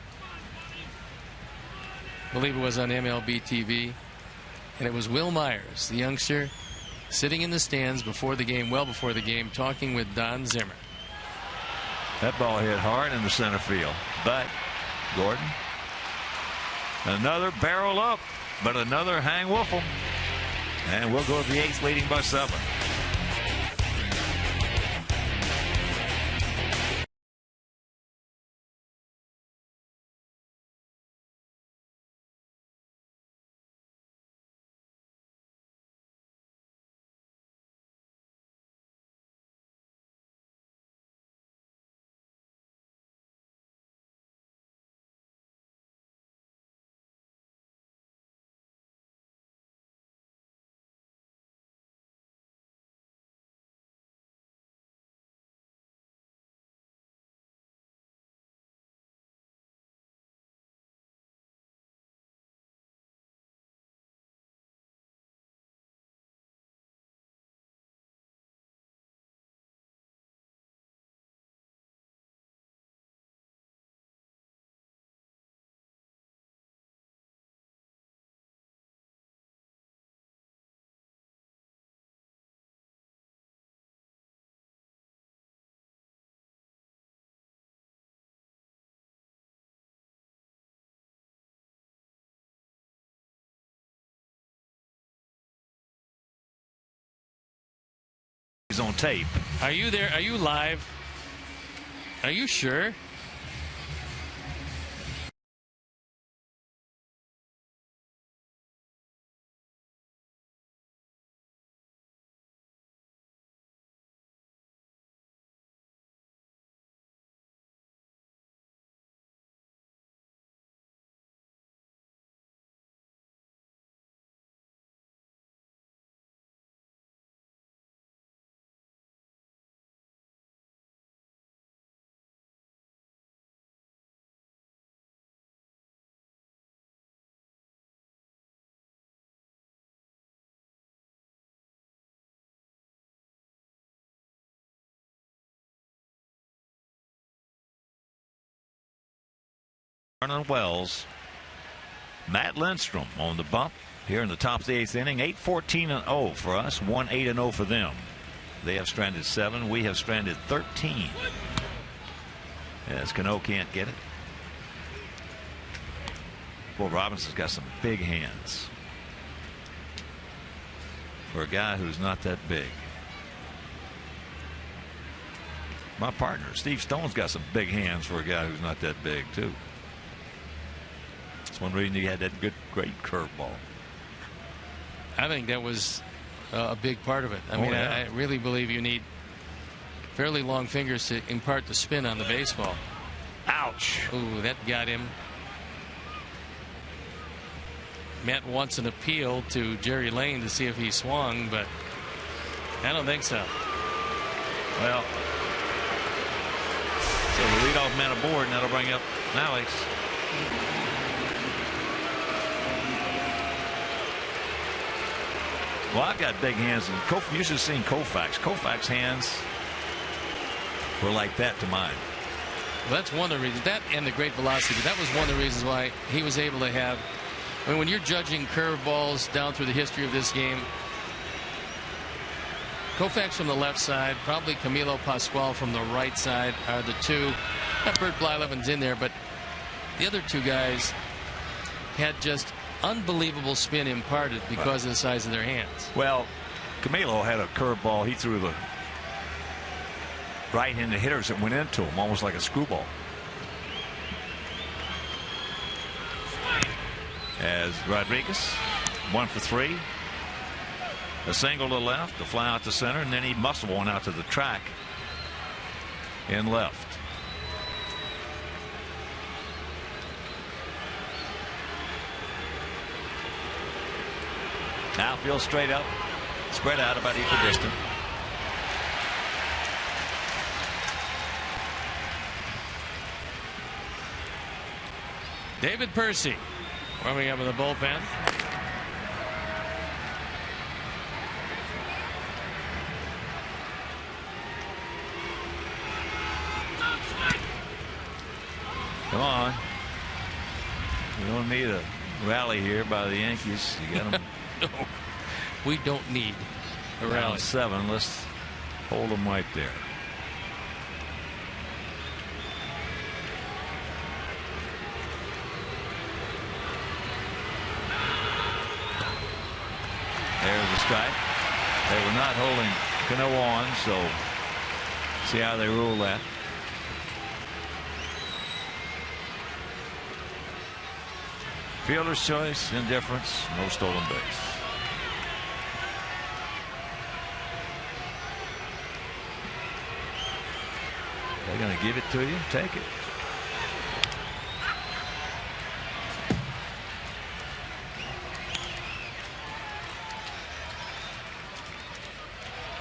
I believe it was on MLB TV. And it was Will Myers, the youngster, sitting in the stands before the game, well before the game, talking with Don Zimmer. That ball hit hard in the center field. But Gordon, another barrel up, but another hang woofle. And we'll go to the 8th, leading by 7. On tape. Are you there? Are you live? Are you sure? Vernon Wells, Matt Lindstrom on the bump here in the top of the 8th inning. 8-14-0 for us, 1-8-0 for them. They have stranded 7. We have stranded 13. As Cano can't get it. Boy, Robinson's got some big hands for a guy who's not that big. My partner, Steve Stone's got some big hands for a guy who's not that big, too. That's one reason he had that great curveball. I think that was a big part of it. I mean, yeah. I really believe you need fairly long fingers to impart the spin on the baseball. Ouch. Ooh, that got him. Matt wants an appeal to Jerry Lane to see if he swung, but I don't think so. Well, so the leadoff man aboard, and that'll bring up Alex. Well, I've got big hands, and you should have seen Koufax. Koufax's hands were like that to mine. Well, that's one of the reasons. That and the great velocity. That was one of the reasons why he was able to have. I mean, when you're judging curveballs down through the history of this game, Koufax from the left side, probably Camilo Pascual from the right side are the two. Bert Blyleven's in there, but the other two guys had just unbelievable spin imparted because of the size of their hands. Well, Camilo had a curveball he threw the right-handed hitters that went into him almost like a screwball. As Rodriguez 1 for 3, a single to left, a fly out to center, and then he muscled one out to the track in left. Outfield straight up, spread out about equal distance. David Percy warming up in the bullpen. Come on. We don't need a rally here by the Yankees. You got them. No, we don't need a rally. Down 7. Let's hold them right there. There's the strike. They were not holding Cano on, so see how they rule that. Fielder's choice, indifference, no stolen base. They're going to give it to you. Take it.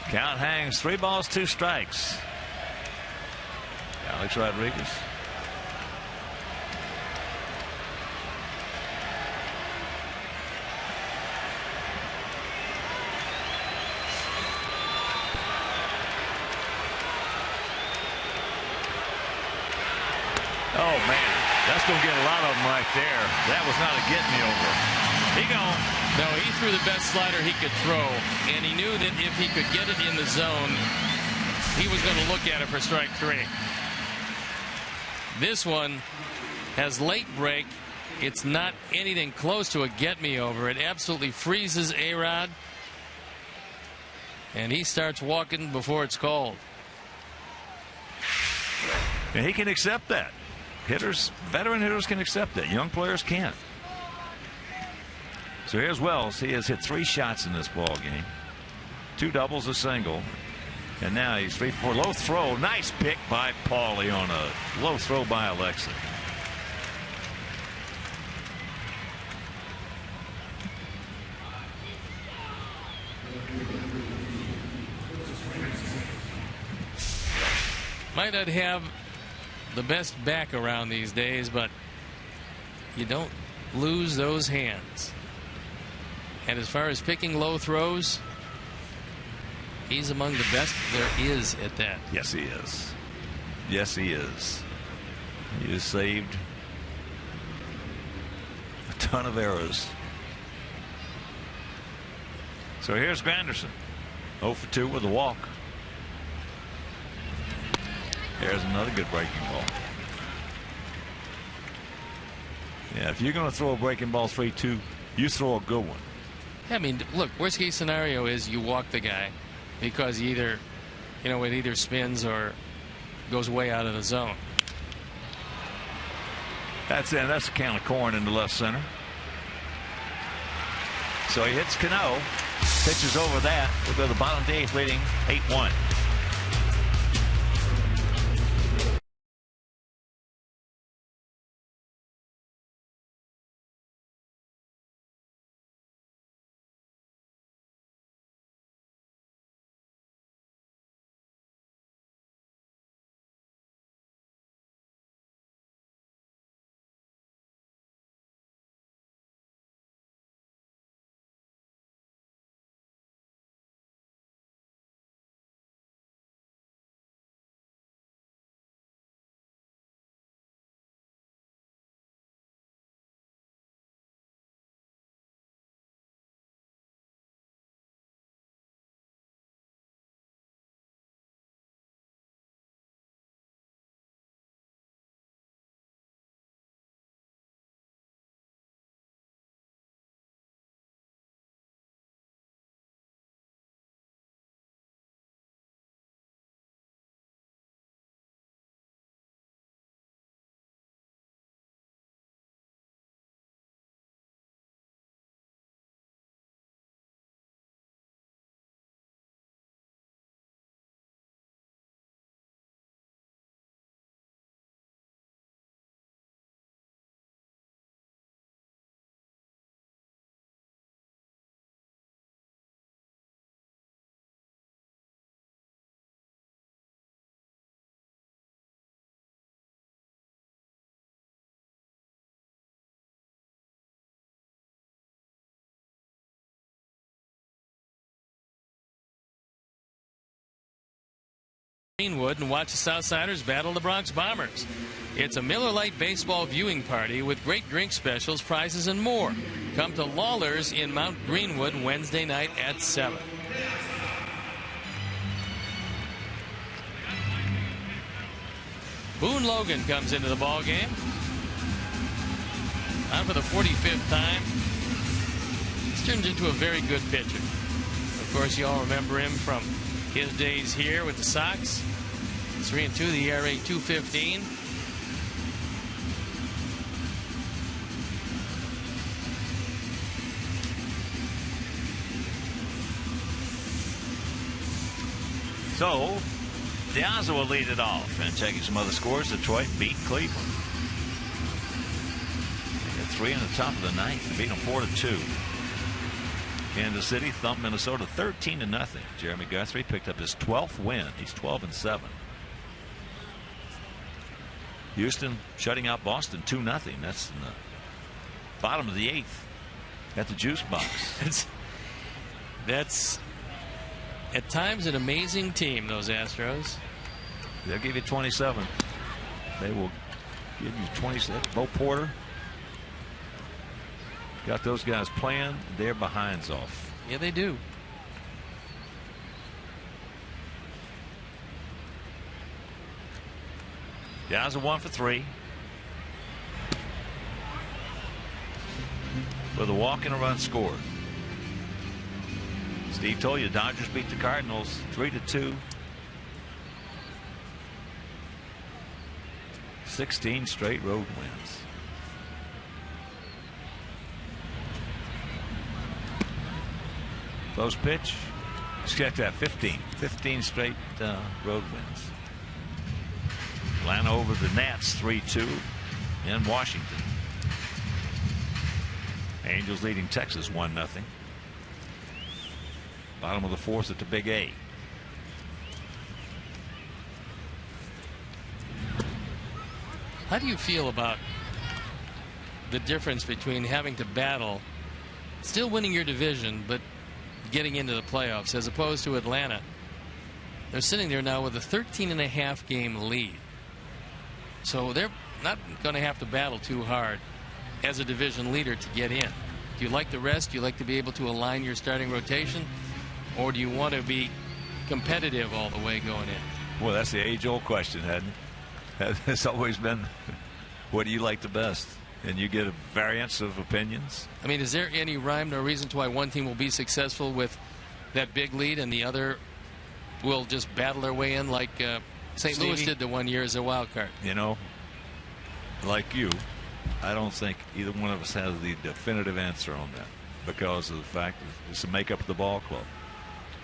Count hangs 3 balls, 2 strikes. Alex Rodriguez. Oh, man, that's going to get a lot of them right there. That was not a get-me-over. He gone. No, he threw the best slider he could throw, and he knew that if he could get it in the zone, he was going to look at it for strike 3. This one has late break. It's not anything close to a get-me-over. It absolutely freezes A-Rod, and he starts walking before it's called. And he can accept that. Hitters, veteran hitters can accept that. Young players can't. So here's Wells. He has hit 3 shots in this ball game. 2 doubles, a single. And now he's 3 for 4. Low throw. Nice pick by Paulie on a low throw by Alexa. Might not have the best back around these days, but you don't lose those hands. And as far as picking low throws, he's among the best there is at that. Yes, he is. Yes, he is. He has saved a ton of errors So here's Granderson, 0 for 2 with a walk. There's another good breaking ball. Yeah, if you're going to throw a breaking ball 3-2, you throw a good one. Yeah, I mean, look, worst case scenario is you walk the guy because he either, it either spins or goes way out of the zone. That's it. That's a can of corn in the left center. So he hits Cano, pitches over that. We'll go to the bottom of the 8th, leading 8-1. Greenwood and watch the Southsiders battle the Bronx Bombers. It's a Miller Lite baseball viewing party with great drink specials, prizes, and more. Come to Lawler's in Mount Greenwood Wednesday night at 7. Boone Logan comes into the ball game. On for the 45th time. This turns into a very good pitcher. Of course, you all remember him from his days here with the Sox. 3-2, the ERA 2.15. So, Diaz will lead it off. And checking some other scores, Detroit beat Cleveland. They got 3 in the top of the 9th. They beat them 4-2. Kansas City thumped Minnesota 13-0. Jeremy Guthrie picked up his 12th win. He's 12-7. Houston shutting out Boston 2-0. That's in the bottom of the 8th at the juice box. That's at times an amazing team, those Astros. They'll give you 27. They will give you 27. Bo Porter got those guys playing their behinds off. Yeah, they do. Guys are 1 for 3. With a walk and a run scored. Steve told you Dodgers beat the Cardinals 3-2. 16 straight road wins. Close pitch. Let's get that 15 straight road wins. Atlanta over the Nats 3-2 in Washington. Angels leading Texas 1-0. Bottom of the 4th at the Big A. How do you feel about the difference between having to battle, still winning your division, but getting into the playoffs, as opposed to Atlanta? They're sitting there now with a 13.5 game lead. So they're not going to have to battle too hard as a division leader to get in. Do you like the rest? Do you like to be able to align your starting rotation? Or do you want to be competitive all the way going in? Well, that's the age-old question, hasn't it? It's always been, what do you like the best? And you get a variance of opinions. I mean, is there any rhyme or reason to why one team will be successful with that big lead and the other will just battle their way in like St. Louis did the one year as a wild card? You know, like you, I don't think either one of us has the definitive answer on that because of the fact that it's the makeup of the ball club.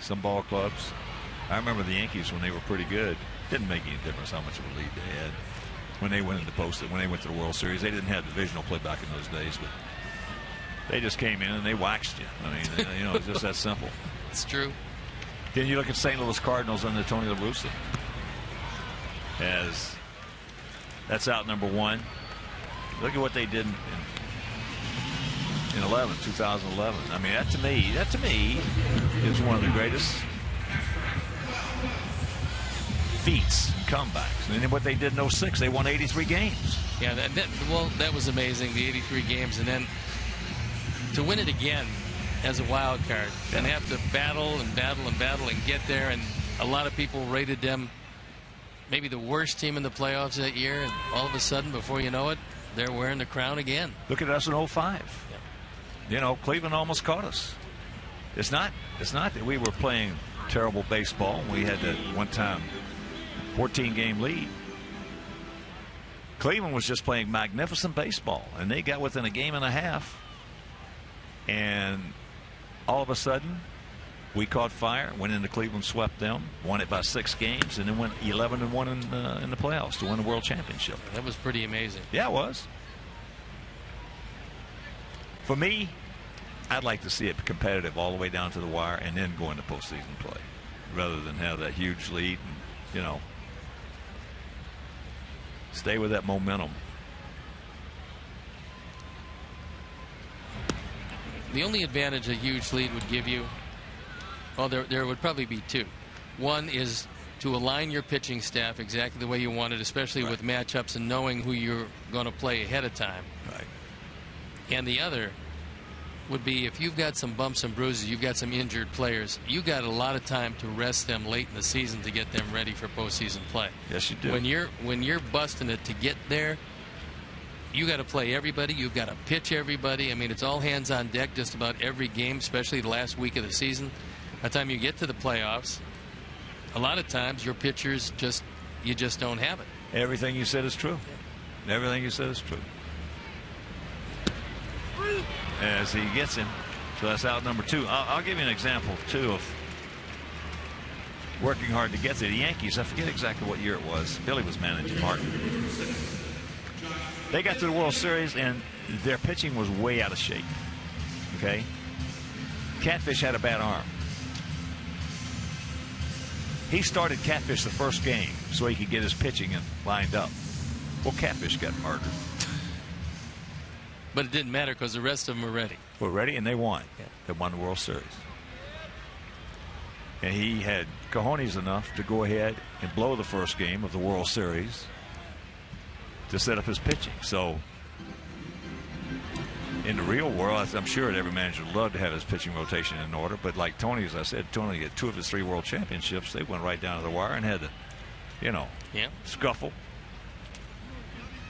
Some ball clubs, I remember the Yankees when they were pretty good, didn't make any difference how much of a lead they had. When they went into when they went to the World Series, they didn't have divisional play back in those days, but they just came in and they waxed you. I mean, you know, it's just that simple. It's true. Then you look at St. Louis Cardinals under Tony La Russa. As that's out number one. Look at what they did in 2011. I mean, that to me is one of the greatest feats, comebacks. And then what they did in 06, they won 83 games. Yeah, that was amazing, the 83 games. And then to win it again as a wild card and have to battle and battle and battle and get there. And a lot of people rated them maybe the worst team in the playoffs that year. And all of a sudden, before you know it, they're wearing the crown again. Look at us in 05. Yep. You know, Cleveland almost caught us. It's not that we were playing terrible baseball. We had that one time 14-game lead. Cleveland was just playing magnificent baseball, and they got within a game and a half. And all of a sudden, we caught fire, went into Cleveland, swept them, won it by 6 games, and then went 11-1 in the playoffs to win the World Championship. That was pretty amazing. Yeah, it was. For me, I'd like to see it competitive all the way down to the wire and then go into postseason play, rather than have that huge lead and, you know, stay with that momentum. The only advantage a huge lead would give you, well, there would probably be two. One is to align your pitching staff exactly the way you want it, especially with matchups and knowing who you're going to play ahead of time. Right. And the other would be if you've got some bumps and bruises, you've got some injured players, you got a lot of time to rest them late in the season to get them ready for postseason play. Yes, you do. When you're busting it to get there, you got to play everybody. You've got to pitch everybody. I mean, it's all hands on deck just about every game, especially the last week of the season. By the time you get to the playoffs, a lot of times your pitchers you just don't have it. Everything you said is true. Everything you said is true. As he gets him, so that's out number 2. I'll give you an example too of working hard to get there. The Yankees, I forget exactly what year it was. Billy was managing Martin. They got to the World Series and their pitching was way out of shape. Okay, Catfish had a bad arm. He started Catfish the first game so he could get his pitching lined up. Well, Catfish got murdered. But it didn't matter because the rest of them were ready. Were ready, and they won. Yeah. They won the World Series. And he had cojones enough to go ahead and blow the first game of the World Series to set up his pitching. So, in the real world, I'm sure that every manager would love to have his pitching rotation in order. But like Tony, as I said, Tony had 2 of his 3 World Championships. They went right down to the wire and had to, you know, scuffle.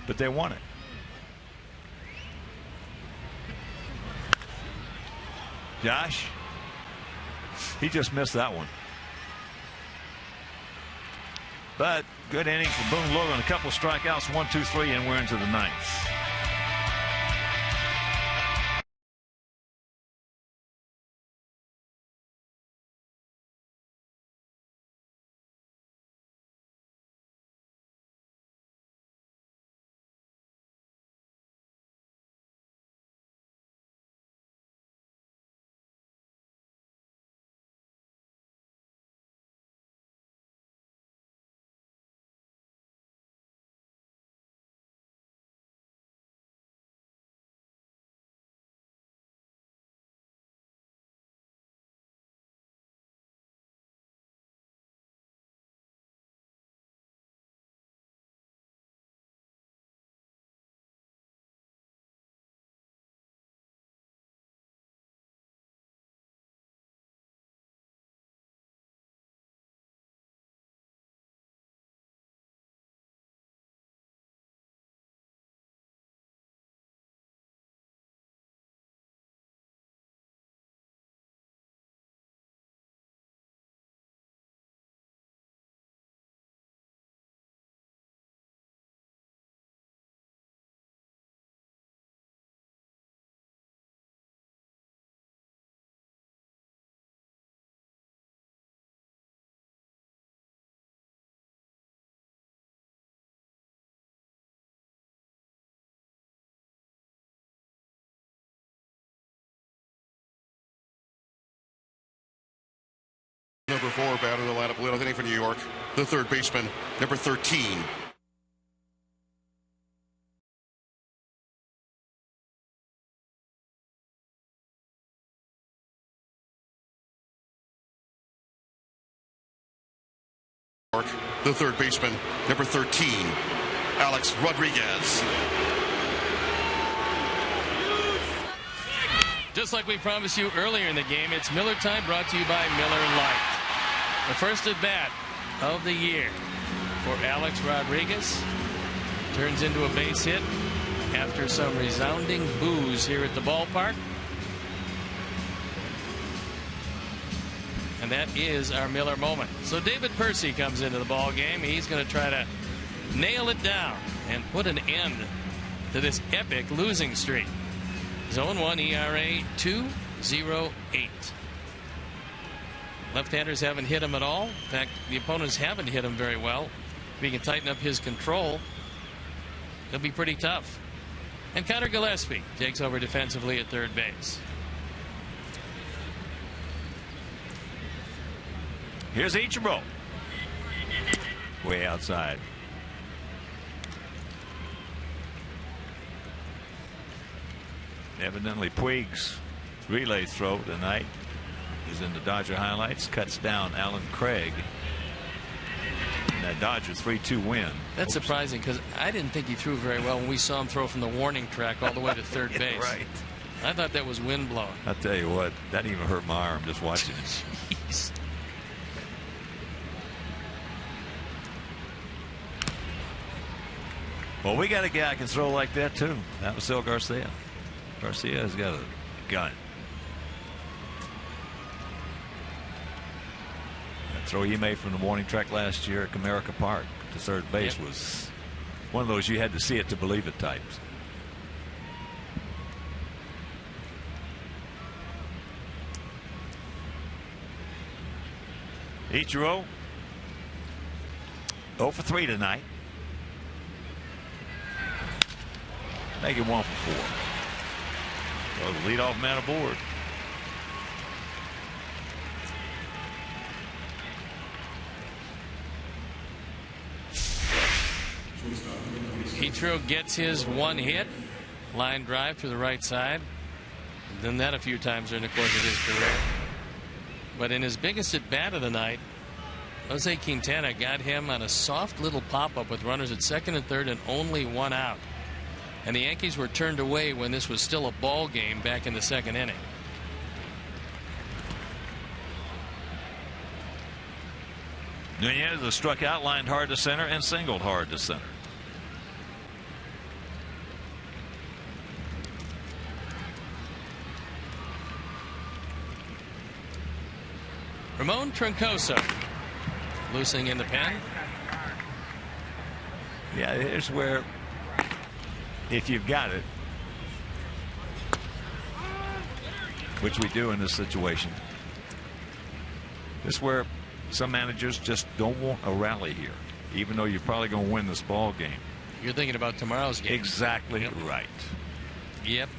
But they won it. Josh, he just missed that one. But good inning for Boone Logan. A couple of strikeouts, 1, 2, 3, and we're into the 9th. number 4, batting in the lineup. Leadoff inning for New York, the third baseman, number 13. The third baseman, number 13, Alex Rodriguez. Just like we promised you earlier in the game, it's Miller time, brought to you by Miller Lite. The first at bat of the year for Alex Rodriguez turns into a base hit after some resounding boos here at the ballpark. And that is our Miller moment. So David Percy comes into the ball game. He's going to try to nail it down and put an end to this epic losing streak. 0-1 ERA, 2.08. Left-handers haven't hit him at all. In fact, the opponents haven't hit him very well. If he can tighten up his control, it'll be pretty tough. And Connor Gillespie takes over defensively at third base. Here's Ichiro. Way outside. Evidently Puig's relay throw tonight is in the Dodger highlights. Cuts down Alan Craig. And that Dodger 3-2 win. That's surprising, because I didn't think he threw very well when we saw him throw from the warning track all the way to third base. Right. I thought that was wind blowing. I'll tell you what, that even hurt my arm just watching it. Jeez. Well, we got a guy who can throw like that too. That was Sil Garcia. Garcia has got a gun. That throw he made from the warning track last year at Comerica Park to third base was one of those you had to see it to believe it types. Ichiro 0 for 3 tonight. Make it 1 for 4. So the leadoff man aboard. Ichiro gets his one hit, line drive to the right side. Done that a few times during the course of his career. But in his biggest at bat of the night, Jose Quintana got him on a soft little pop-up with runners at second and third and only one out. And the Yankees were turned away when this was still a ball game back in the second inning. Nunez has struck out, lined hard to center, and singled hard to center. Ramon Troncoso loosing in the pen. Yeah, here's where, if you've got it, which we do in this situation, this is where some managers just don't want a rally here, even though you're probably going to win this ball game. You're thinking about tomorrow's game. Exactly right. Yep.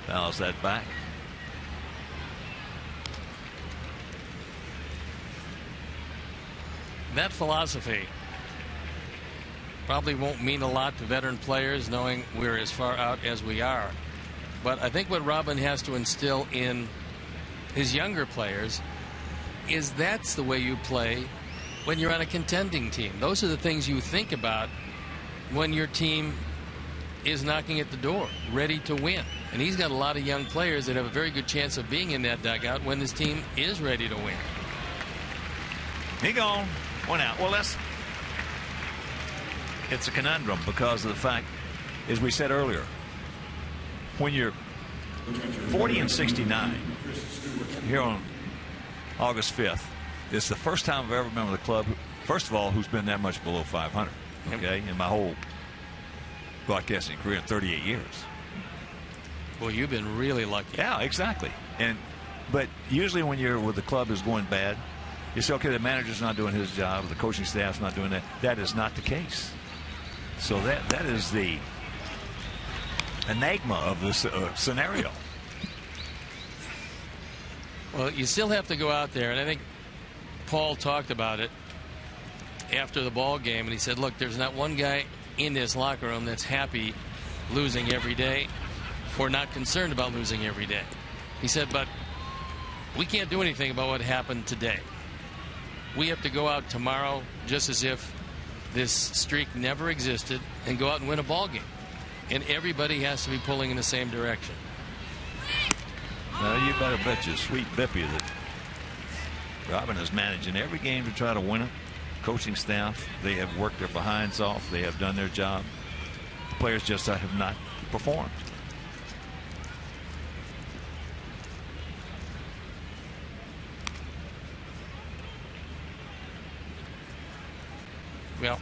Fouls that back. That philosophy probably won't mean a lot to veteran players, knowing we're as far out as we are. But I think what Robin has to instill in his younger players is that's the way you play when you're on a contending team. Those are the things you think about when your team is knocking at the door, ready to win. And he's got a lot of young players that have a very good chance of being in that dugout when this team is ready to win. He gone. One out. Well, it's a conundrum because of the fact, as we said earlier, when you're 40 and 69 here on August 5th, it's the first time I've ever been with a club, first of all, who's been that much below 500, okay, in my whole broadcasting career in 38 years. Well, you've been really lucky. Yeah, exactly. But usually when you're with the club is going bad, you say, okay, the manager's not doing his job, the coaching staff's not doing that. That is not the case. So that is the enigma of this scenario. Well, you still have to go out there, and I think Paul talked about it after the ball game, and he said, look, there's not one guy in this locker room that's happy losing every day or not concerned about losing every day. He said, but we can't do anything about what happened today. We have to go out tomorrow just as if this streak never existed and go out and win a ball game. And everybody has to be pulling in the same direction. Well, you better bet your sweet Bippy that Robin is managing every game to try to win it. Coaching staff, they have worked their behinds off. They have done their job. The players just have not performed. Well,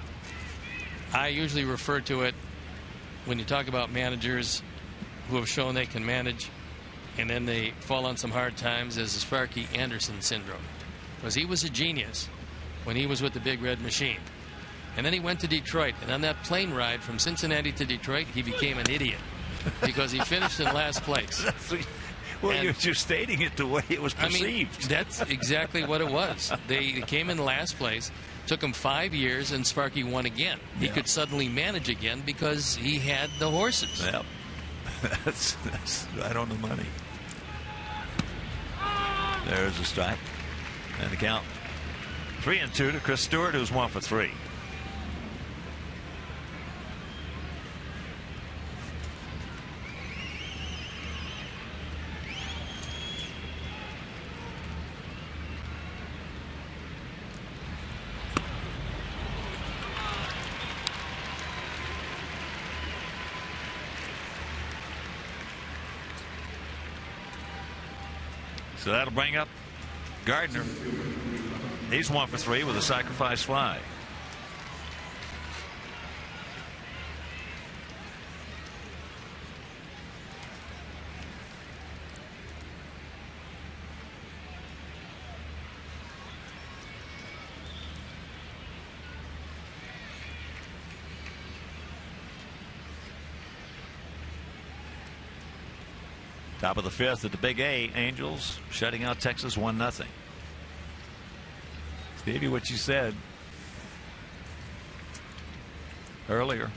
I usually refer to it when you talk about managers who have shown they can manage and then they fall on some hard times as the Sparky Anderson syndrome. Because he was a genius when he was with the Big Red Machine. And then he went to Detroit, and on that plane ride from Cincinnati to Detroit, he became an idiot because he finished in last place. Well, you're stating it the way it was perceived. I mean, that's exactly what it was. They came in last place. Took him 5 years, and Sparky won again. He could suddenly manage again because he had the horses. Yep. That's right on the money. There's a strike. And the count 3-2 to Chris Stewart, who's 1 for 3. So that'll bring up Gardner. He's 1 for 3 with a sacrifice fly. Top of the 5th at the Big A. Angels shutting out Texas 1-0. Stevie, what you said earlier,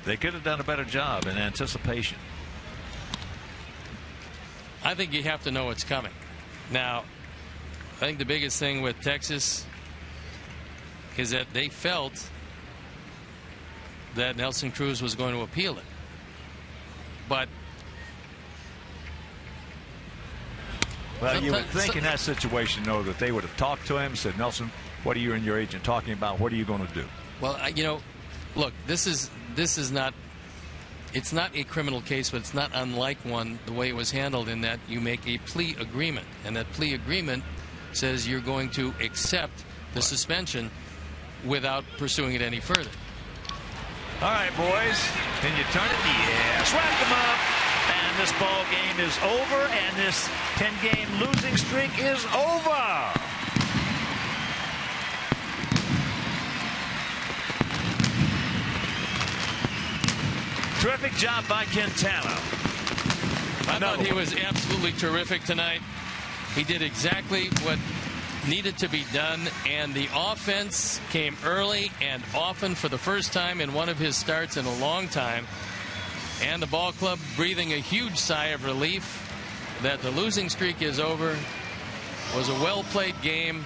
they could have done a better job in anticipation. I think you have to know what's coming. Now, I think the biggest thing with Texas is that they felt that Nelson Cruz was going to appeal it. But well, you would think in that situation, though, that they would have talked to him, said, Nelson, what are you and your agent talking about? What are you going to do? Well, you know, look, this is not, it's not a criminal case, but it's not unlike one the way it was handled, in that you make a plea agreement, and that plea agreement says you're going to accept the suspension without pursuing it any further. All right, boys. Can you turn it? Yes. Wrap them up. And this ball game is over. And this 10-game losing streak is over. Terrific job by Quintana. I thought he was absolutely terrific tonight. He did exactly what needed to be done, and the offense came early and often for the first time in one of his starts in a long time, and the ball club breathing a huge sigh of relief that the losing streak is over. It was a well-played game,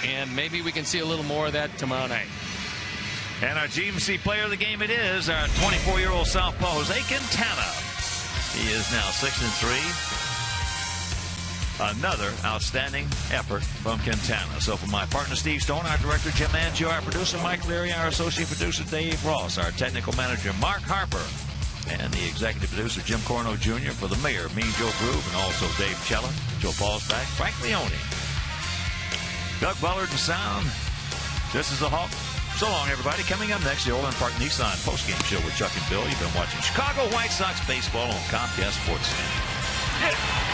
and maybe we can see a little more of that tomorrow night. And our GMC player of the game, it is our 24-year-old southpaw, Jose Quintana. He is now 6-3. Another outstanding effort from Quintana. So for my partner Steve Stone, our director Jim Angio, our producer Mike Leary, our associate producer Dave Ross, our technical manager Mark Harper, and the executive producer Jim Corno Jr. for the mayor, Mean Joe Groove, and also Dave Chella, Joe Paulsback, Frank Leone, Doug Bullard and sound. This is the Hawk. So long, everybody. Coming up next, the Orland Park Nissan postgame show with Chuck and Bill. You've been watching Chicago White Sox baseball on Comcast Sports. Yeah.